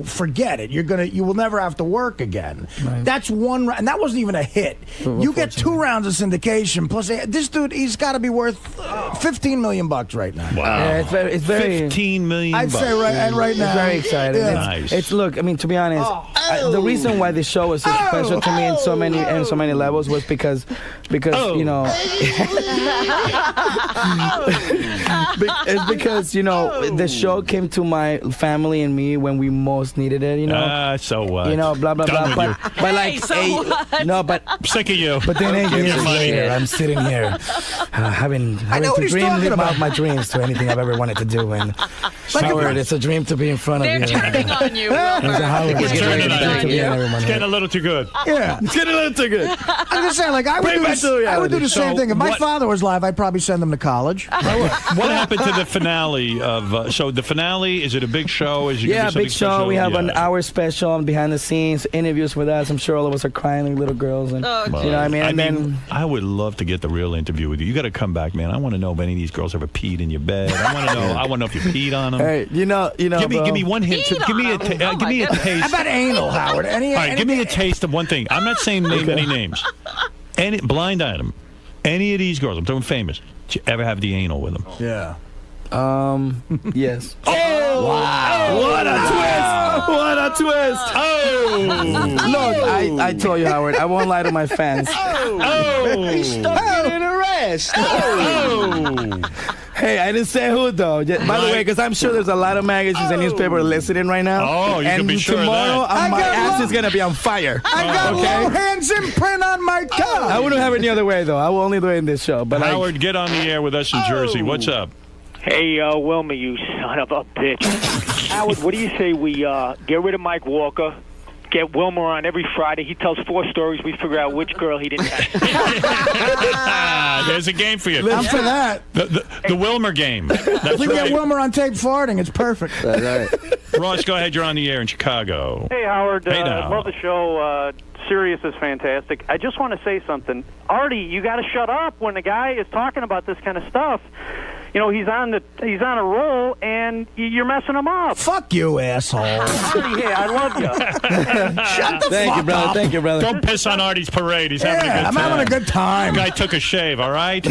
forget it. You will never have to work again. Right. That's one, and that wasn't even a hit. You get 2 rounds of syndication, plus this dude, he's got to be worth $15 million right now. Wow. Yeah, it's very 15 million. I'd say right now. It's very exciting. Yeah. Nice. It's look. I mean, to be honest, the reason why this show was so special to me in so many levels was because it's because the show came to my family and me when we most needed it. So what? Blah blah blah. But I'm sick of you. But then 8 years later, I'm sitting here having to dream about my dreams to anything I've ever wanted to do. And Howard, it's a dream to be in front of you. They're turning on you. It's getting a little too good. Yeah. It's getting a little too good. I'm just saying, I would do the I would do the same thing. If my father was live, I'd probably send him to college. What happened to the finale of? So the finale, is it a big show? Is Yeah, big show. We have an hour special on behind the scenes, interviews with us. I'm sure all of us are crying like little girls. And, you know what I mean? And then I would love to get the real interview with you. You got to come back, man. I want to know if any of these girls ever peed in your bed. I want to know. I want to know if you peed on them. Hey, you know. Give me one hint. Give me a taste. How about anal, Howard? All right, give me a taste of one thing. I'm not saying name any names. Any blind item. Any of these girls, I'm talking famous. Did you ever have the anal with them? Yeah. Yes. Oh! Wow. What a twist! What a twist! Oh! Look, I told you, Howard, I won't lie to my fans. Oh! He's stuck in an arrest. Oh! Hey, I didn't say who, though. By the way, because I'm sure there's a lot of magazines and newspapers listening right now. Oh, you can be sure of tomorrow, that. my ass is going to be on fire. I got Lohan's imprint on my tongue. I wouldn't have it any other way, though. I will only do it in this show. But Howard, get on the air with us in Jersey. What's up? Hey, Wilmer, you son of a bitch. Howard, what do you say we get rid of Mike Walker, get Wilmer on every Friday. He tells 4 stories. We figure out which girl he didn't have. There's a game for you. I'm for that. The Wilmer game. That's If we right. get Wilmer on tape farting, it's perfect. Ross, go ahead. You're on the air in Chicago. Hey, Howard. Hey, now. Love the show. Sirius is fantastic. I just want to say something. Artie, you got to shut up when the guy is talking about this kind of stuff. You know, he's on a roll, and you're messing him up. Fuck you, asshole. Artie, hey, I love you. Shut the Thank fuck you, brother. up. Thank you, brother. Don't piss on Artie's parade. He's having a good I'm time. having a good time. The guy took a shave, all right?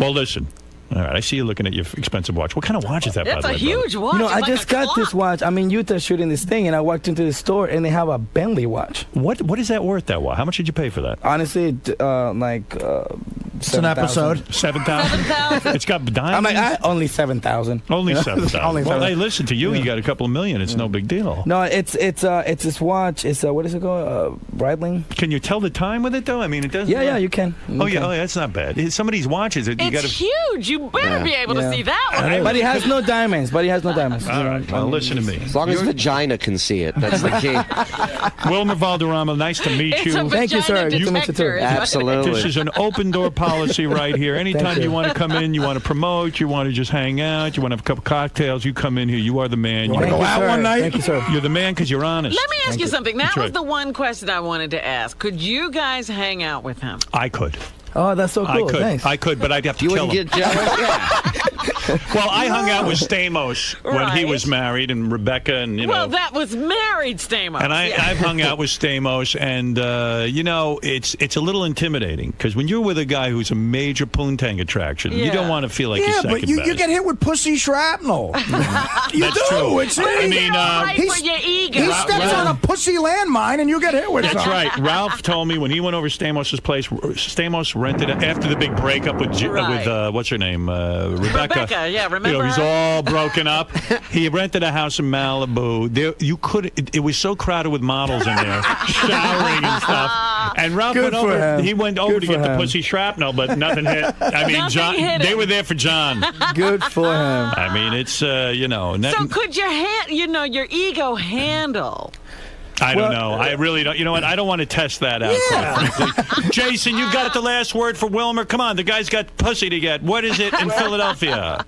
Well, listen. All right, I see you looking at your expensive watch. What kind of watch is that, by That's the way, a huge watch. You know, It's I like just a got clock. this watch. I'm in Utah shooting this thing, and I walked into the store, and they have a Bentley watch. What is that worth, that watch? How much did you pay for that? Honestly, It's an episode. 7,000? It's got diamonds? I'm like, only 7,000. Only You know? 7,000. Only Well, 7,000. hey, listen, to you, you got a couple of million. It's no big deal. No, it's this watch. It's what is it called? Breitling. Can you tell the time with it, though? I mean, it doesn't. Yeah, you can. Oh, yeah, that's not bad. Some of these watches, you got It's huge. You better be able to see that one. But he has no diamonds. All right, well, listen to me. As long as vagina can see it, that's the key. Wilmer Valderrama, nice to meet It's you. a Thank you, sir. vagina Good to meet you, too. detector, is what it is. Absolutely. This is an open door policy right here. Anytime you want to come in, you want to promote, you want to just hang out, you want to have a couple cocktails, you come in here. You are the man. You want to go out one night? Thank you, sir. You're the man because you're honest. Let me ask you something. That That's was right. the one question I wanted to ask. Could you guys hang out with him? I could. Oh, that's so cool. I could. Thanks. I could, but I'd have to You kill wouldn't him. get jealous? Yeah. Well, I hung out with Stamos when he Right. was married, and Rebecca, and Well, that was married Stamos. And I've hung out with Stamos, and it's a little intimidating because when you're with a guy who's a major poontang attraction, you don't want to feel like you're Yeah, second but you best. get hit with pussy shrapnel. You That's do. true. It's I mean, right he's- for your ego. he steps on a pussy landmine and you get hit with That's something. right. Ralph told me when he went over to Stamos' place, Stamos rented it after the big breakup with what's her name, Rebecca. Rebecca, yeah, remember You know, he's her? all broken up. He rented a house in Malibu. It was so crowded with models in there, showering and stuff. And Ralph Good went for over. him. He went over Good to for get the him. pussy shrapnel, but nothing hit. I mean, Nothing John. hit They him. were there for John. Good for him. I mean, it's So could your your ego handle? I don't know. I really don't. You know what? I don't want to test that out. Quite frankly. Jason, you got the last word for Wilmer. Come on, the guy's got pussy to get. What is it in Philadelphia?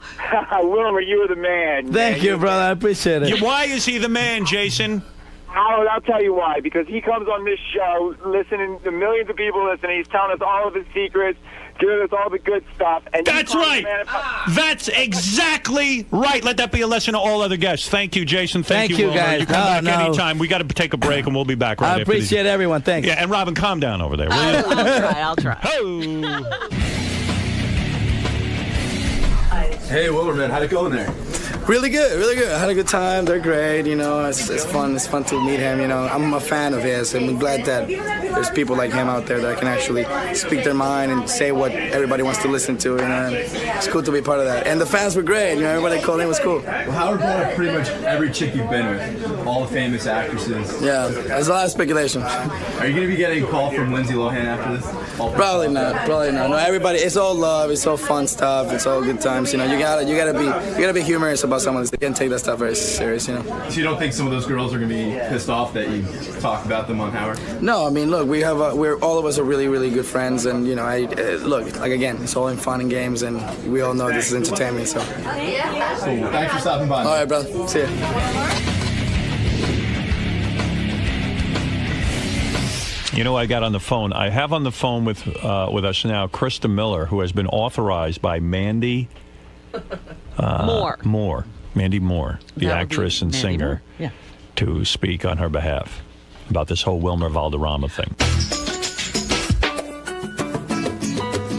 Wilmer, you were the man. Thank you, brother. I appreciate it. Why is he the man, Jason? Howard, I'll tell you why. Because he comes on this show, listening to millions of people listening. He's telling us all of his secrets, giving us all the good stuff. And That's right. That's exactly right. Let that be a lesson to all other guests. Thank you, Jason. Thank you, Wilmer. guys. You come back No. anytime. We got to take a break, and we'll be back right I after these. appreciate everyone. Thanks. Yeah, and Robin, calm down over there, will you? I'll try. Oh. Hey, Wilmer, man, how'd it go in there? Really good, really good. I had a good time. They're great, you know. It's fun. It's fun to meet him, you know. I'm a fan of his, and I'm glad that there's people like him out there that can actually speak their mind and say what everybody wants to listen to, you know. It's cool to be part of that. And the fans were great, you know. Everybody called in was cool. Well, Howard brought up pretty much every chick you've been with, all the famous actresses. Yeah, there's a lot of speculation. Are you going to be getting a call from Lindsay Lohan after this? Probably not. No, everybody. It's all love. It's all fun stuff. It's all good times. You know, you gotta be humorous about about someone, they can't take that stuff very serious, you know. So you don't think some of those girls are going to be pissed off that you talk about them on Howard? No, I mean, look, we're all of us are really, really good friends, and you know, look, like again, it's all in fun and games, and we all know this is entertainment. So, cool. Thanks for stopping by. All right, brother. See ya. You know, I got on the phone. I have on the phone with us now Krista Miller, who has been authorized by Mandy Moore. Mandy Moore, the actress and Mandy singer, Moore. Yeah. to speak on her behalf about this whole Wilmer Valderrama thing.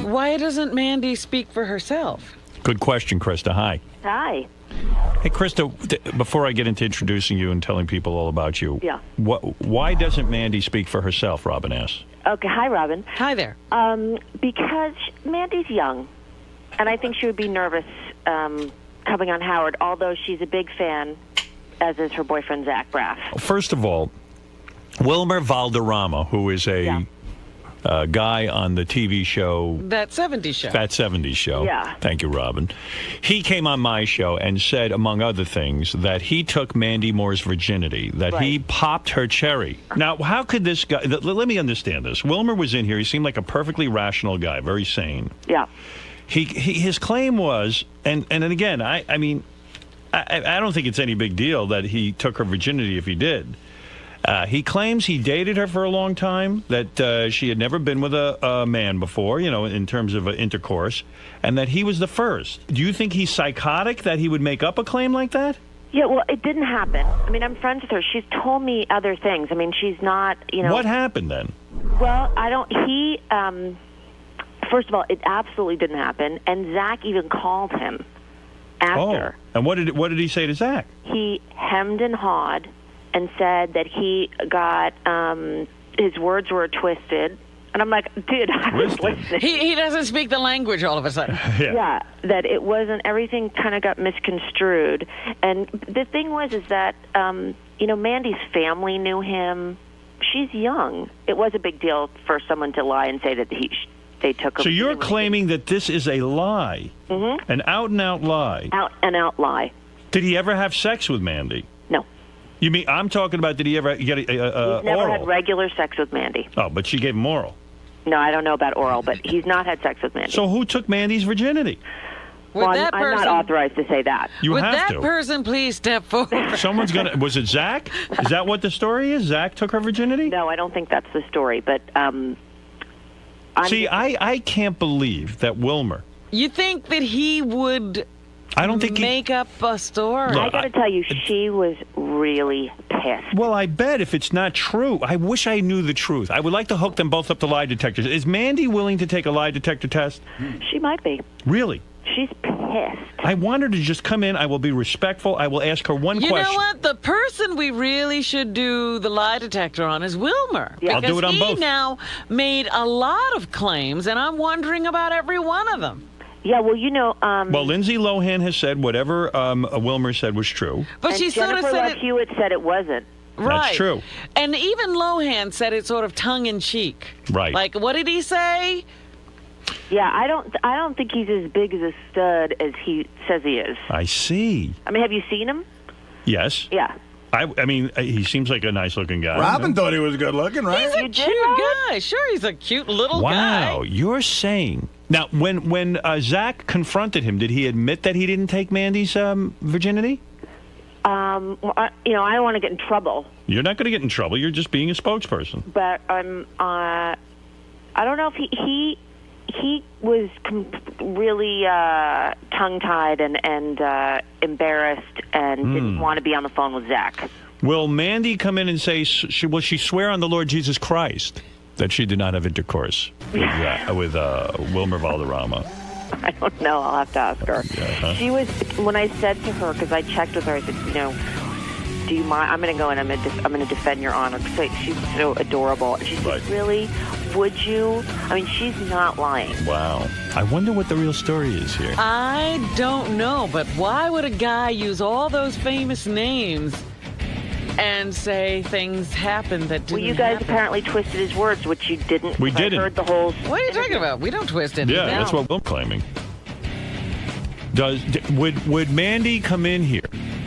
Why doesn't Mandy speak for herself? Good question, Krista. Hi. Hi. Hey, Krista, before I get into introducing you and telling people all about you, Yeah. Why doesn't Mandy speak for herself, Robin asks. Okay, hi, Robin. Hi there. Because Mandy's young, and I think she would be nervous coming on Howard, although she's a big fan, as is her boyfriend, Zach Braff. First of all, Wilmer Valderrama, who is a guy on the TV show... That 70s show. That 70s show. Yeah. Thank you, Robin. He came on my show and said, among other things, that he took Mandy Moore's virginity, that he popped her cherry. Now, how could this guy... Let me understand this. Wilmer was in here. He seemed like a perfectly rational guy, very sane. Yeah. His claim was, and again, I mean, I don't think it's any big deal that he took her virginity if he did. He claims he dated her for a long time, that she had never been with a man before, you know, in terms of intercourse, and that he was the first. Do you think he's psychotic that he would make up a claim like that? Yeah, well, it didn't happen. I mean, I'm friends with her. She's told me other things. I mean, she's not, you know... What happened then? Well, he... First of all, it absolutely didn't happen, and Zach even called him after. Oh, and what did he say to Zach? He hemmed and hawed and said that he got, his words were twisted. And I'm like, dude, I was listening. He doesn't speak the language all of a sudden. Yeah, that it wasn't, everything kind of got misconstrued. And the thing was is that, you know, Mandy's family knew him. She's young. It was a big deal for someone to lie and say that they took her. So you're claiming that this is a lie, an out-and-out lie. Out-and-out lie. Did he ever have sex with Mandy? No. You mean, I'm talking about, did he ever get He's never oral? had regular sex with Mandy. Oh, but she gave him oral. No, I don't know about oral, but he's not had sex with Mandy. So who took Mandy's virginity? Well, I'm not authorized to say that. You Would have that to. person please step forward? Someone's gonna. Was it Zach? Is that what the story is? Zach took her virginity? No, I don't think that's the story. But see, I can't believe that Wilmer. You think that he would? I don't think make up a story. Look, I got to tell you, she was really pissed. Well, I bet if it's not true, I wish I knew the truth. I would like to hook them both up to lie detectors. Is Mandy willing to take a lie detector test? She might be. Really? She's pissed. I want her to just come in. I will be respectful. I will ask her one question. You know what? The person we really should do the lie detector on is Wilmer. Yeah. I'll do it on both. He now made a lot of claims, and I'm wondering about every one of them. Yeah, well, you know... well, Lindsay Lohan has said whatever Wilmer said was true. But and she sort of Jennifer said Love Hewitt said it wasn't. Right. That's true. And even Lohan said it sort of tongue-in-cheek. Right. Like, what did he say? Yeah, I don't think he's as big as a stud as he says he is. I see. I mean, have you seen him? Yes. Yeah. I mean, he seems like a nice-looking guy. Robin thought he was good-looking, right? He's a cute guy. Sure, he's a cute little guy. Wow, you're saying... Now, when Zach confronted him, did he admit that he didn't take Mandy's virginity? Well, you know, I don't want to get in trouble. You're not going to get in trouble. You're just being a spokesperson. But I don't know if he was really tongue-tied and embarrassed and didn't want to be on the phone with Zach. Will Mandy come in and say, will she swear on the Lord Jesus Christ that she did not have intercourse with Wilmer Valderrama? I don't know. I'll have to ask her. She was, when I said to her, because I checked with her, I said, you know, do you mind? I'm going to go and I'm going to defend your honor. Because she's so adorable. And she said, really? Would you? I mean, she's not lying. Wow. I wonder what the real story is here. I don't know, but why would a guy use all those famous names and say things happened that didn't Well, you guys happen? apparently twisted his words, which you didn't. We didn't. I heard the whole... What are you talking about? We don't twist it. Yeah, that's what we're claiming. Would Mandy come in here,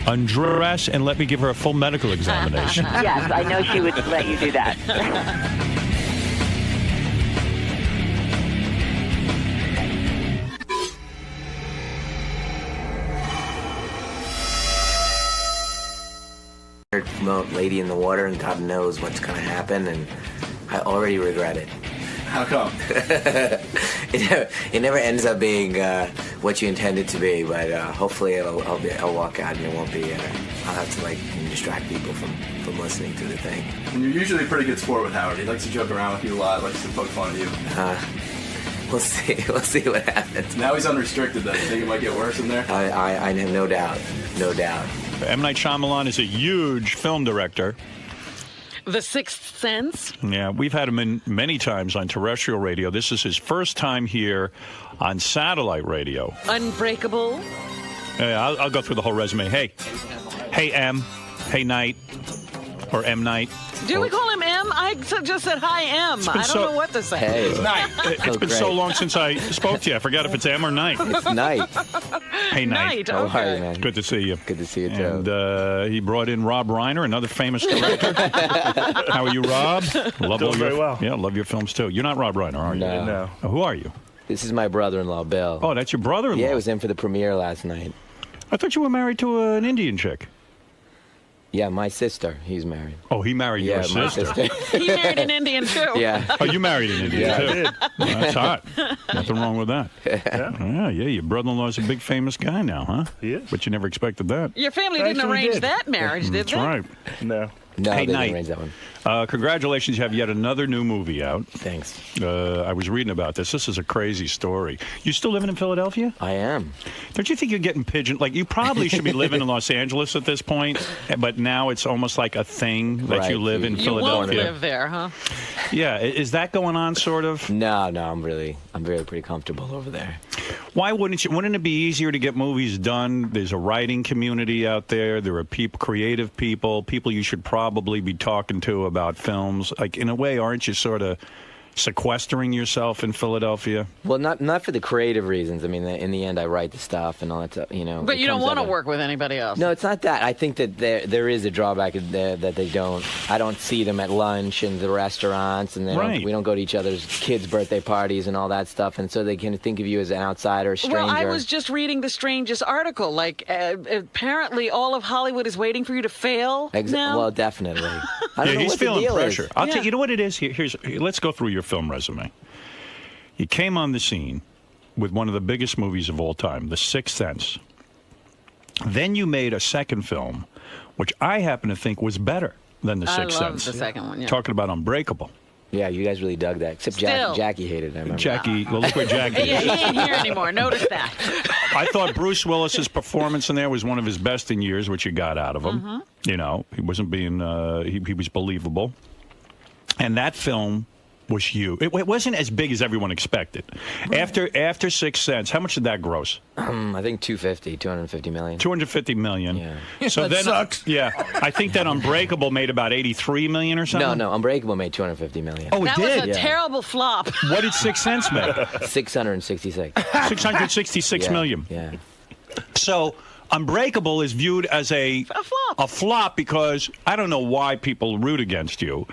undress, and let me give her a full medical examination? Yes, I know she would let you do that. Lady in the water, and God knows what's going to happen, and I already regret it. How come? It never ends up being what you intend it to be, but hopefully I'll walk out and it won't be. I'll have to distract people from listening to the thing. And you're usually a pretty good sport with Howard. He likes to joke around with you a lot, likes to poke fun at you. We'll see. We'll see what happens. Now he's unrestricted, though. You think it might get worse in there? I have no doubt. No doubt. M. Night Shyamalan is a huge film director. The Sixth Sense? Yeah, we've had him in many times on terrestrial radio. This is his first time here on satellite radio. Unbreakable? Yeah, I'll go through the whole resume. Hey M. Hey Night. Or M. Night. Do we call him M? I just said hi, M. I don't know what to say. Hey. Night. It's been so long since I spoke to you. I forgot if it's M or Night. It's Night. Hey, Night. Night, okay. How are you, man? Good to see you. Good to see you, too. And he brought in Rob Reiner, another famous director. How are you, Rob? Doing very well. Yeah, love your films, too. You're not Rob Reiner, are you? No. Who are you? This is my brother-in-law, Bill. Oh, that's your brother-in-law? Yeah, I was in for the premiere last night. I thought you were married to an Indian chick. Yeah, my sister. He's married. Oh, he married your sister. He married an Indian, too. Yeah. Oh, you married an Indian, Yeah, too? I did. Well, that's hot. Nothing wrong with that. Yeah. Yeah, your brother-in-law's a big famous guy now, huh? He is. But you never expected that. Your family didn't Actually, we arrange did. that marriage, did That's they? right. No. No, Hey, they Night. didn't arrange that one. Congratulations, you have yet another new movie out. Thanks. I was reading about this. This is a crazy story. You still living in Philadelphia? I am. Don't you think you're getting pigeoned? Like, you probably should be living in Los Angeles at this point, but now it's almost like a thing that you live in You Philadelphia. won't live there, huh? Yeah, is that going on, sort of? No, I'm really pretty comfortable over there. Why wouldn't you? Wouldn't it be easier to get movies done? There's a writing community out there. There are creative people you should probably be talking to about films. Like, in a way, aren't you sort of sequestering yourself in Philadelphia? Well, not for the creative reasons. I mean, in the end, I write the stuff and all that stuff. But you don't want to work with anybody else. No, it's not that. I think that there is a drawback there that they don't. I don't see them at lunch and the restaurants, and we don't go to each other's kids' birthday parties and all that stuff, and so they can think of you as an outsider, a stranger. Well, I was just reading the strangest article. Like, apparently, all of Hollywood is waiting for you to fail now. Well, definitely. I don't know he's what feeling the deal pressure. is. I'll tell you. You know what it is? Let's go through your film resume. You came on the scene with one of the biggest movies of all time, The Sixth Sense. Then you made a second film, which I happen to think was better than The Sixth Sense. I love the second one, yeah. Talking about Unbreakable. Yeah, you guys really dug that. Except Jackie hated it, I remember. Jackie, well, look where Jackie Yeah, is. he ain't here anymore. Notice that. I thought Bruce Willis's performance in there was one of his best in years, which you got out of him. Mm-hmm. You know, he wasn't being, he was believable. And that film was huge. It wasn't as big as everyone expected. Right. After Sixth Sense, how much did that gross? I think 250 million. 250 million. Yeah. So that then, sucks. Yeah, I think that Unbreakable made about 83 million or something. No, Unbreakable made 250 million. Oh, it That did? was a terrible flop. What did Sixth Sense make? 666. 666 million. Yeah. So Unbreakable is viewed as a flop because I don't know why people root against you.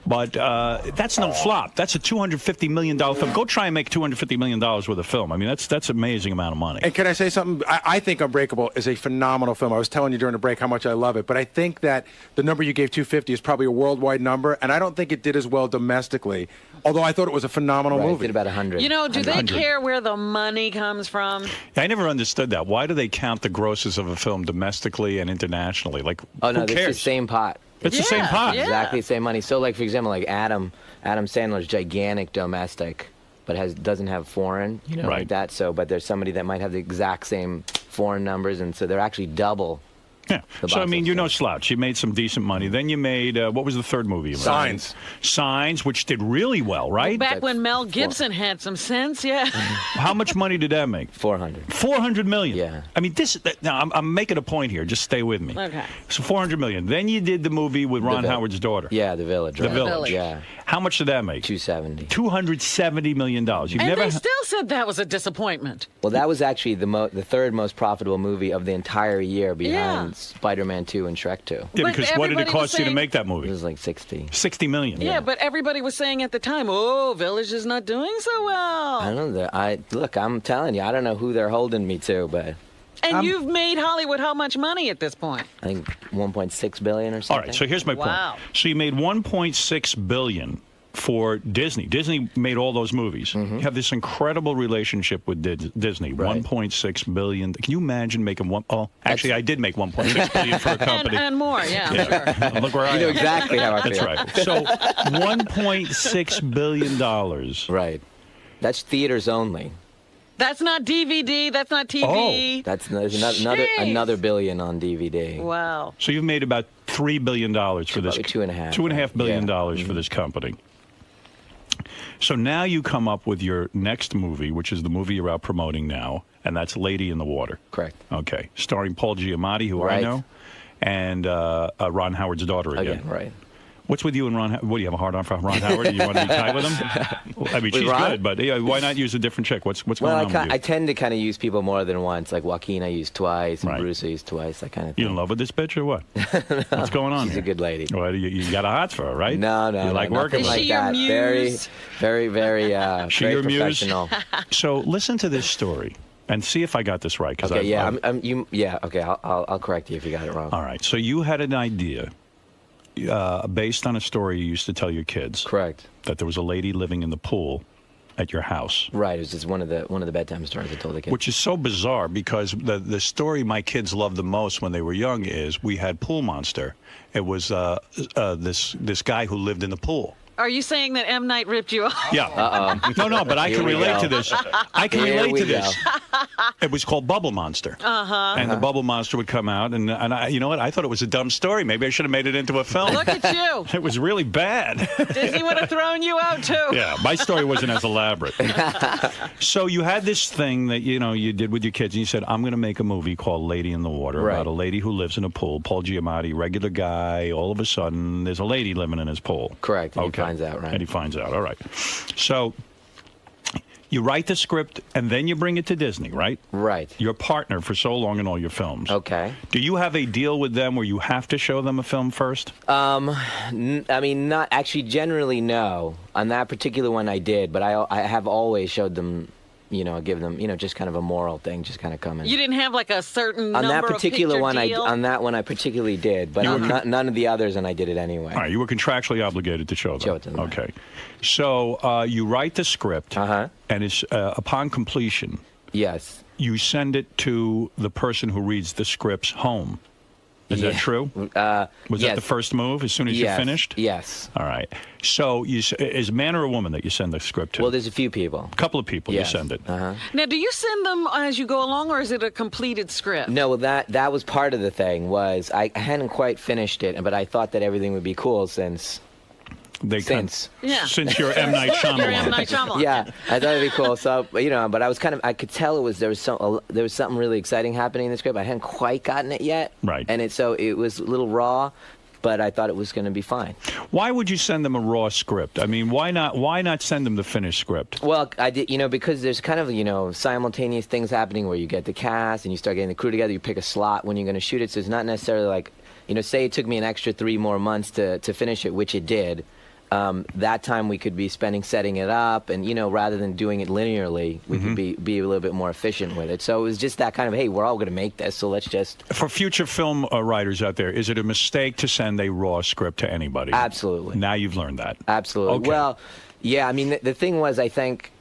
But that's no flop. That's a $250 million film. Go try and make $250 million with a film. I mean, that's an amazing amount of money. And can I say something? I think Unbreakable is a phenomenal film. I was telling you during the break how much I love it. But I think that the number you gave, 250, is probably a worldwide number. And I don't think it did as well domestically. Although I thought it was a phenomenal movie. It did about 100. You know, do they 100. care where the money comes from? I never understood that. Why do they count the grosses of a film domestically and internationally? Like, Oh, no, who it's cares? the same pot. It's the same pot. Yeah. Exactly the same money. So, like, for example, like Adam Sandler's gigantic domestic, but doesn't have foreign, like that. So, but there's somebody that might have the exact same foreign numbers, and so they're actually double Yeah. So, I mean, you're no slouch. You made some decent money. Then you made, what was the third movie you made? Signs. Signs, which did really well, right? Back when Mel Gibson had some sense, yeah. How much money did that make? 400. 400 million? Yeah. I mean, now, I'm making a point here. Just stay with me. Okay. So 400 million. Then you did the movie with Ron Howard's daughter. Yeah, The Village. The Right? Village. Yeah. How much did that make? 270. $270 million. You've And never... they still said that was a disappointment. Well, that was actually the third most profitable movie of the entire year behind Yeah. Spider-Man 2 and Shrek 2. Yeah, But because what did it everybody cost was you to saying- make that movie? It was like 60. 60 million. Yeah, but everybody was saying at the time, oh, Village is not doing so well. I don't know. Look, I'm telling you, I don't know who they're holding me to, but And you've made Hollywood how much money at this point? I think 1.6 billion or All something. right, so here's my Wow. point. So you made 1.6 billion for Disney. Disney made all those movies. Mm-hmm. You have this incredible relationship with Disney. 1.6 billion. Can you imagine making one? Oh, actually, I did make 1.6 billion for a company. And more, yeah, sure. Look where I am. You know exactly how I That's feel. right. So 1.6 billion dollars. Right. That's theaters only. That's not DVD, that's not TV. There's another billion on DVD. Wow. So you've made about $3 billion for this. Probably $2.5. $2.5 billion Yeah. for this company. So now you come up with your next movie, which is the movie you're out promoting now, and that's Lady in the Water. Correct. Okay. Starring Paul Giamatti, who I Right. know, and Ron Howard's daughter again. Again, right. What's with you and Ron? What do you have a hard on for Ron Howard? Do you want to be tight with him? I mean, With she's Ron? good, but why not use a different chick? What's going Well, on with you? I tend to kind of use people more than once. Like Joaquin, I used twice, and Bruce, I used twice. That kind of thing. You in love with this bitch or what? What's going on? She's a good lady. Well, you got a hots for her, right? No, You like working nothing with like her? that. Very, She very your muse? professional. So listen to this story and see if I got this right. Okay, okay, I'll correct you if you got it wrong. All right. So you had an idea based on a story you used to tell your kids. Correct. That there was a lady living in the pool at your house. Right. It was just one of the bedtime stories I told the kids. Which is so bizarre because the story my kids loved the most when they were young is we had Pool Monster. It was this guy who lived in the pool. Are you saying that M. Night ripped you off? Yeah. No, but I Here can we relate go. to this. I can Here relate we to this. It was called Bubble Monster. Uh-huh. And the Bubble Monster would come out, and I, you know what? I thought it was a dumb story. Maybe I should have made it into a film. Look at you. It was really bad. Disney would have thrown you out, too. Yeah, my story wasn't as elaborate. So you had this thing that, you did with your kids, and you said, I'm going to make a movie called Lady in the Water about a lady who lives in a pool. Paul Giamatti, regular guy. All of a sudden, there's a lady living in his pool. Correct. And he finds out, right? And he finds out. All right. So you write the script, and then you bring it to Disney, right? Right. Your partner for so long in all your films. Okay. Do you have a deal with them where you have to show them a film first? I mean, not actually. Generally, no. On that particular one, I did, but I have always showed them, give them, just kind of a moral thing, just kind of come in. You didn't have like a certain On number that particular of one, deal? on that one, I particularly did, but on none of the others, and I did it anyway. All right, you were contractually obligated to show them. Show it to them. Okay. So you write the script, and it's upon completion. Yes. You send it to the person who reads the scripts home. Is that true? Was that the first move as soon as you finished? Yes. All right. So is a man or a woman that you send the script to? Well, there's a few people. A couple of people you send it. Uh-huh. Now, do you send them as you go along, or is it a completed script? No, well, that was part of the thing. Was I hadn't quite finished it, but I thought that everything would be cool since Since you're M. Night Shyamalan. You're M. Night Shyamalan. Yeah, I thought it'd be cool. So but I could tell there was something really exciting happening in the script. I hadn't quite gotten it yet. Right. And it was a little raw, but I thought it was going to be fine. Why would you send them a raw script? I mean, why not send them the finished script? Well, I did, because there's kind of, simultaneous things happening where you get the cast and you start getting the crew together. You pick a slot when you're going to shoot it. So it's not necessarily like, say it took me an extra 3 more months to finish it, which it did. That time we could be spending setting it up, and rather than doing it linearly, we could be a little bit more efficient with it. So it was just that kind of, hey, we're all going to make this, so let's just. For future film writers out there, is it a mistake to send a raw script to anybody? Absolutely. Now you've learned that. Absolutely. Okay. Well, yeah. I mean, the thing was, I think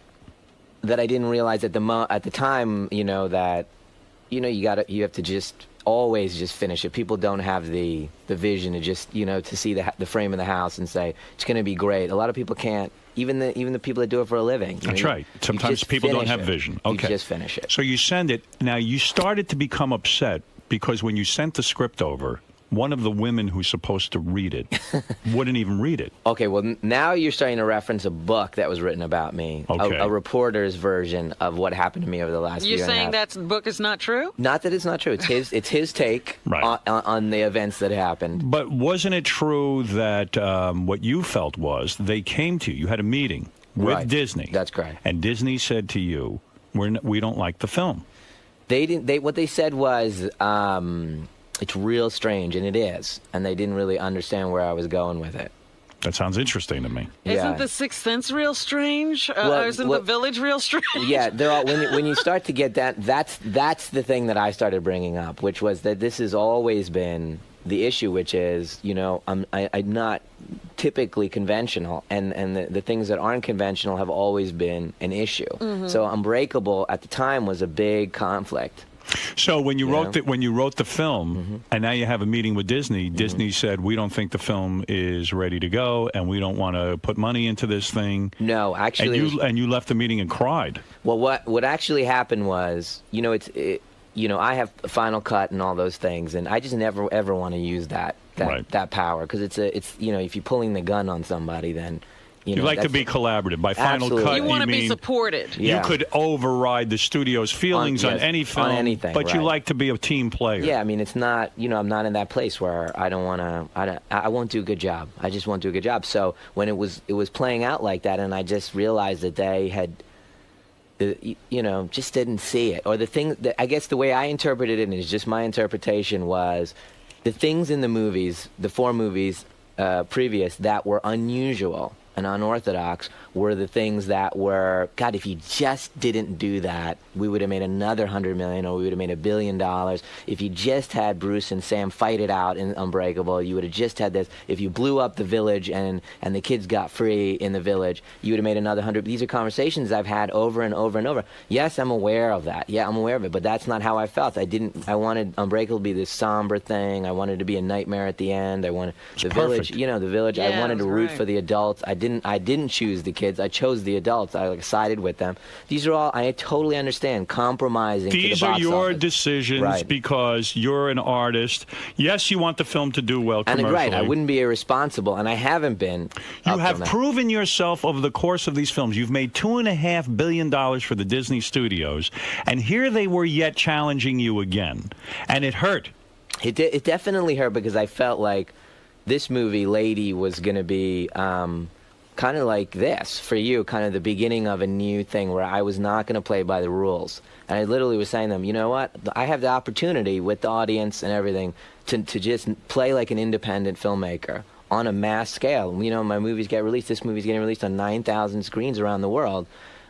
that I didn't realize at the time, that you have to just always just finish it. People don't have the vision to just to see the frame of the house and say it's going to be great. A lot of people can't. Even the people that do it for a living. That's right. Sometimes people don't have vision. Okay. You just finish it. So you send it. Now you started to become upset because when you sent the script over, one of the women who's supposed to read it wouldn't even read it. Okay, well, now you're starting to reference a book that was written about me, Okay. a reporter's version of what happened to me over the last year You're and a saying half. that book is not true? Not that it's not true. It's his take on the events that happened. But wasn't it true that what you felt was they came to you, you had a meeting with Right. Disney. That's correct. And Disney said to you, we don't like the film. They didn't. What they said was, it's real strange, and it is. And they didn't really understand where I was going with it. That sounds interesting to me. Isn't The Sixth Sense real strange? Well, Isn't well- The Village real strange? Yeah, they're all, when you start to get that, that's the thing that I started bringing up, which was that this has always been the issue, which is, I'm not typically conventional, and the things that aren't conventional have always been an issue. Mhm. So Unbreakable at the time was a big conflict. So when you wrote the film, and now you have a meeting with Disney, Disney said, we don't think the film is ready to go, and we don't want to put money into this thing. No, actually, and you left the meeting and cried. Well, what actually happened was, I have a Final Cut and all those things, and I just never ever want to use that power, because it's if you're pulling the gun on somebody, then You like to be collaborative. By Final Absolutely. Cut, You want to be mean supported. you could override the studio's feelings on yes, any film, on anything, but you right. like to be a team player. Yeah, I mean, it's not, I'm not in that place where I don't want to, I won't do a good job. I just won't do a good job. So when it was playing out like that, and I just realized that they had, just didn't see it. Or the thing, I guess the way I interpreted it, and it's just my interpretation, was the things in the movies, the 4 movies previous, that were unusual and unorthodox were the things that were, God, if you just didn't do that, we would have made another $100 million, or we would have made $1 billion. If you just had Bruce and Sam fight it out in Unbreakable, you would have just had this. If you blew up the village and the kids got free in the village, you would have made another 100. These are conversations I've had over and over and over. Yes, I'm aware of that. Yeah, I'm aware of it, but that's not how I felt. I wanted Unbreakable to be this somber thing. I wanted it to be a nightmare at the end. I wanted the village, the village. Yeah, I wanted to root right. for the adults. I didn't choose the kids. I chose the adults. I sided with them. These are all, I totally understand, compromising. These to the are box your office. decisions Right. because you're an artist. Yes, you want the film to do well And commercially. right, I wouldn't be irresponsible, and I haven't been. You up have till now. proven yourself over the course of these films. You've made $2.5 billion for the Disney studios, and here they were yet challenging you again, and it hurt. It definitely hurt, because I felt like this movie, Lady, was going to be kind of like this for you, kind of the beginning of a new thing where I was not going to play by the rules. And I literally was saying to them, you know what? I have the opportunity with the audience and everything to just play like an independent filmmaker on a mass scale. My movies get released. This movie's getting released on 9,000 screens around the world.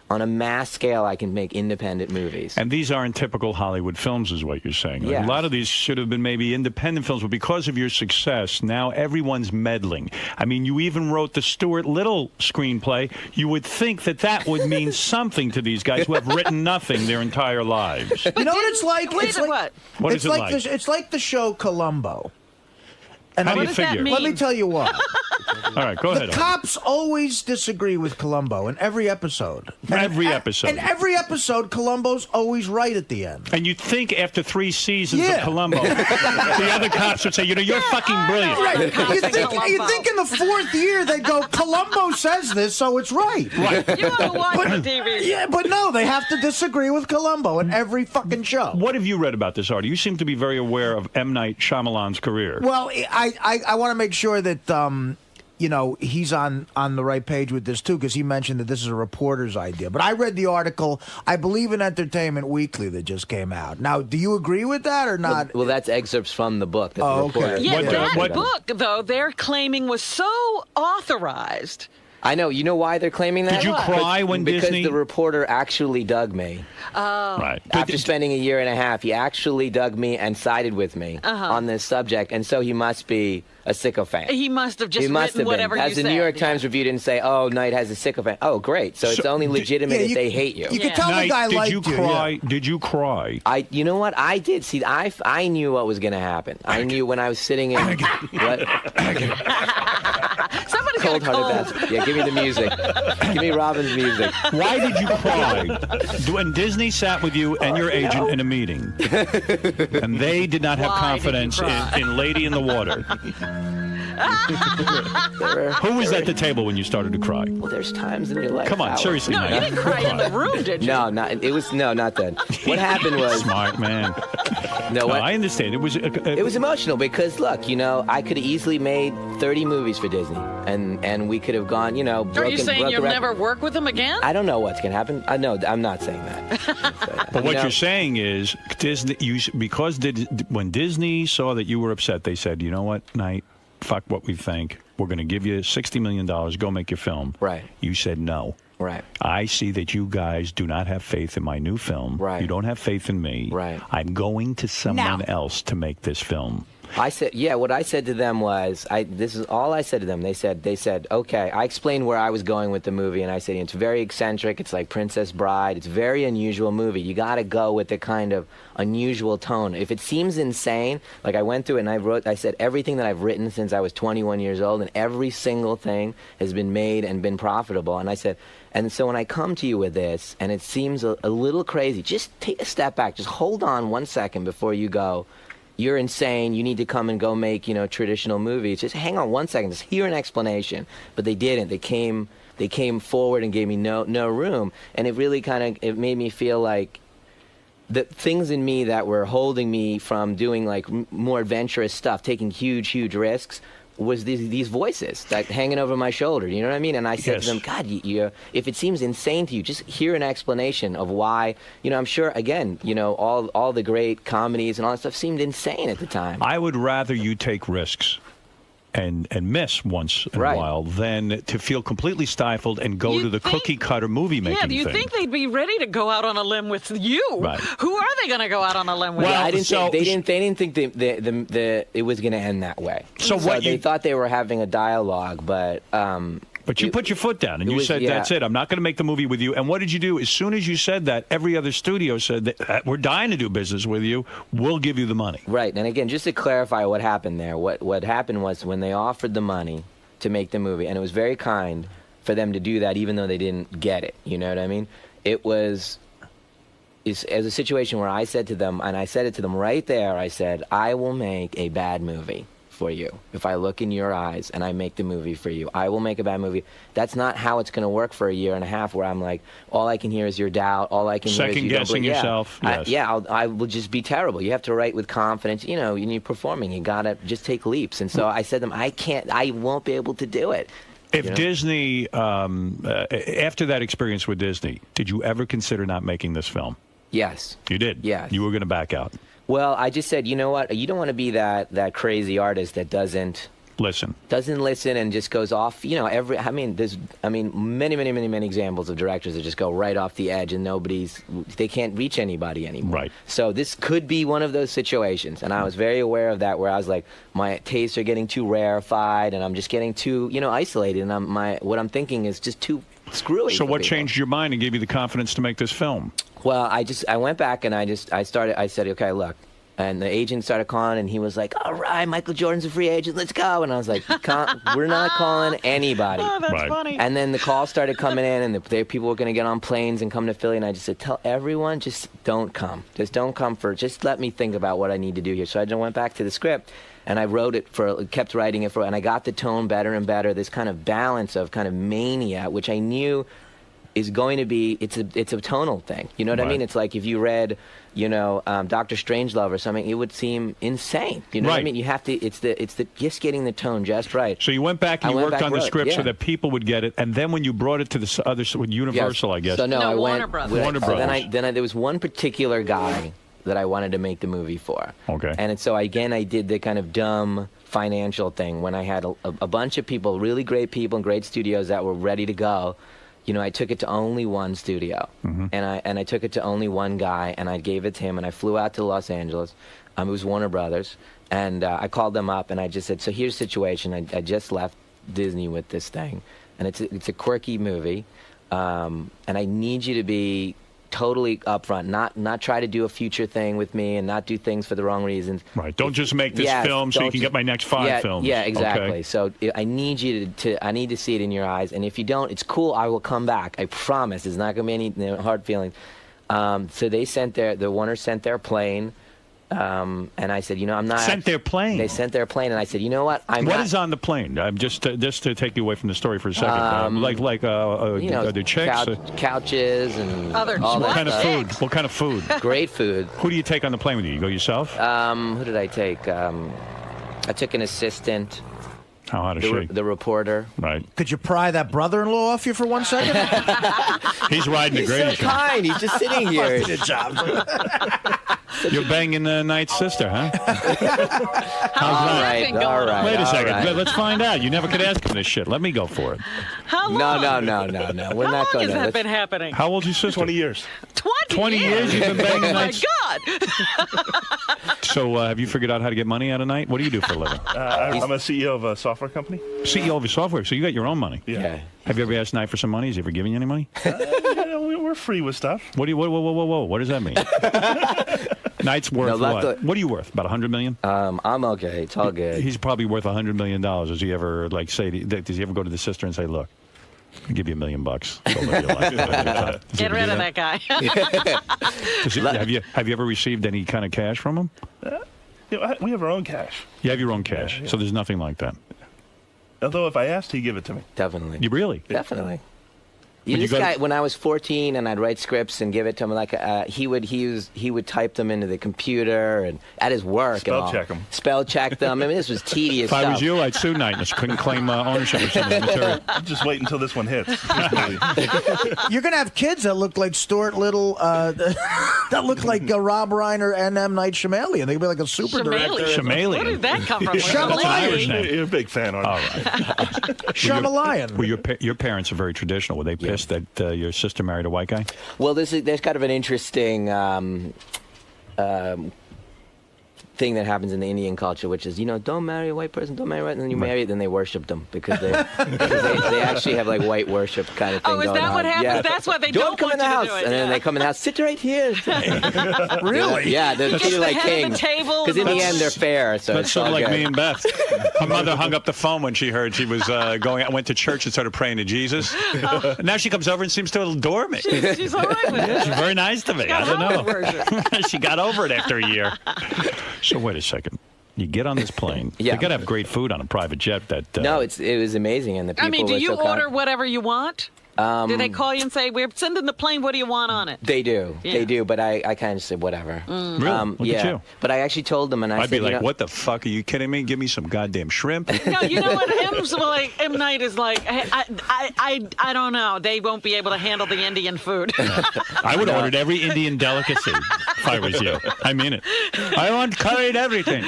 On a mass scale, I can make independent movies. And these aren't typical Hollywood films, is what you're saying. Yeah. A lot of these should have been maybe independent films, but because of your success, now everyone's meddling. I mean, you even wrote the Stuart Little screenplay. You would think that would mean something to these guys who have written nothing their entire lives. You know what it's like? Wait, It's like what? What it's is it like? It's like the show Columbo. And How do let you me- figure? Let me tell you what. All right, go The ahead. cops always disagree with Columbo in every episode. Every episode. In every episode, Columbo's always right at the end. And you'd think after 3 seasons Yeah. of Columbo, the other cops would say, you're fucking brilliant. Right. You think in the 4th year they'd go, Columbo says this, so it's right. Right. You want to watch the TV. Yeah, but no, they have to disagree with Columbo in every fucking show. What have you read about this, Artie? You seem to be very aware of M. Night Shyamalan's career. Well, I want to make sure that he's on the right page with this too, because he mentioned that this is a reporter's idea. But I read the article, I believe, in Entertainment Weekly that just came out. Now, do you agree with that or not? Well, that's excerpts from the book. That the okay. reporter- Yeah, What- that book, though, they're claiming was so authorized. I know. You know why they're claiming that? Did you cry when because Disney- the reporter actually dug me. Oh. Right. After spending a year and a half, he actually dug me and sided with me on this subject, and so he must be a sycophant. He must have just He must written have been. whatever you As the said. New York Times Review didn't say, "Oh, Knight has a sycophant." Oh, great. So it's only legitimate if they hate you. You can tell the guy did liked you you. cry? Yeah. Did you cry? You know what? I did. See, I knew what was going to happen. I knew when I was sitting in. What? Somebody Somebody's got a Cold-hearted bastard. Yeah, give me the music. Give me Robin's music. Why did you cry? When Disney sat with you and your agent in a meeting, and they did not have confidence in Lady in the Water. Who was at the table when you started to cry? Well, there's times in your life. Come on, seriously, No, Mike. you didn't cry in the room, did you? No, not then. What happened was smart man. No, I understand. It was emotional because look, I could have easily made 30 movies for Disney, and we could have gone, Are you saying you'll never work with them again? I don't know what's gonna happen. I know I'm not saying that. But what you're saying is Disney, when Disney saw that you were upset, they said, you know what, Knight, fuck what we think. We're going to give you $60 million. Go make your film. Right. You said no. Right. I see that you guys do not have faith in my new film. Right. You don't have faith in me. Right. I'm going to someone else to make this film. I said, what I said to them was, this is all I said to them. They said, okay. I explained where I was going with the movie, and I said, it's very eccentric. It's like Princess Bride. It's a very unusual movie. You got to go with the kind of unusual tone. If it seems insane, like I went through it and I said everything that I've written since I was 21 years old, and every single thing has been made and been profitable. And I said, and so when I come to you with this, and it seems a little crazy, just take a step back. Just hold on 1 second before you go, you're insane, you need to come and go make, traditional movies. Just hang on 1 second, just hear an explanation. But they didn't. They came forward and gave me no room. And it really it made me feel like the things in me that were holding me from doing like more adventurous stuff, taking huge risks, was these voices that hanging over my shoulder, you know what I mean? And I said to them, God, if it seems insane to you, just hear an explanation of why. I'm sure, again, all the great comedies and all that stuff seemed insane at the time. I would rather you take risks and miss once in a while than to feel completely stifled and go to the cookie-cutter movie-making Yeah, do you thing. think they'd be ready to go out on a limb with you? Right. Who are they going to go out on a limb with? Well, they didn't think it was going to end that way. So they thought they were having a dialogue, but you put your foot down and you said, that's it. I'm not going to make the movie with you. And what did you do? As soon as you said that, every other studio said, that, we're dying to do business with you. We'll give you the money. Right. And again, just to clarify what happened there, what happened was when they offered the money to make the movie, and it was very kind for them to do that even though they didn't get it. You know what I mean? It was as a situation where I said to them, and I said it to them right there, I said, I will make a bad movie for you. If I look in your eyes and I make the movie for you, I will make a bad movie. That's not how it's going to work for a year and a half where I'm like, all I can hear is your doubt. All I can hear is you second-guessing yourself. I will just be terrible. You have to write with confidence. When you're performing, you got to just take leaps. And so I said to them, I won't be able to do it. If Disney, after that experience with Disney, did you ever consider not making this film? Yes. You did? Yes. You were going to back out? Well, I just said, you know what? You don't want to be that crazy artist that doesn't listen and just goes off. There's many examples of directors that just go right off the edge and they can't reach anybody anymore. Right. So this could be one of those situations, and I was very aware of that, where I was like, my tastes are getting too rarefied, and I'm just getting too isolated, and what I'm thinking is just too screwy. So what changed your mind and gave you the confidence to make this film? Well, I went back and I said, okay, look. And the agent started calling, and he was like, all right, Michael Jordan's a free agent, let's go. And I was like, we're not calling anybody. Oh, that's funny. And then the calls started coming in, and people were going to get on planes and come to Philly. And I just said, tell everyone, just don't come. Just don't come just let me think about what I need to do here. So I just went back to the script, and I kept writing it and I got the tone better and better, this kind of balance of kind of mania, which I knew is going to be, it's a tonal thing. You know what I mean? It's like if you read, Dr. Strangelove or something, it would seem insane. You know what I mean? You have to, it's the just getting the tone just right. So you went back and you worked on the script so that people would get it, and then when you brought it to the other, with Universal, I guess. So I went, Warner Brothers. Warner Brothers. Then there was one particular guy that I wanted to make the movie for. Okay. And so I did the kind of dumb financial thing when I had a bunch of people, really great people and great studios that were ready to go. I took it to only one studio, and I took it to only one guy, and I gave it to him, and I flew out to Los Angeles. It was Warner Brothers, and I called them up, and I just said, so here's the situation. I just left Disney with this thing, and it's a quirky movie, and I need you to be totally upfront, not try to do a future thing with me and not do things for the wrong reasons. Right. Don't just make this film so you can get my next 5 films. Yeah, exactly. Okay. So I need you I need to see it in your eyes. And if you don't, it's cool. I will come back. I promise. There's not going to be any hard feelings. So they the Warner sent their plane. And I said, I'm not. Sent their plane. They sent their plane, and I said, you know what? What is on the plane? Just to take you away from the story for a second. The chicks, couches, and other all what that kind stuff. of food? What kind of food? Great food. Who do you take on the plane with you? You go yourself? Who did I take? I took an assistant. How hot is she? The reporter. Right. Could you pry that brother-in-law off you for 1 second? He's riding the greatest. He's so kind. He's just sitting here. Good job. You're banging the Knight's sister, huh? All right. Wait a second. Right. Let's find out. You never could ask him this shit. Let me go for it. How long? No. We're How not long going has that been happening? How old's your sister? 20 years. 20 years you've been banging Oh, my Knights? God. So have you figured out how to get money out of Knight? What do you do for a living? I'm a CEO of a software company. CEO of a software, so you got your own money. Yeah. Have you ever asked Knight for some money? Has he ever given you any money? We're free with stuff. Whoa. What does that mean? Knight's worth what? What are you worth? About $100 million? I'm okay. It's all good. He's probably worth $100 million. Does he ever does he ever go to the sister and say, look, I'll give you $1 million. Go live your life. Get rid of that guy. Have you ever received any kind of cash from him? We have our own cash. You have your own cash, so there's nothing like that. Although if I asked, he'd give it to me. Definitely. You really? Definitely. This guy, when I was 14 and I'd write scripts and give it to him, he would type them into the computer and at his work. Spell check them. Spell check them. I mean, this was tedious If stuff. I was you, I'd sue Knight and couldn't claim ownership of some of the material. Just wait until this one hits. You're going to have kids that look like Stuart Little, that look like Rob Reiner and M. Night Shyamalan. They'd be like a super director. Shyamalan. Where did that come from? Shyamalan. You're a big fan, aren't you? All right. Shyamalan. Well, your parents are very traditional. Were they pissed that your sister married a white guy? Well, there's kind of an interesting thing that happens in the Indian culture, which is, don't marry a white person, don't marry a white, and then you marry it, then they worship them because they actually have like white worship kind of thing Oh, is going that on. what happens? Yeah. That's why they don't come want in the you house, to do it. and then they come in the house. Sit right here. Really? Yeah, they're Get treated the like head of kings. the table. Because in the end, they're fair. So That's it's sort of all like good. me and Beth. Her mother hung up the phone when she heard she was went to church and started praying to Jesus. And now she comes over and seems to adore me. She's all right with it. She's very nice to me. I don't know. She got over it after a year. So wait a second. You get on this plane. Yeah. You got to have great food on a private jet. No, it was amazing, and the people I mean, do were you so order whatever you want? Do they call you and say, we're sending the plane, what do you want on it? They do. Yeah. They do, but I kind of said whatever. Mm. Really? Look at you. But I actually told them, and I I'd said, be like, what the fuck? Are you kidding me? Give me some goddamn shrimp. No, you know what? M. Night is like, I don't know. They won't be able to handle the Indian food. I would have ordered every Indian delicacy if I was you. I mean it. I want curried everything.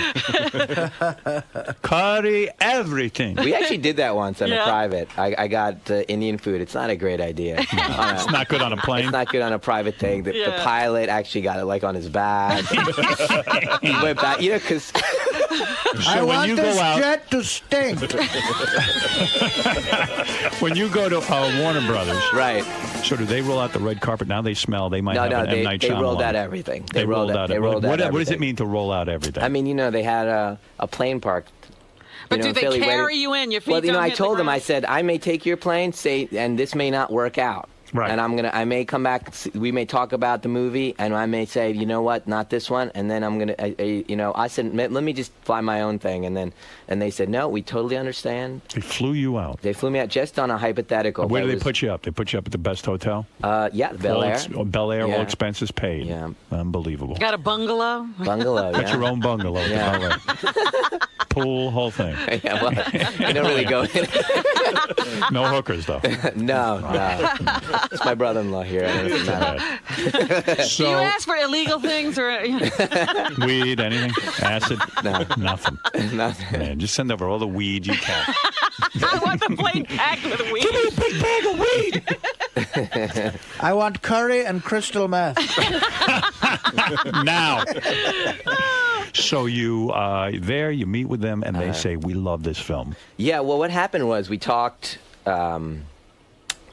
Curry everything. We actually did that once on Yeah. a private. I got Indian food. It's not a great idea. It's not good on a plane. It's not good on a private thing. The Yeah. pilot actually got it like on his back. He went back, because I when want you this go out- jet to stink. When you go to Warner Brothers, right? So do they roll out the red carpet? Now they smell. They might No, have no, an M. Night they rolled Shyamalan. out everything. They rolled out. They rolled out What does everything. it mean to roll out everything? I mean, they had a plane park. But do in they Philly carry waiting- you in? Your feet Well, don't I hit told the them, I ground? said, I may take your plane, and this may not work out. Right. And I may come back, we may talk about the movie, and I may say, you know what, not this one, and then I'm going to, I said, let me just fly my own thing, and they said, no, we totally understand. They flew you out. They flew me out just on a hypothetical. Where do they It was- put you up? They put you up at the best hotel? Yeah, Bel Air. Bel Air, all Yeah. expenses paid. Yeah. Unbelievable. Got a bungalow? Bungalow, Got yeah. your own bungalow. at the Yeah. Bel Air. Pool, whole thing. Yeah, well, I don't really go in. No hookers, though. No. It's my brother-in-law here. I don't know if it matters. Do you ask for illegal things or? Weed, anything? Acid? No. Nothing. Nothing. Man, just send over all the weed you can. I want the plane packed with weed. Give me a big bag of weed. I want curry and crystal meth. Now. So you you meet with them, and they say, we love this film. Yeah, well, what happened was we talked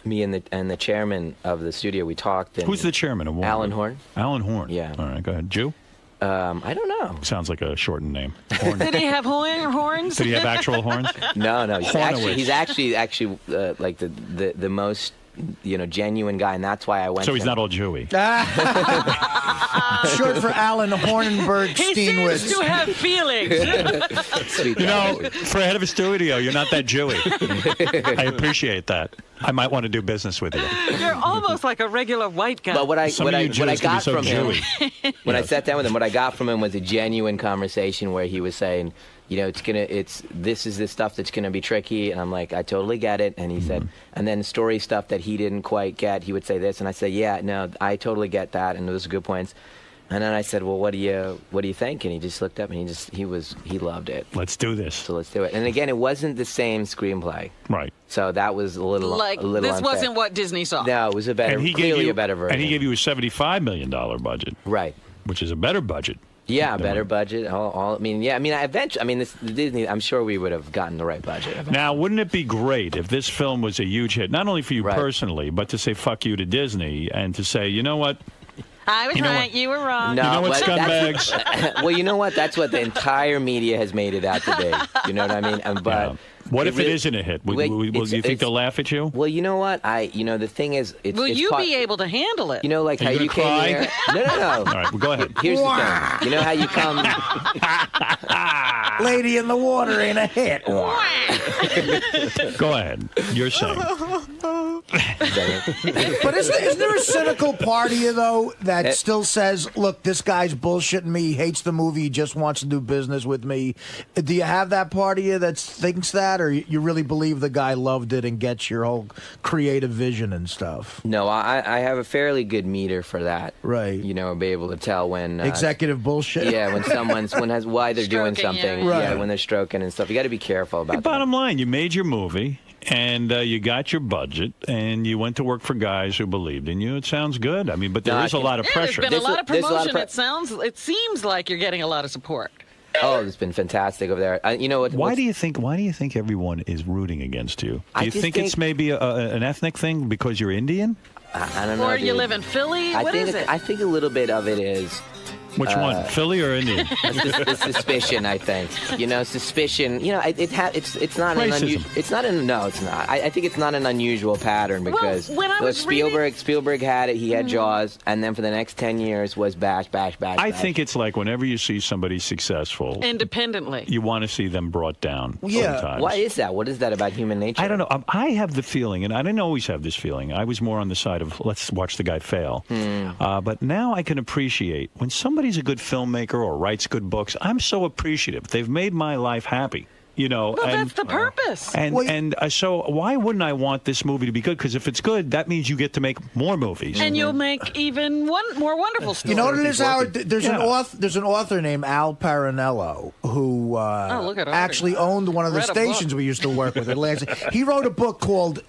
Me and the chairman of the studio, we talked. And Who's the chairman of Warner? Alan Horn. Alan Horn. Yeah. All right, go ahead. Jew? I don't know. Sounds like a shortened name. Horn. Did he have horns? Did he have actual horns? No. Hornowitz. He's actually like the most genuine guy, and that's why I went. So he's not all Jewy. Short for Alan Hornenberg He Steenwitz. seems to have feelings. For a head of a studio, you're not that Jewy. I appreciate that. I might want to do business with you. You're almost like a regular white guy. But what I got so from him, when I Yes. sat down with him, what I got from him was a genuine conversation where he was saying, this is the stuff that's gonna be tricky, and I'm like, I totally get it. And he said, and then story stuff that he didn't quite get, he would say this, and I say, yeah, no, I totally get that, and those are good points. And then I said, well, what do you think? And he just looked up and he loved it. Let's do this. So let's do it. And again, it wasn't the same screenplay. Right. So that was a little Like, unfair. this wasn't what Disney saw. No, it was a better, clearly a better version. And he gave you a $75 million budget. Right. Which is a better budget. Yeah, better budget. Eventually, Disney, I'm sure we would have gotten the right budget. Now, wouldn't it be great if this film was a huge hit, not only for you personally, but to say fuck you to Disney and to say, you know what? I was right, you were wrong. No, you know what, but scumbags? Well, you know what? That's what the entire media has made it out to be. You know what I mean? But what if it isn't a hit? Will you think they'll laugh at you? Well, you know what? The thing is, Will you be able to handle it? You know, like Are how you you gonna came cry? here. No. All right, well, go ahead. Here's the thing. You know how you come. Lady in the Water ain't a hit. Go ahead. You're saying. But isn't there a cynical part of you, though, that still says, look, this guy's bullshitting me, he hates the movie, he just wants to do business with me? Do you have that part of you that thinks that, or you really believe the guy loved it and gets your whole creative vision and stuff? No, I have a fairly good meter for that. Right. You know, be able to tell when executive bullshit. Yeah, when why they're doing something. Right. Yeah, when they're stroking and stuff. You got to be careful about that. Bottom line, you made your movie. And you got your budget, and you went to work for guys who believed in you. It sounds good. I mean, but there is a lot of pressure. There's been a lot of promotion. It seems like you're getting a lot of support. Oh, it's been fantastic over there. You know what? Why do you think everyone is rooting against you? Do you think it's maybe an ethnic thing because you're Indian? I don't know. Or you live in Philly? What is it? I think a little bit of it is. Which one, Philly or Indian? The suspicion, I think. You know, suspicion. You know, it's not an unusual. It's not an no. It's not. I think it's not an unusual pattern because when I was Spielberg had it. He had Jaws, and then for the next 10 years was bash. I think it's like whenever you see somebody successful independently, you want to see them brought down. Yeah. Sometimes. Why is that? What is that about human nature? I don't know. I have the feeling, and I didn't always have this feeling. I was more on the side of let's watch the guy fail. But now I can appreciate when somebody's a good filmmaker or writes good books. I'm so appreciative. They've made my life happy. You know, well, that's the purpose. So why wouldn't I want this movie to be good? Because if it's good, that means you get to make more movies, and you'll make even more wonderful stories. You know what it is, Howard? There's an author named Al Parinello who actually owned one of the stations we used to work with. He wrote a book called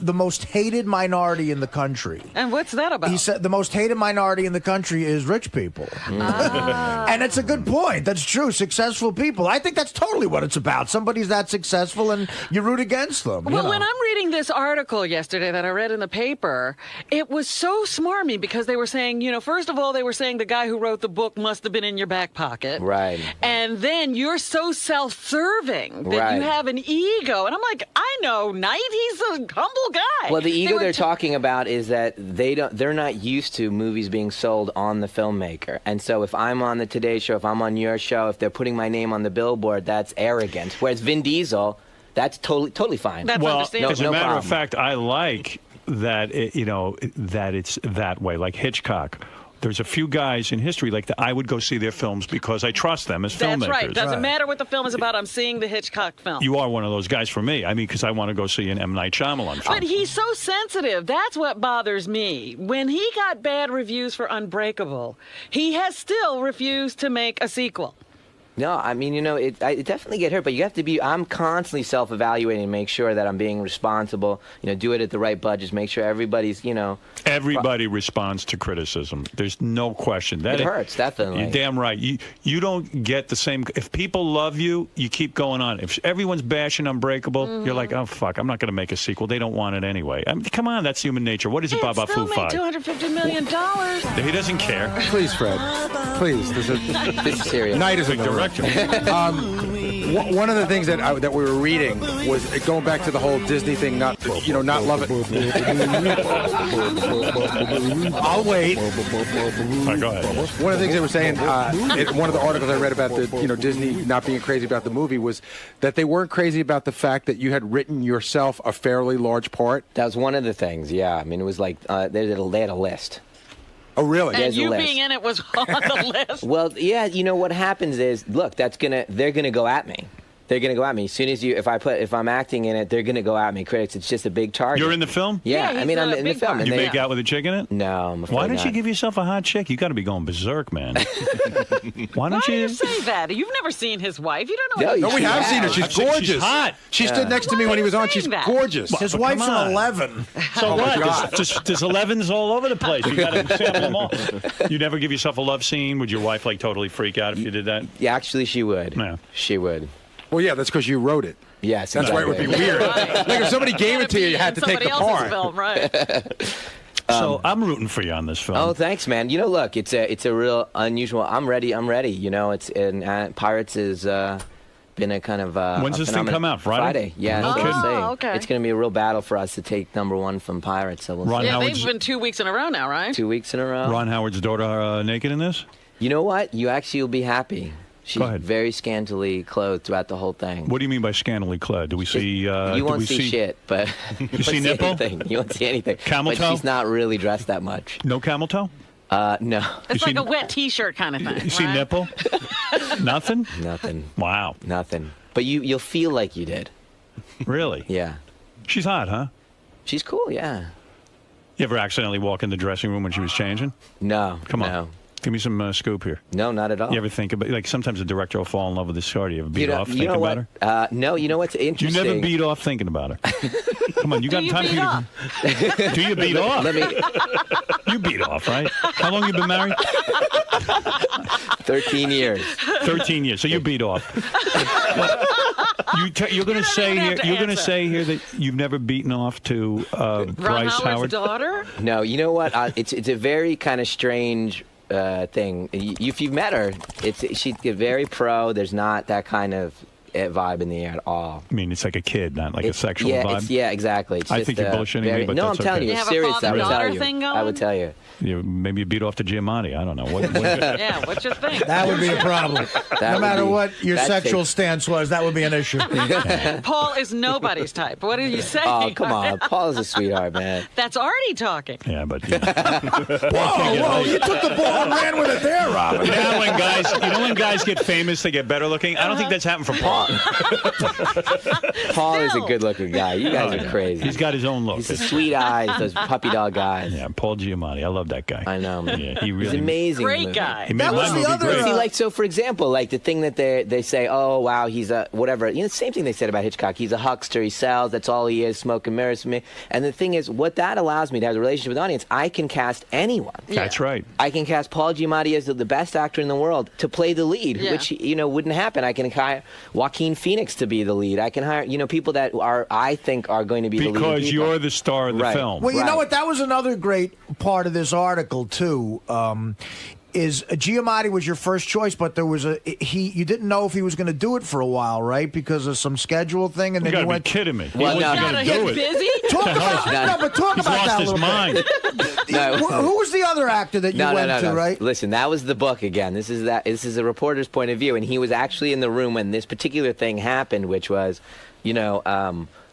"The Most Hated Minority in the Country." And what's that about? He said the most hated minority in the country is rich people, and it's a good point. That's true. Successful people. I think that's totally what it's about. Somebody's that successful and you root against them. Well, when I'm reading this article yesterday that I read in the paper, it was so smarmy because they were saying, first of all, they were saying the guy who wrote the book must have been in your back pocket. Right. And then you're so self-serving that you have an ego. And I'm like, I know Knight, he's a humble guy. Well, the ego they're talking about is that they're not used to movies being sold on the filmmaker. And so if I'm on the Today Show, if I'm on your show, if they're putting my name on the billboard, that's arrogant. Whereas Vin Diesel, that's totally fine. That's understandable. As a matter of fact, I like that that it's that way. Like Hitchcock, there's a few guys in history like that I would go see their films because I trust them as filmmakers. That's right. Doesn't matter what the film is about. I'm seeing the Hitchcock film. You are one of those guys for me. I mean, because I want to go see an M. Night Shyamalan film. But he's so sensitive. That's what bothers me. When he got bad reviews for Unbreakable, he has still refused to make a sequel. No, I mean, I definitely get hurt, but you have to be. I'm constantly self-evaluating and make sure that I'm being responsible. Do it at the right budgets. Make sure everybody's, Everybody responds to criticism. There's no question. It hurts, definitely. You're damn right. You don't get the same. If people love you, you keep going on. If everyone's bashing Unbreakable, you're like, oh fuck, I'm not going to make a sequel. They don't want it anyway. I mean, come on, that's human nature. What is it about Foo Fighters? $250 million. He doesn't care. Please, Fred. Please. This is serious. Night is big director. One of the things that we were reading was going back to the whole Disney thing. Not love it. I'll wait. All right, go ahead. One of the things they were saying, one of the articles I read about the Disney not being crazy about the movie was that they weren't crazy about the fact that you had written yourself a fairly large part. That was one of the things. Yeah, I mean, it was like they had a list. Oh, really? And you being in it was on the list. Well, yeah, what happens is, look, they're gonna go at me. They're gonna go at me as soon as if I'm acting in it, they're gonna go at me. Critics, it's just a big target. You're in the film? Yeah, I mean, I'm in the film. You make out with a chick in it? No, I'm afraid Why don't not. you give yourself a hot chick? You got to be going berserk, man. Why don't Why do you you say that? You've never seen his wife. You don't know. No, we have seen her. She's gorgeous. She's hot. She stood next to me when he was on. She's gorgeous. His wife's an 11. So Oh, my what? God. There's 11s all over the place. You got to sample them all. You never give yourself a love scene? Would your wife totally freak out if you did that? Yeah, actually, she would. Yeah. She would. Well, yeah, that's because you wrote it. Yes, that's why it would be weird. Like if somebody gave it to you, you had to take the part. Film, right? So I'm rooting for you on this film. Oh, thanks, man. Look, it's a real unusual. I'm ready. Pirates is been a kind of. When's this thing come out? Friday? Yeah. No kidding. Okay. It's going to be a real battle for us to take #1 from Pirates. So we'll see. They've been 2 weeks in a row now, right? 2 weeks in a row. Ron Howard's daughter naked in this? You know what? You actually will be happy. She's Go ahead. very scantily clothed throughout the whole thing. What do you mean by scantily clad? Do we see? You won't see shit, but you see nipple? Anything. You won't see anything. Camel but toe? she's not really dressed that much. No camel toe? No. It's like a wet T-shirt kind of thing. You see nipple? Nothing? Nothing. Wow. Nothing. But you'll feel like you did. Really? Yeah. She's hot, huh? She's cool, yeah. You ever accidentally walk in the dressing room when she was changing? No. Come on. No. Give me some scoop here. No, not at all. You ever think about sometimes a director will fall in love with this star? Do you ever beat off thinking know about what? her? No, you know what's interesting? You never beat off thinking about her. Come on, you got time for you. Do you beat off? You beat off, right? How long you been married? 13 years. 13 years. So you beat off. You're going to say here. You're going to say here that you've never beaten off to Bryce Howard. Daughter? No, you know what? It's a very kind of strange thing. If you've met her, she's very pro. There's not that kind of vibe in the air at all. I mean, it's like a kid, not like a sexual vibe. Yeah, exactly. It's I just, think you're bullshitting me, but no, that's I'm telling okay. you, it's serious. I would tell you. I would tell you. Maybe you beat off to Giamatti. I don't know. Yeah, what's your thing? That would be a problem. No matter what your sexual stance was, that would be an issue. Paul is nobody's type. What are you saying? Oh, come on. Paul's a sweetheart, man. That's Artie talking. Yeah, but whoa, you took the ball and ran with it there, Robin. Now when guys get famous, they get better looking. I don't think that's happened for Paul. Paul is a good-looking guy. You guys are crazy. He's got his own look. He's the sweet eyes, those puppy dog eyes. Yeah, Paul Giamatti. I love that guy. I know. Yeah, he really He's amazing. Great guy. He made my movie great. See, like, so for example, like the thing that they say, oh wow, he's a whatever. The same thing they said about Hitchcock. He's a huckster. He sells. That's all he is. Smoking mirrors for me. And the thing is, what that allows me to have a relationship with the audience. I can cast anyone. That's right. I can cast Paul Giamatti as the best actor in the world to play the lead, which wouldn't happen. I can hire Joaquin Phoenix to be the lead. I can hire people that I think are going to be the lead. Because you're the star of the film. Well, you know what? That was another great part of this article too. Is Giamatti was your first choice, but there was you didn't know if he was going to do it for a while, right? Because of some schedule thing, and then you you went. Be kidding me. Well, he no, wasn't going to do it. Busy? Talk about He's that lost a his little mind. bit. Who was the other actor that you went to, right? Listen, that was the book again. This is a reporter's point of view, and he was actually in the room when this particular thing happened, which was,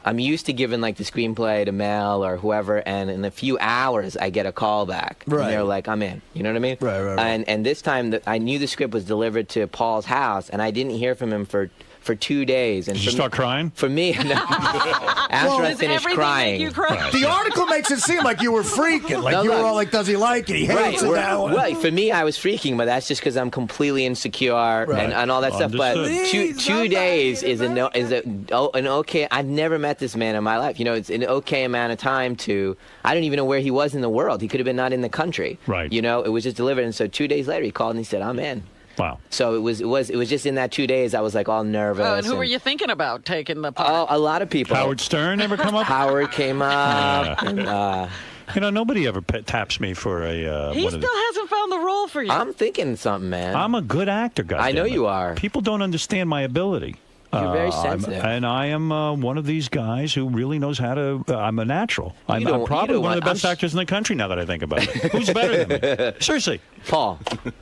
I'm used to giving like the screenplay to Mel or whoever, and in a few hours I get a call back. Right. And they're like, I'm in. You know what I mean? Right. And this time I knew the script was delivered to Paul's house, and I didn't hear from him for for 2 days. And Did you start crying? For me, no. After I finished crying. The article makes it seem like you were freaking. Like you were all like, does he like it? He hates it now. Well, for me, I was freaking, but that's just because I'm completely insecure and all that stuff. But two days is an okay. I've never met this man in my life. You know, it's an okay amount of time to. I don't even know where he was in the world. He could have been not in the country. Right. You know, it was just delivered, and so 2 days later he called and he said, "I'm in." Wow. So it was just in that 2 days I was like all nervous. Oh, and who were you thinking about taking the part? Oh, a lot of people. Howard Stern ever come up? Howard came up. Yeah. You know, nobody ever taps me for a. He still hasn't found the role for you. I'm thinking something, man. I'm a good actor, guys. I know you are. People don't understand my ability. You're very sensitive. And I am one of these guys who really knows how to. I'm a natural. I'm probably one of the best actors in the country now that I think about it. Who's better than me? Seriously. Paul.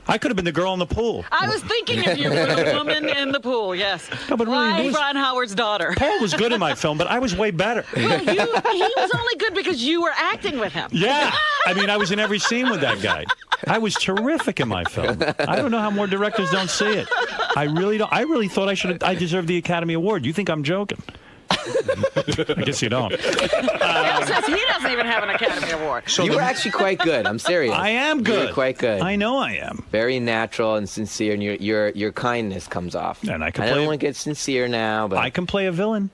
I could have been the girl in the pool. I was thinking of you for the woman in the pool, yes. No, but really, Ron Howard's daughter. Paul was good in my film, but I was way better. Well, he was only good because you were acting with him. Yeah. I mean, I was in every scene with that guy. I was terrific in my film. I don't know how more directors don't see it. I really don't. I really thought I deserved the Academy Award. You think I'm joking? I guess you don't. Bill says he doesn't even have an Academy Award. So you were actually quite good. I'm serious. I am good. You were quite good. I know I am. Very natural and sincere, and your kindness comes off. And I don't want to get sincere now, but I can play a villain.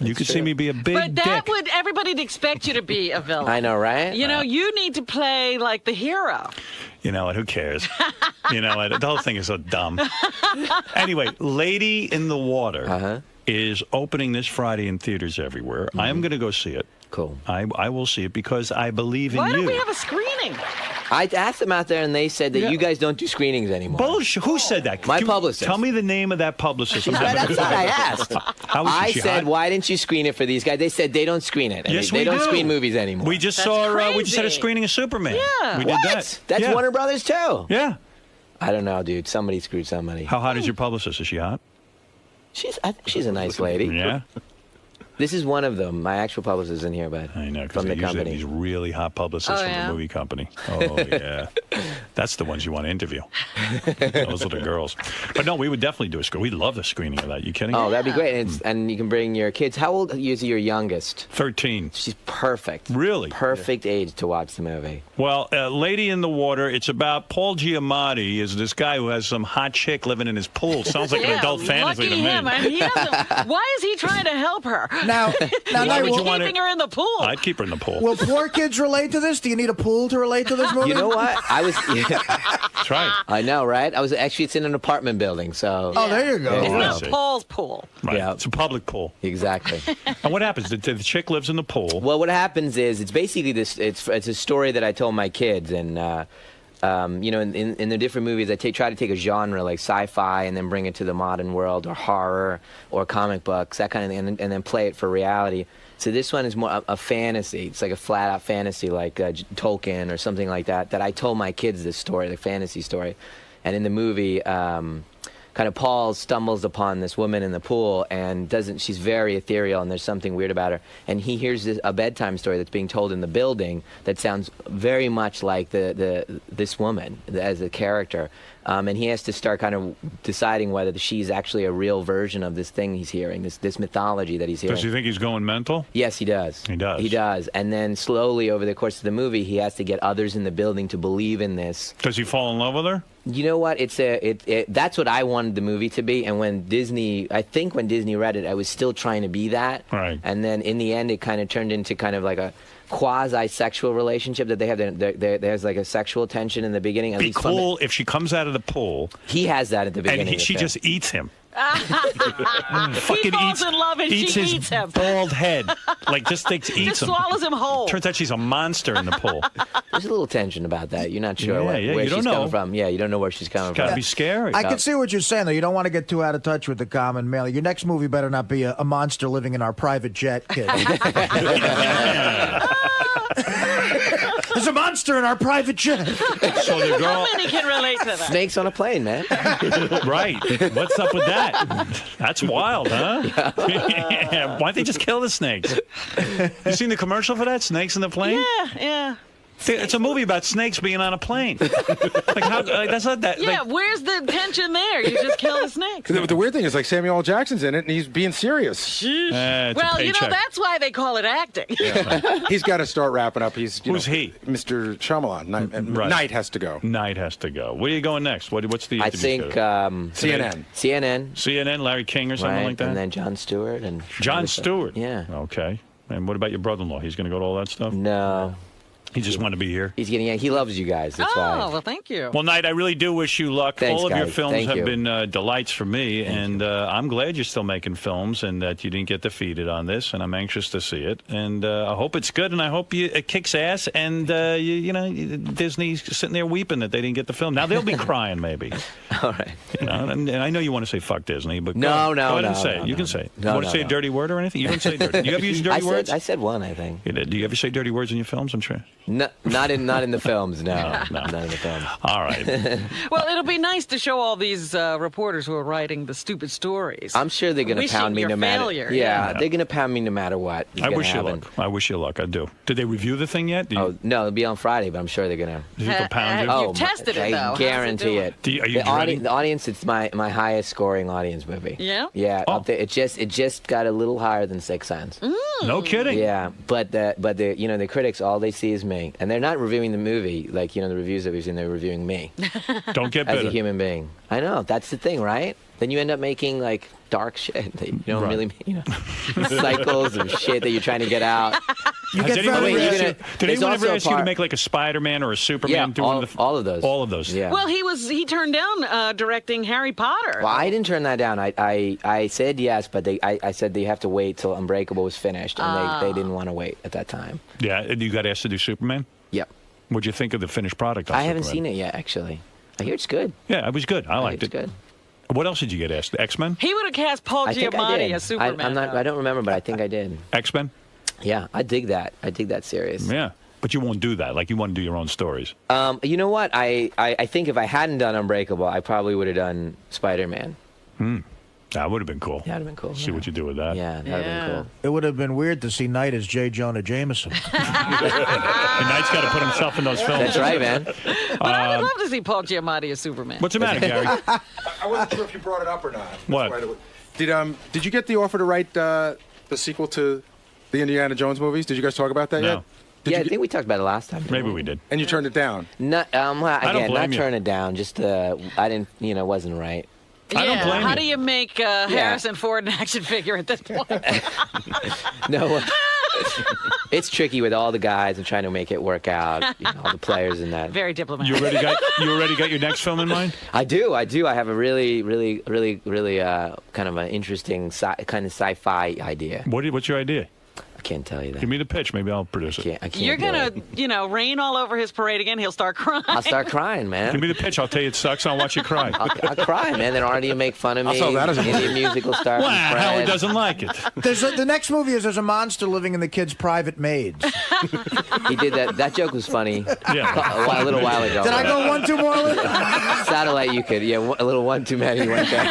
You could see me be a big But that dick. would everybody'd expect you to be a villain. I know, right? You know, you need to play like the hero. You know what? Who cares? You know what? The whole thing is so dumb. Anyway, Lady in the Water is opening this Friday in theaters everywhere. I am going to go see it. Cool. I will see it because I believe in you. Why don't we have a screening? I asked them out there, and they said that you guys don't do screenings anymore. Bullshit. Who said that? My publicist. Tell me the name of that publicist. She's right outside. I asked. I said, hot? why didn't you screen it for these guys? They said they don't screen it. Yes, they don't screen movies anymore. We just we just had a screening of Superman. Yeah. We What? did that. That's Yeah. Warner Brothers too. Yeah. I don't know, dude. Somebody screwed somebody. How hot is your publicist? Is she hot? I think she's a nice lady. Yeah. This is one of them. My actual publicist is in here, but I know, because from they the usually have company. these really hot publicists Oh, from yeah? the movie company. Oh, yeah. That's the ones you want to interview. Those are the girls. But no, we would definitely do a screen. We'd love the screening of that. You kidding? Oh, that'd be great. And you can bring your kids. How old is your youngest? 13. She's perfect. Really? Perfect age to watch the movie. Well, Lady in the Water, it's about Paul Giamatti is this guy who has some hot chick living in his pool. Sounds like an adult fantasy to lucky me. him. And he doesn't, why is he trying to help her? Now, Why would He's you want keeping her in the pool. I'd keep her in the pool. Will poor kids relate to this? Do you need a pool to relate to this movie? You know what? I was. That's right. I know, right? I was actually. It's in an apartment building, so. Oh, there you go. It's I not see. Paul's pool. Right. Yeah. It's a public pool. Exactly. And what happens? The chick lives in the pool. Well, what happens is it's basically this. It's a story that I told my kids, and you know, in the different movies, I try to take a genre like sci-fi and then bring it to the modern world, or horror, or comic books, that kind of thing, and then play it for reality. So this one is more a fantasy. It's like a flat-out fantasy, like Tolkien or something like that. That I told my kids this story, the fantasy story, and in the movie. Kind of Paul stumbles upon this woman in the pool and she's very ethereal, and there's something weird about her. And he hears a bedtime story that's being told in the building that sounds very much like this woman as a character. And he has to start kind of deciding whether she's actually a real version of this thing he's hearing, this mythology that he's hearing. Does he think he's going mental? Yes, he does. He does. He does. And then slowly over the course of the movie, he has to get others in the building to believe in this. Does he fall in love with her? You know what? That's what I wanted the movie to be. And when Disney read it, I was still trying to be that. Right. And then in the end, it kind of turned into kind of like a quasi-sexual relationship that they have. There's like a sexual tension in the beginning. Be cool if she comes out of the pool. He has that at the beginning. And she just eats him. He falls in love and she his eats him. bald head. Like just eats Just him. swallows him whole. Turns out she's a monster in the pool. There's a little tension about that. You're not sure Yeah, where you don't she's know. coming from. Yeah, you don't know where she's coming from. Gotta be scary. I can see what you're saying, though. You don't want to get too out of touch with the common male. Your next movie better not be a monster living in our private jet, kid. There's a monster in our private jet. So the girl. How many can relate to that? Snakes on a plane, man. Right. What's up with that? That's wild, huh? Why don't they just kill the snakes? You seen the commercial for that? Snakes in the plane? Yeah. It's a movie about snakes being on a plane. Like how? That's not that. Yeah, where's the tension there? You just kill the snakes. The weird thing is, like, Samuel L. Jackson's in it, and he's being serious. Well, you know, that's why they call it acting. He's got to start wrapping up. Who's he? Mr. Shyamalan. Knight has to go. Knight has to go. Where are you going next? What's the? I think CNN. CNN, Larry King or something like that. And then Jon Stewart and Jon Stewart. Yeah. Okay. And what about your brother-in-law? He's going to go to all that stuff? No. He just wanted to be here. He loves you guys. That's why. Well, thank you. Well, Knight, I really do wish you luck. Thanks, all of your guys. films Thank have you. been delights for me, and I'm glad you're still making films and that you didn't get defeated on this, and I'm anxious to see it. And I hope it's good, and I hope it kicks ass, and you know, Disney's sitting there weeping that they didn't get the film. Now they'll be crying, maybe. All right. You know, and I know you want to say fuck Disney, but No, go ahead and say it. You can say it. You want to say a dirty word or anything? You don't say dirty. You ever use dirty words? I said one, I think. You did. Do you ever say dirty words in your films? I'm sure. No, not in the films. No, not in the films. All right. Well, it'll be nice to show all these reporters who are writing the stupid stories. I'm sure they're going to pound me no matter. Yeah, they're going to pound me no matter what. I wish you luck. I wish you luck. I do. Did they review the thing yet? No, it'll be on Friday, but I'm sure they're going to. You can pound you. You've tested it, though. I guarantee it. Are you the audience, it's my highest scoring audience movie. Yeah? Yeah, up there. It just got a little higher than Sixth Sense. No kidding. Yeah, but the you know, the critics, all they see is me, and they're not reviewing the movie like, you know, the reviews that we've seen. They're reviewing me. Don't get as bitter. a human being. I know, that's the thing, right? Then you end up making like dark shit that you don't really, you know, cycles of shit that you're trying to get out. Did anyone ever ask you to make like a Spider-Man or a Superman? Yeah, all of those. All of those. Yeah. Well, he turned down directing Harry Potter. Well, I didn't turn that down. I said yes, but I said they have to wait till Unbreakable was finished, and they didn't want to wait at that time. Yeah, and you got asked to do Superman? Yep. What'd you think of the finished product? I haven't seen it yet, actually. I hear it's good. Yeah, it was good. I liked it. It's good. What else did you get asked? X-Men? He would have cast Paul Giamatti as Superman. I don't remember, but I think I did. X-Men? Yeah, I dig that. I dig that series. Yeah, but you won't do that. Like, you want to do your own stories. You know what? I think if I hadn't done Unbreakable, I probably would have done Spider-Man. That would have been cool. That would have been cool. See what you do with that. Yeah, that would have been cool. It would have been weird to see Knight as J. Jonah Jameson. And Knight's got to put himself in those films. That's right, man. But I would love to see Paul Giamatti as Superman. What's the matter, Gary? I wasn't sure if you brought it up or not. What? Did you get the offer to write the sequel to the Indiana Jones movies? Did you guys talk about that yet? I think we talked about it last time. Maybe we did. And you turned it down? Not, again, not you. turn it down. Just I didn't, you know, wasn't right. I don't blame How you. do you make Harrison Ford an action figure at this point? No. It's tricky with all the guys and trying to make it work out. You know, all the players and that. Very diplomatic. You already got your next film in mind? I do. I have a really kind of an interesting kind of sci-fi idea. What's your idea? I can't tell you that. Give me the pitch. Maybe I'll produce it. I can't You're gonna, rain all over his parade again. He'll start crying. I'll start crying, man. Give me the pitch. I'll tell you it sucks. I'll watch you cry. I'll cry, man. Then already you make fun of me. I'll tell that as a Indian musical star. Wow, Howard doesn't like it. The next movie is there's a monster living in the kid's private maids. He did that. That joke was funny. Yeah. A little while ago. Did I go one too more? Satellite, you could. Yeah, a little one too many went there.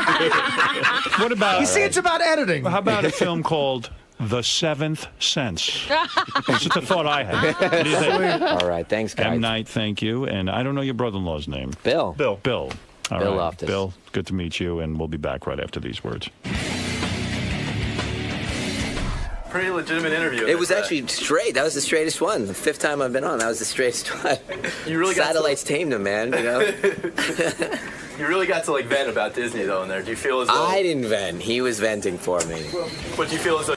What about? You see, it's about editing. How about a film called The Seventh Sense? That's just a thought I had. What do you think? All right, thanks, guys. M. Night, thank you. And I don't know your brother-in-law's name. Bill. All Bill right. Loftus. Bill, good to meet you, and we'll be back right after these words. Pretty legitimate interview. It was actually straight. That was the straightest one. The 5th time I've been on, that was the straightest one. You really got Satellites tamed him, man. You know. You really got to vent about Disney though in there. Do you feel as though I didn't vent. He was venting for me. But do you feel as though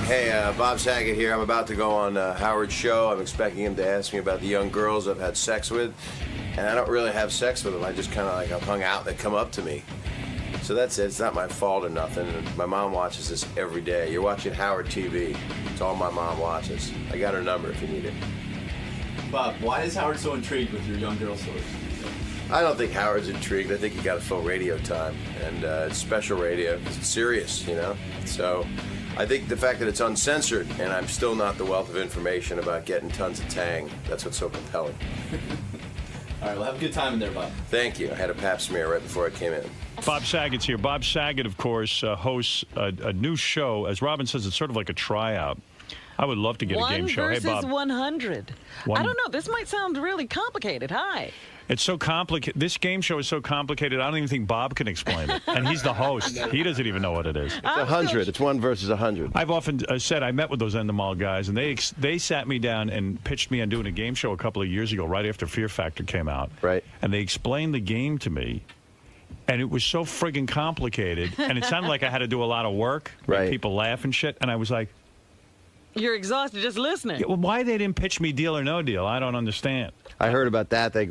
Hey, Bob Saget here. I'm about to go on Howard's show. I'm expecting him to ask me about the young girls I've had sex with. And I don't really have sex with them. I just kind of I've hung out. They come up to me. So that's it. It's not my fault or nothing. My mom watches this every day. You're watching Howard TV. It's all my mom watches. I got her number if you need it. Bob, why is Howard so intrigued with your young girl stories? I don't think Howard's intrigued. I think he got a full radio time. And it's special radio because it's serious, you know? So I think the fact that it's uncensored and I'm still not the wealth of information about getting tons of tang, that's what's so compelling. All right, well, have a good time in there, Bob. Thank you. I had a pap smear right before I came in. Bob Saget's here. Bob Saget, of course, hosts a new show. As Robin says, it's sort of like a tryout. I would love to get a game show. One Hey, versus Bob. 100. I don't know. This might sound really complicated. Hi. It's so complicated. This game show is so complicated, I don't even think Bob can explain it. And he's the host. He doesn't even know what it is. It's 100. It's 1 versus 100. I've often said I met with those Endemol guys, and they sat me down and pitched me on doing a game show a couple of years ago, right after Fear Factor came out. Right. And they explained the game to me, and it was so friggin' complicated, and it sounded like I had to do a lot of work, make people laugh and shit, and I was like, You're exhausted just listening. well, why they didn't pitch me Deal or No Deal, I don't understand. I heard about that. I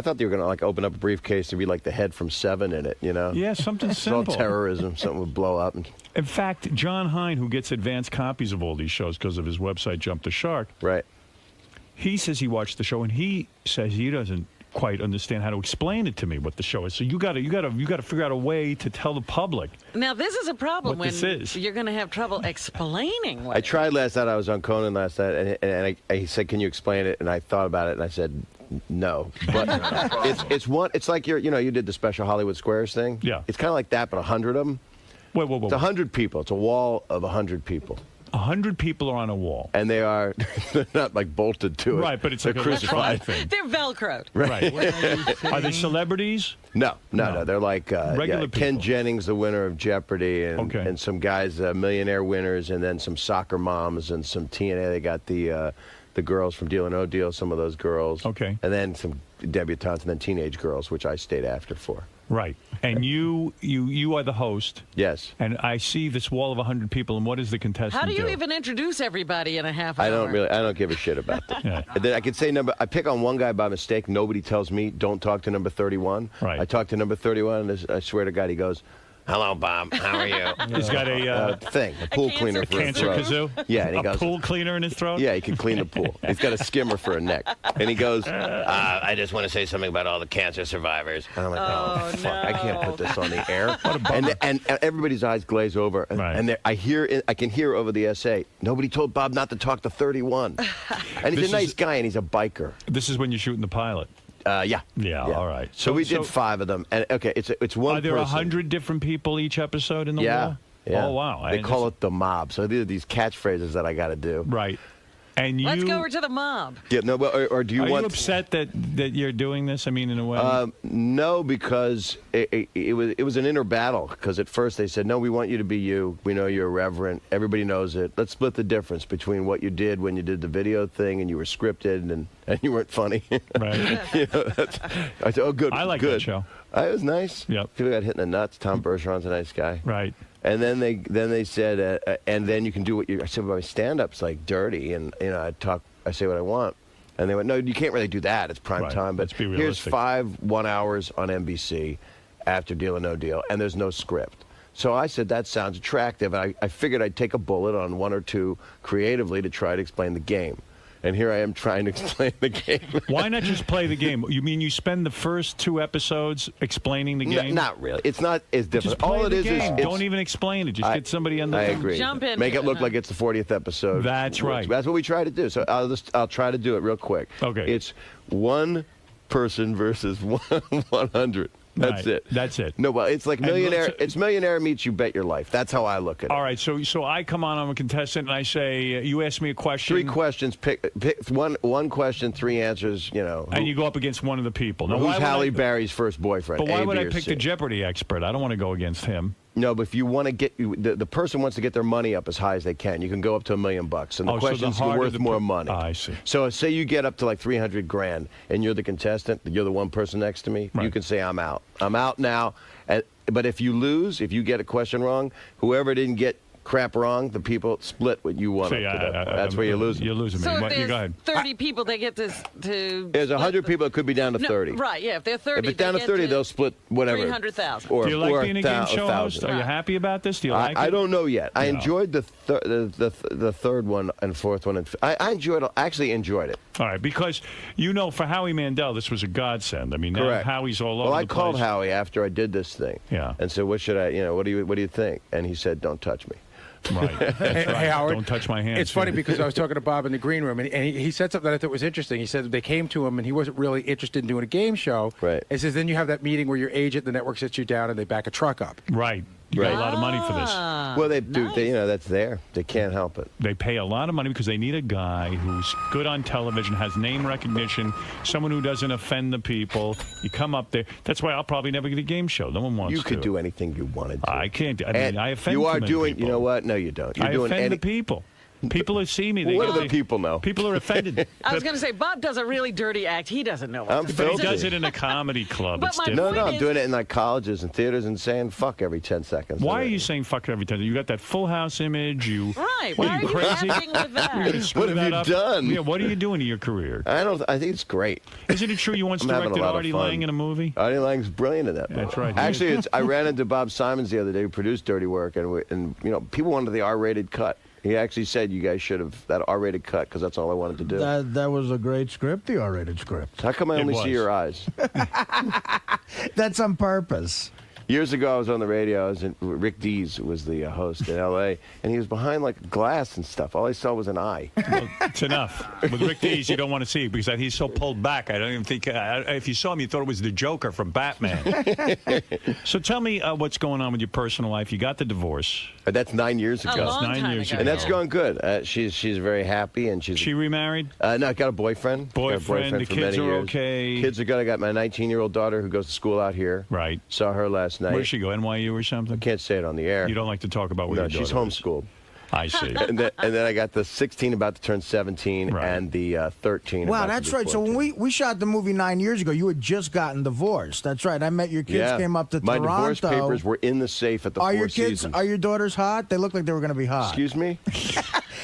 thought they were going to like open up a briefcase to be like the head from Seven in it. Yeah, something It's simple. all terrorism. Something would blow up. In fact, John Hine, who gets advanced copies of all these shows because of his website Jump the Shark, right? He says he watched the show and he says he doesn't quite understand how to explain it to me what the show is. So you got to figure out a way to tell the public. Now, this is a problem What when this is. you're going to have trouble explaining what I tried last night. I was on Conan last night, and he said, "Can you explain it?" And I thought about it, and I said, "No." But it's like you did the special Hollywood Squares thing. Yeah. It's kind of like that, but 100 of them. Whoa. It's 100 people. It's a wall of 100 people. 100 people are on a wall. And they're not like bolted to it. Right, but it's they're like a crucified. thing. They're Velcroed. Right. Are they celebrities? No. They're like Regular Ken Jennings, the winner of Jeopardy, and some guys, millionaire winners, and then some soccer moms and some TNA. They got the girls from Deal or No Deal, some of those girls. Okay. And then some debutantes, and then teenage girls, which I stayed after for. Right. And you are the host. Yes. And I see this wall of 100 people, and what does the contestant How do you even introduce everybody in a half hour? I don't give a shit about that. And then I could say I pick on one guy by mistake. Nobody tells me, don't talk to number 31. Right. I talk to number 31, and I swear to God, he goes, "Hello, Bob. How are you?" He's got a pool cleaner for his throat. kazoo? Yeah, and he a goes, pool cleaner in his throat? Yeah, he can clean the pool. He's got a skimmer for a neck. And he goes, "I just want to say something about all the cancer survivors." And I'm like, oh fuck, I can't put this on the air. And everybody's eyes glaze over. And I can hear over the essay, nobody told Bob not to talk to 31. And he's a nice guy, and he's a biker. This is when you're shooting the pilot. Yeah. All right. So we did 5 of them, and it's one. Are there person. 100 different people each episode in the wall? Yeah. Oh wow. They call it the mob. So these are these catchphrases that I got to do. Right. And you. Let's go over to the mob. Yeah. No. Or do you Are want? you upset that you're doing this? I mean, in a way. No, because it was an inner battle. Because at first they said, "No, we want you to be you. We know you're irreverent. Everybody knows it. Let's split the difference between what you did when you did the video thing and you were scripted and you weren't funny." Right. I said, "Oh, good. I like good. that show. It was nice. Yep. People got hit in the nuts. Tom Bergeron's a nice guy. Right. And then they said, and then you can do what you. I said, well, my stand-up's like dirty, and I say what I want. And they went, no, you can't really do that. It's prime time. But Let's be here's realistic. 5 1-hours on NBC after Deal or No Deal, and there's no script. So I said, that sounds attractive. And I figured I'd take a bullet on 1 or 2 creatively to try to explain the game. And here I am trying to explain the game. Why not just play the game? You mean you spend the first 2 episodes explaining the game? Not really. It's not as difficult. Just play All it the is game. is Don't even explain it. Just get somebody on the I phone. agree. Jump in. Make it look like it's the 40th episode. That's right. That's what we try to do. So I'll try to do it real quick. Okay. It's 1 person versus 100. That's Right. it. That's it. No, well, it's like And millionaire. let's- It's millionaire meets You Bet Your Life. That's how I look at it. All right, so I come on, I'm a contestant, and I say, you ask me a question. 3 questions. Pick one question, 3 answers. And you go up against one of the people. Now, who's why would Halle I- Berry's first boyfriend? But why A, would B, I or pick C? the Jeopardy expert? I don't want to go against him. No, but if you want to get the person wants to get their money up as high as they can, you can go up to $1 million, and the Oh, so the questions are harder worth the more per- money. I see. So say you get up to like 300 grand, and you're the contestant, you're the one person next to me. You can say I'm out. I'm out now. But if you lose, if you get a question wrong, whoever didn't get crap wrong, the people split what you won. See, That's where you're losing. You're losing me. So What- if you go there's ahead. 30 people, they get to There's 100 people. It could be down to No, 30. right, yeah. If they're 30, If it's down to 30, they'll split whatever. 300,000. Or, Do you like or being a game show host? 1,000. Are you happy about this? Do you like it? I don't know yet. I No. enjoyed the third one and fourth one. I enjoyed it. Actually enjoyed it. All right, because for Howie Mandel, this was a godsend. I mean, now Correct. Howie's all over Well, the I called place. Howie after I did this thing. Yeah. And said, what should I, what do you think? And he said, don't touch me. Right. Hey, Howard. Don't touch my hands. It's funny because I was talking to Bob in the green room, and he said something that I thought was interesting. He said that they came to him, and he wasn't really interested in doing a game show. Right. He says, then you have that meeting where your agent, the network sits you down, and they back a truck up. Right. You got a lot of money for this. Well, they do. Nice. That's there. They can't help it. They pay a lot of money because they need a guy who's good on television, has name recognition, someone who doesn't offend the people. You come up there. That's why I'll probably never get a game show. No one wants to. You could do anything you wanted to. I can't. I offend you are too many doing. people. You know what? No, you don't. You're I doing offend the people. People who see me. What do the people know? People are offended. I was going to say, Bob does a really dirty act. He doesn't know I'm what But he does it in a comedy club. But it's my different. No, I'm doing it in like colleges and theaters and saying fuck every 10 seconds. Why are you saying fuck every time? You got that Full House image. Right. What Why are you are you crazy? acting with that? You're gonna screw What have that you up? done? Yeah. What are you doing in your career? I think it's great. Isn't it true you once I'm having directed a lot of Artie fun. Lang in a movie? Artie Lang's brilliant at that. That's right. Actually, I ran into Bob Simons the other day, who produced Dirty Work, and people wanted the R-rated cut. He actually said you guys should have that R-rated cut because that's all I wanted to do. That was a great script, the R-rated script. How come I only see your eyes? That's on purpose. Years ago, I was on the radio. I was Rick Dees was the host in L.A., and he was behind like glass and stuff. All I saw was an eye. Well, it's enough. With Rick Dees, you don't want to see it because he's so pulled back. I don't even think if you saw him, you thought it was the Joker from Batman. So tell me what's going on with your personal life. You got the divorce. That's 9 years ago. That's 9 years ago. And that's going good. She's very happy, and she's. She remarried? No, I got a boyfriend. Boyfriend. The for kids many are years. okay. Kids are good. I got my 19-year-old daughter who goes to school out here. Right. Saw her last night. Where'd she go? NYU or something? I can't say it on the air. You don't like to talk about where No, your she's daughter is. homeschooled. I see. and then I got the 16 about to turn 17 and the 13. Wow, about that's to be right. So 14. when we shot the movie 9 years ago, you had just gotten divorced. That's right. I met your kids, Yeah. came up to My Toronto. divorce papers were in the safe at the Are Four your kids? Seasons. Are your daughters hot? They look like they were going to be hot. Excuse me?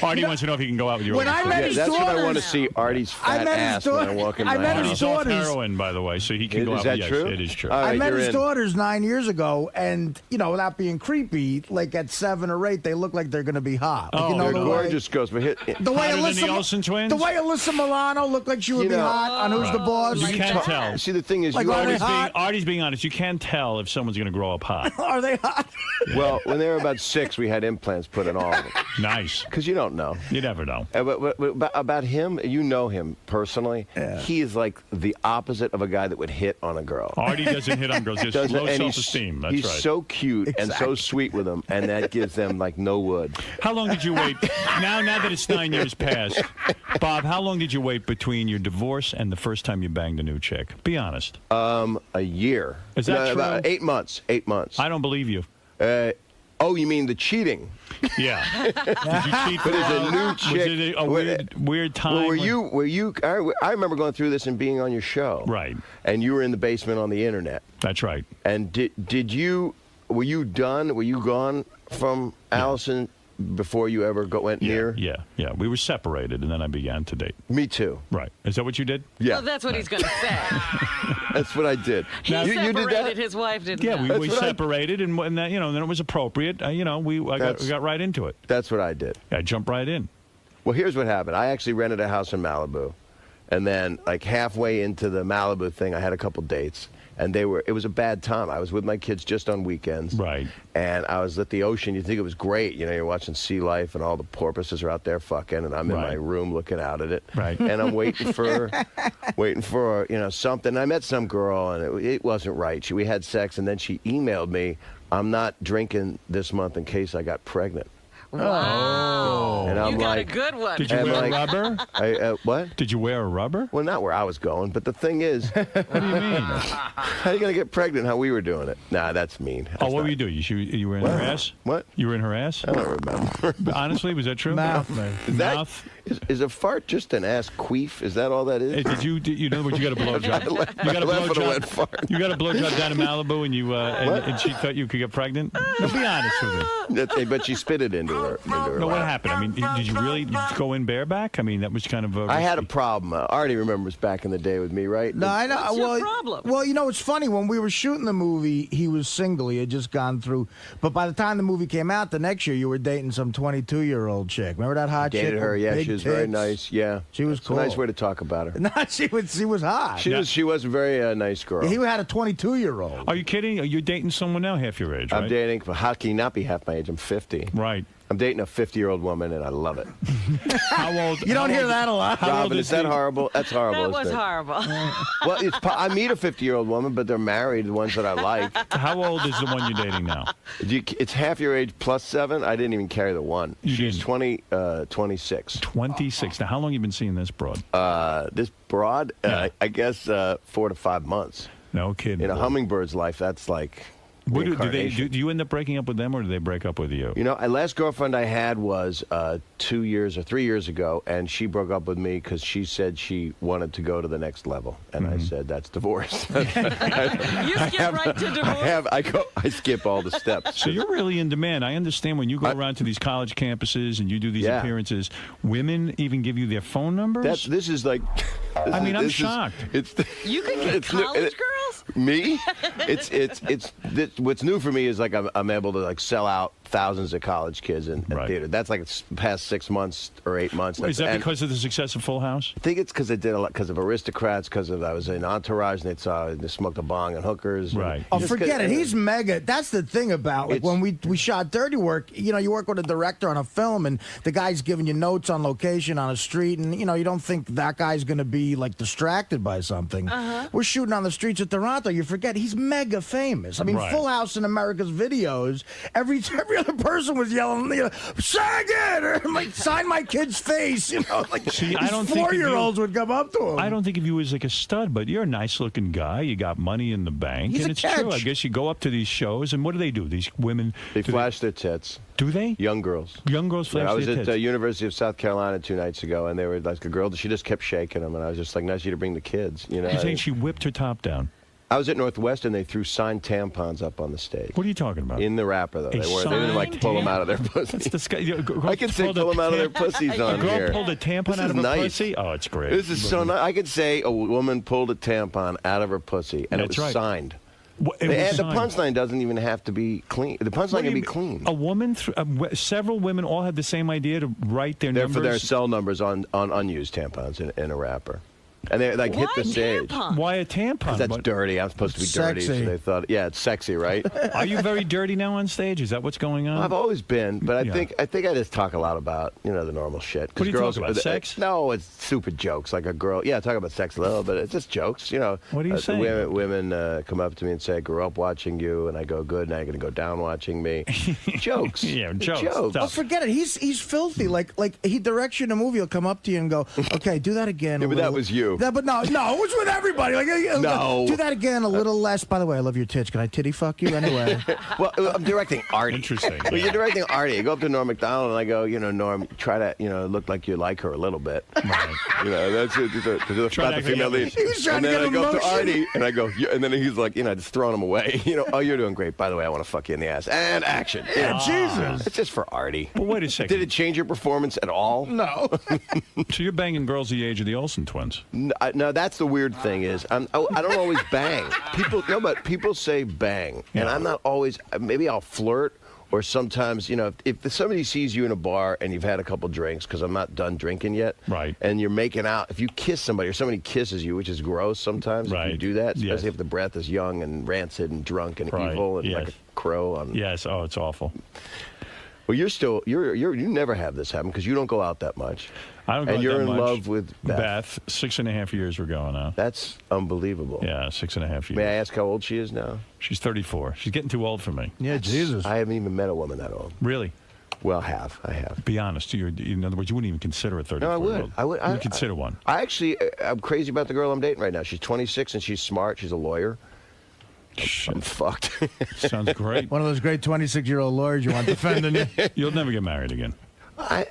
Artie wants to know if he can go out with your When older I kids. met his That's what I want to daughters- see, Artie's fat met his ass when I daughter- walk in I my met house. his He's off daughters. heroin, by the way, so he can go Is out. that Yes, true? it is true. All I right, met you're his in. daughters 9 years ago, and without being creepy, like at 7 or 8, they look like they're going to be hot. Like, Oh, They're the way, gorgeous girls, but the way Hotter than the Alyssa, Olsen twins? the way Alyssa Milano looked like she would be hot on Who's the Boss. You can't tell. See, the thing is, Like, you are they always hot? Artie's being honest. You can't tell if someone's going to grow up hot. Are they hot? Well, when they were about 6, we had implants put in all of them. Nice. Because you don't know. You never know. But about him, you know him personally. Yeah. He is like the opposite of a guy that would hit on a girl. Artie doesn't hit on girls. Just Doesn't- low and self-esteem. That's he's right. so cute and so sweet with them, and that gives them like no wood. How long did you wait? Now that it's 9 years past, Bob, how long did you wait between your divorce and the first time you banged a new chick? Be honest. A year. Is that true? About 8 months. 8 months. I don't believe you. Oh, you mean the cheating? Yeah. Did you cheat? But as a new Was chick, it a weird time? Well, when- were you? I remember going through this and being on your show. Right. And you were in the basement on the internet. That's right. And did you? Were you done? Were you gone from Allison before you ever went near? Yeah. We were separated, and then I began to date. Me too. Right. Is that what you did? Yeah. Well, that's what he's going to say. That's what I did. He you did separated that? his wife, didn't Yeah, he? we separated, and that, then it was appropriate. We got right into it. That's what I did. I jumped right in. Well, here's what happened. I actually rented a house in Malibu, and then like halfway into the Malibu thing, I had a couple dates. And it was a bad time. I was with my kids just on weekends. Right. And I was at the ocean. You think it was great. You're watching sea life and all the porpoises are out there fucking. And I'm in my room looking out at it. Right. And I'm waiting for something. I met some girl and it wasn't right. We had sex and then she emailed me, I'm not drinking this month in case I got pregnant. Wow. And I'm you got like, a good one. Did you wear a rubber? What? Did you wear a rubber? Well, not where I was going, but the thing is, What do you mean? how are you going to get pregnant how we were doing it? Nah, that's mean. What were you doing? You were in her ass? What? You were in her ass? I don't remember. Honestly, was that true? Mouth. Mouth. Is a fart just an ass queef? Is that all that is? Hey, in other words, you got a blowjob. You got a Laugh at a wet blowjob. fart. You got a blowjob down in Malibu, and and she thought you could get pregnant. No, be honest with me. But she spit it into her. No, what happened? I mean, did you really go in bareback? I mean, that was kind of. I had a problem. Artie remembers back in the day with me, right? No, I know. What's your problem? Well, it's funny. When we were shooting the movie, he was single. He had just gone through. But by the time the movie came out, the next year, you were dating some 22-year-old chick. Remember that hot chick? Dated her, with yeah. big She was very tits? nice, yeah. She was It's cool. a nice way to talk about her. No, she was hot. She was a very nice girl. He had a 22-year-old. Are you kidding? Are you dating someone now half your age, right? I'm dating, but how can you not be half my age? I'm 50. Right. I'm dating a 50-year-old woman, and I love it. How old? You don't hear that a lot. Robin, is that horrible? That's horrible. That was isn't it? horrible. Well, I meet a 50-year-old woman, but they're married, the ones that I like. How old is the one you're dating now? It's half your age plus 7. I didn't even carry the one. She's 26. 26. Now, how long have you been seeing this broad? This broad, I guess 4 to 5 months. No kidding. In a hummingbird's life, that's like. What do you end up breaking up with them, or do they break up with you? You know, the last girlfriend I had was 2 years or 3 years ago, and she broke up with me because she said she wanted to go to the next level, and I said that's divorce. You skip right to divorce. I skip all the steps. So you're really in demand. I understand when you go around to these college campuses and you do these appearances, women even give you their phone numbers. This is like. I'm shocked. You can get college girls. Me? What's new for me is like I'm able to like sell out thousands of college kids in theater. That's like the past 6 months or 8 months. Is that because of the success of Full House? I think it's because I did a lot because of Aristocrats, because I was in Entourage and they smoked a bong and hookers. Right. Oh, forget it. He's mega. That's the thing about like when we shot Dirty Work. You know, you work with a director on a film, and the guy's giving you notes on location on a street, and you know you don't think that guy's going to be like distracted by something. We're shooting on the streets of Toronto. You forget he's mega famous. I mean, Full House in America's videos. Every other person was yelling, you know, "Sag it!" or like sign my kid's face. You know, like See, these 4-year-olds would come up to him. I don't think of you as like a stud, but you're a nice-looking guy. You got money in the bank, He's and a it's catch. true. I guess you go up to these shows, and what do? These women They flash their tits. Do they? Young girls. Young girls flash I was their at tits. the University of South Carolina 2 nights ago, and they were like a girl. She just kept shaking them, and I was just like, "Nice of you to bring the kids." You know. You're saying she whipped her top down? I was at Northwestern. They threw signed tampons up on the stage. What are you talking about? In the wrapper, though. They didn't like pull them out of their pussies. That's disgusting. I can say pull them out of their pussies on a girl here. pulled a tampon out of her pussy? Oh, it's great. This is so nice. I could say a woman pulled a tampon out of her pussy, and That's it was right. signed. It was The signed. punchline doesn't even have to be clean. The punchline can be clean. A woman, several women all had the same idea to write their numbers. For their cell numbers on unused tampons in a wrapper. And they like hit the stage. Why a tampon? Because that's dirty. I'm supposed to be dirty. So they thought, yeah, it's sexy, right? Are you very dirty now on stage? Is that what's going on? I've always been, but I think I just talk a lot about the normal shit. What do you girls, talk about? Sex? No, it's stupid jokes. Like a girl, I talk about sex a little, but it's just jokes. What are you saying? Women come up to me and say, "I grew up watching you," and I go, "Good." Now you're gonna go down watching me. Jokes. Yeah, jokes. Oh, forget it. He's filthy. Like he directs you in a movie. He'll come up to you and go, "Okay, do that again." Yeah, but that was you. But no, it was with everybody. Like, No. do that again a little less. By the way, I love your tits. Can I titty fuck you anyway? Well, I'm directing Artie. Interesting. Well, you're directing Artie. I go up to Norm Macdonald and I go, Norm, try to, look like you like her a little bit. Right. That's it. About the female lead. He's trying And to then get I go up to emotion. Artie and I go, and then he's like, just throwing him away. Oh, you're doing great. By the way, I want to fuck you in the ass. And action. Yeah, Jesus. It's just for Artie. Well, wait a second. Did it change your performance at all? No. So you're banging girls the age of the Olsen twins? No, that's the weird thing is I don't always bang. But people say bang, and I'm not always. Maybe I'll flirt, or sometimes if somebody sees you in a bar and you've had a couple drinks, because I'm not done drinking yet, right? And you're making out. If you kiss somebody or somebody kisses you, which is gross sometimes, right? If you do that, especially Yes. if the breath is young and rancid and drunk and Right. evil and Yes. like a crow on. Yes. Oh, it's awful. Well, you never have this happen because you don't go out that much. I don't go and out you're that in much. love with Beth. 6.5 years we're going on. That's unbelievable. Yeah, 6.5 years. May I ask how old she is now? She's 34. She's getting too old for me. Yeah, Jesus. I haven't even met a woman that old. Really? Well, I have. Be honest. In other words, you wouldn't even consider a 34. No, I would. I would. You would consider one. I'm crazy about the girl I'm dating right now. She's 26 and she's smart. She's a lawyer. I'm fucked. Sounds great. One of those great 26-year-old lawyers you want defending you. You'll never get married again. I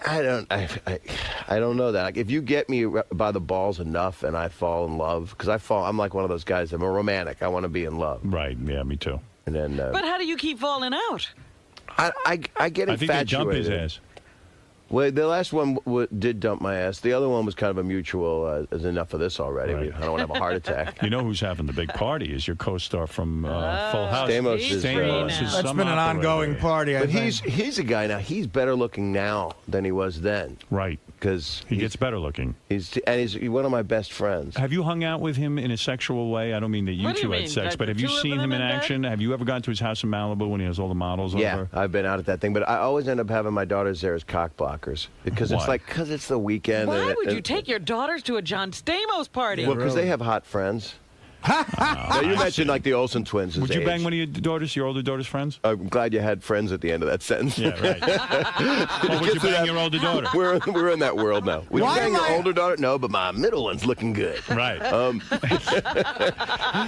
don't know that. Like, if you get me by the balls enough and I fall in love, because I'm like one of those guys. I'm a romantic. I want to be in love. Right. Yeah, me too. And then. But how do you keep falling out? I get I think they infatuated. jump his ass. Well, the last one did dump my ass. The other one was kind of a mutual, is enough of this already. Right. I don't want to have a heart attack. You know who's having the big party is your co-star from Full House. Stamos is That's some been an operator. ongoing party. I But think. he's a guy now. He's better looking now than he was then. Right. Because he gets better looking. He's one of my best friends. Have you hung out with him in a sexual way? I don't mean that you What do two you had mean? sex, Like but the have you two of seen them him in in bed? action? Have you ever gone to his house in Malibu when he has all the models Yeah, over? I've been out at that thing, but I always end up having my daughters there as cock blockers because Why? because it's the weekend. Why would you take your daughters to a John Stamos party? Well, because they have hot friends. Now, you mentioned like the Olsen twins. Would you bang one of your daughters, your older daughter's friends? I'm glad you had friends at the end of that sentence. Yeah, right. Or would you bang your older daughter? We're in that world now. Would you Why bang am your I- older daughter? No, but my middle one's looking good. Right.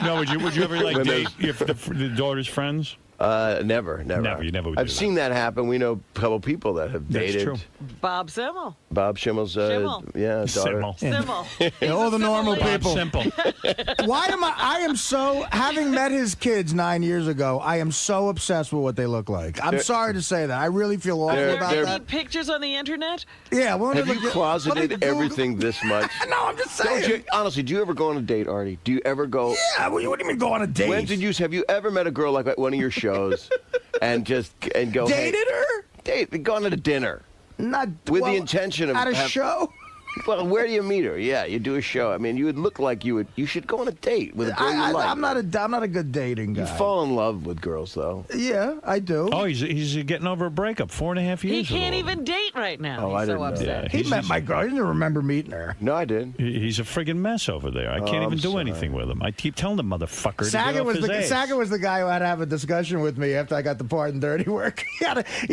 No, would you ever like When date if the daughter's friends? Never. Never, you never would do I've that. seen that happen. We know a couple people that have That's dated. true. Bob Simmel. Bob Schimmel's, Schimmel. daughter. Simmel. Yeah, all the normal people. Simple. Why am I am so, having met his kids 9 years ago, I am so obsessed with what they look like. I'm They're- sorry to say that. I really feel awful There about any that. pictures on the internet? Yeah, well, Have let you me closeted Google- everything this much? No, I'm just Don't saying. you, honestly, do you ever go on a date, Artie? Do you ever go? Yeah, what do you mean go on a date? When did you? Have you ever met a girl like at one of your shows and go Dated her? Date, gone to dinner Not with well, the intention of at a show? Well, where do you meet her? Yeah, you do a show. I mean, you would look like you should go on a date with a girl you like. I'm not a good dating guy. You fall in love with girls, though. Yeah, I do. Oh, he's getting over a breakup. 4.5 years. He with can't a even date right now. Oh, He's I so didn't know upset. that. He He's- met my girl. I didn't remember meeting her. No, I did. He's a friggin' mess over there. I can't Oh, even I'm do sorry. anything with him. I keep telling the motherfucker to get Saget off was his ass. Saget was the guy who had to have a discussion with me after I got the part in Dirty Work. He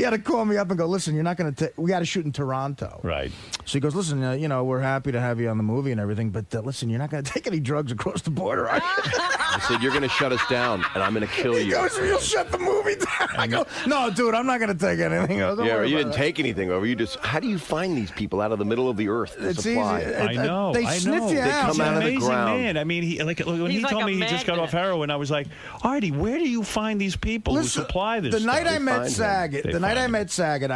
had to call me up and go, listen, you're not going to. We got to shoot in Toronto. Right. So he goes, listen, we're happy to have you on the movie and everything, but listen, you're not going to take any drugs across the border, are you? I said, you're going to shut us down, and I'm going to kill He you. goes, you'll shut the movie down. I go, no, dude, I'm not going to take anything. He goes, "Don't Yeah, worry you about didn't it." take anything over. You just. How do you find these people out of the middle of the earth to It's supply? easy. I know. They I sniff know. you They out. come He's out an of the amazing ground. man. I mean, when He's he like told a me he just got magnet. off heroin, I was like, Artie, where do you find these people Listen, who supply this the night stuff? I met find him. Saget, They the night find I him. met Saget,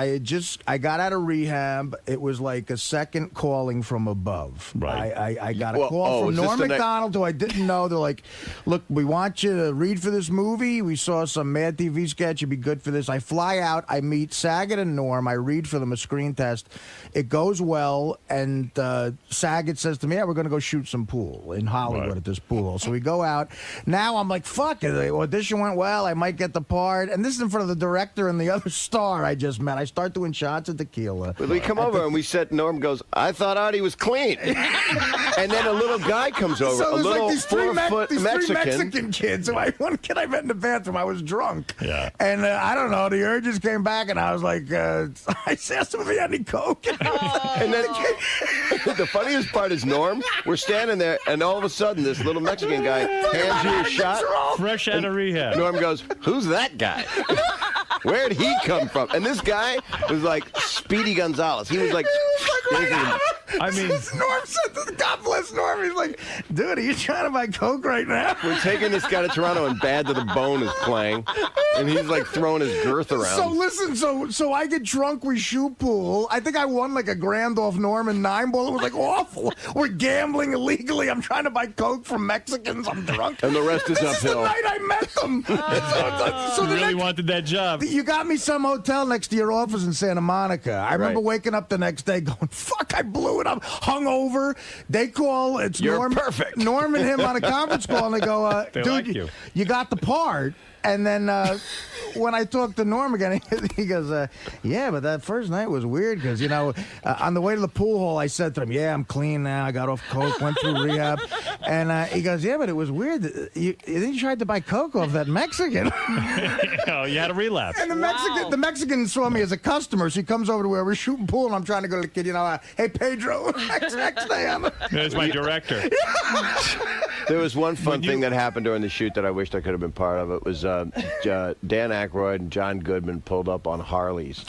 I got out of rehab. It was like a second calling from above. Right. I got a Well, call from is this Norm the next- MacDonald, who I didn't know. They're like, look, we want you to read for this movie. We saw some Mad TV sketch. You'd be good for this. I fly out. I meet Saget and Norm. I read for them a screen test. It goes well, and Saget says to me, yeah, we're going to go shoot some pool in Hollywood Right. at this pool. So we go out. Now I'm like, fuck, the audition went well. I might get the part. And this is in front of the director and the other star I just met. I start doing shots of tequila. But we come over and we said, Norm goes, I thought Artie was clean. And then a little guy comes over, So a there's little like these three 4-foot three Mexican. Mexican kids. So one kid I met in the bathroom, I was drunk. Yeah. And I don't know, the urges came back, and I was like, I asked him if he had any coke. And then the funniest part is Norm, we're standing there, and all of a sudden, this little Mexican guy hands you a shot. Fresh out of rehab. Norm goes, who's that guy? Where'd he come from? And this guy was like Speedy Gonzalez. He was like, I mean, Norm said, to God bless Norm. He's like, dude, are you trying to buy coke right now? we're taking this guy to Toronto, and Bad to the Bone is playing, and he's like throwing his girth around. So listen, so I get drunk, we shoot pool. I think I won like $1,000 off Norman 9-ball. It was like awful. We're gambling illegally. I'm trying to buy coke from Mexicans. I'm drunk. And the rest is This is the uphill. night I met them. So you the really next- wanted that job. You got me some hotel next to your office in Santa Monica. I remember Right. waking up the next day going, fuck, I blew it. I'm hungover. They call, it's You're Norm. perfect. Norm and him on a conference call, and they go, They dude, like you. you got the part. And then when I talked to Norm again, he goes, yeah, but that first night was weird because, on the way to the pool hall, I said to him, yeah, I'm clean now. I got off coke, went through rehab. And he goes, yeah, but it was weird. Then you tried to buy coke off that Mexican. Oh, you had a relapse. And the Mexican saw me as a customer, so he comes over to where we're shooting pool, and I'm trying to go to the kid, hey, Pedro, next day I'm... There's my director. There was one fun thing that happened during the shoot that I wished I could have been part of. It was Dan Aykroyd and John Goodman pulled up on Harleys.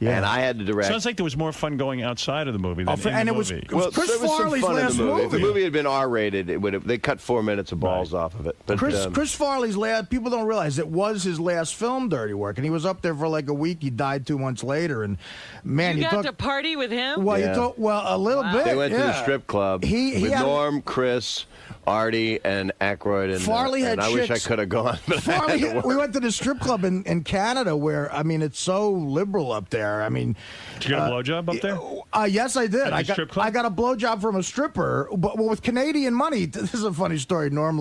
and I had to direct. Sounds like there was more fun going outside of the movie than in the movie. Well, Chris Farley's last movie. If the movie had been R-rated, they cut 4 minutes of balls off of it. But, Chris Farley's last. People don't realize it was his last film, Dirty Work, and he was up there for like a week. He died 2 months later, and man, you got to party with him. Well, a little bit. They went to the strip club with Norm, Chris, Artie, and Aykroyd, and Farley had and I wish I chicks. could have gone. But We went to the strip club in Canada, where I mean, it's so liberal up there. I mean, did you get a blowjob up there? Yes, I did. At the strip club? I got a blowjob from a stripper, but with Canadian money. This is a funny story. Norm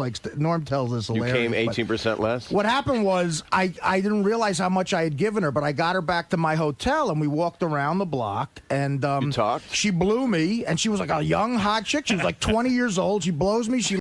tells this hilarious. You came 18% less. What happened was I didn't realize how much I had given her, but I got her back to my hotel, and we walked around the block, and you talked? She blew me, and she was like a young hot chick. She was like 20 years old. She blows me. She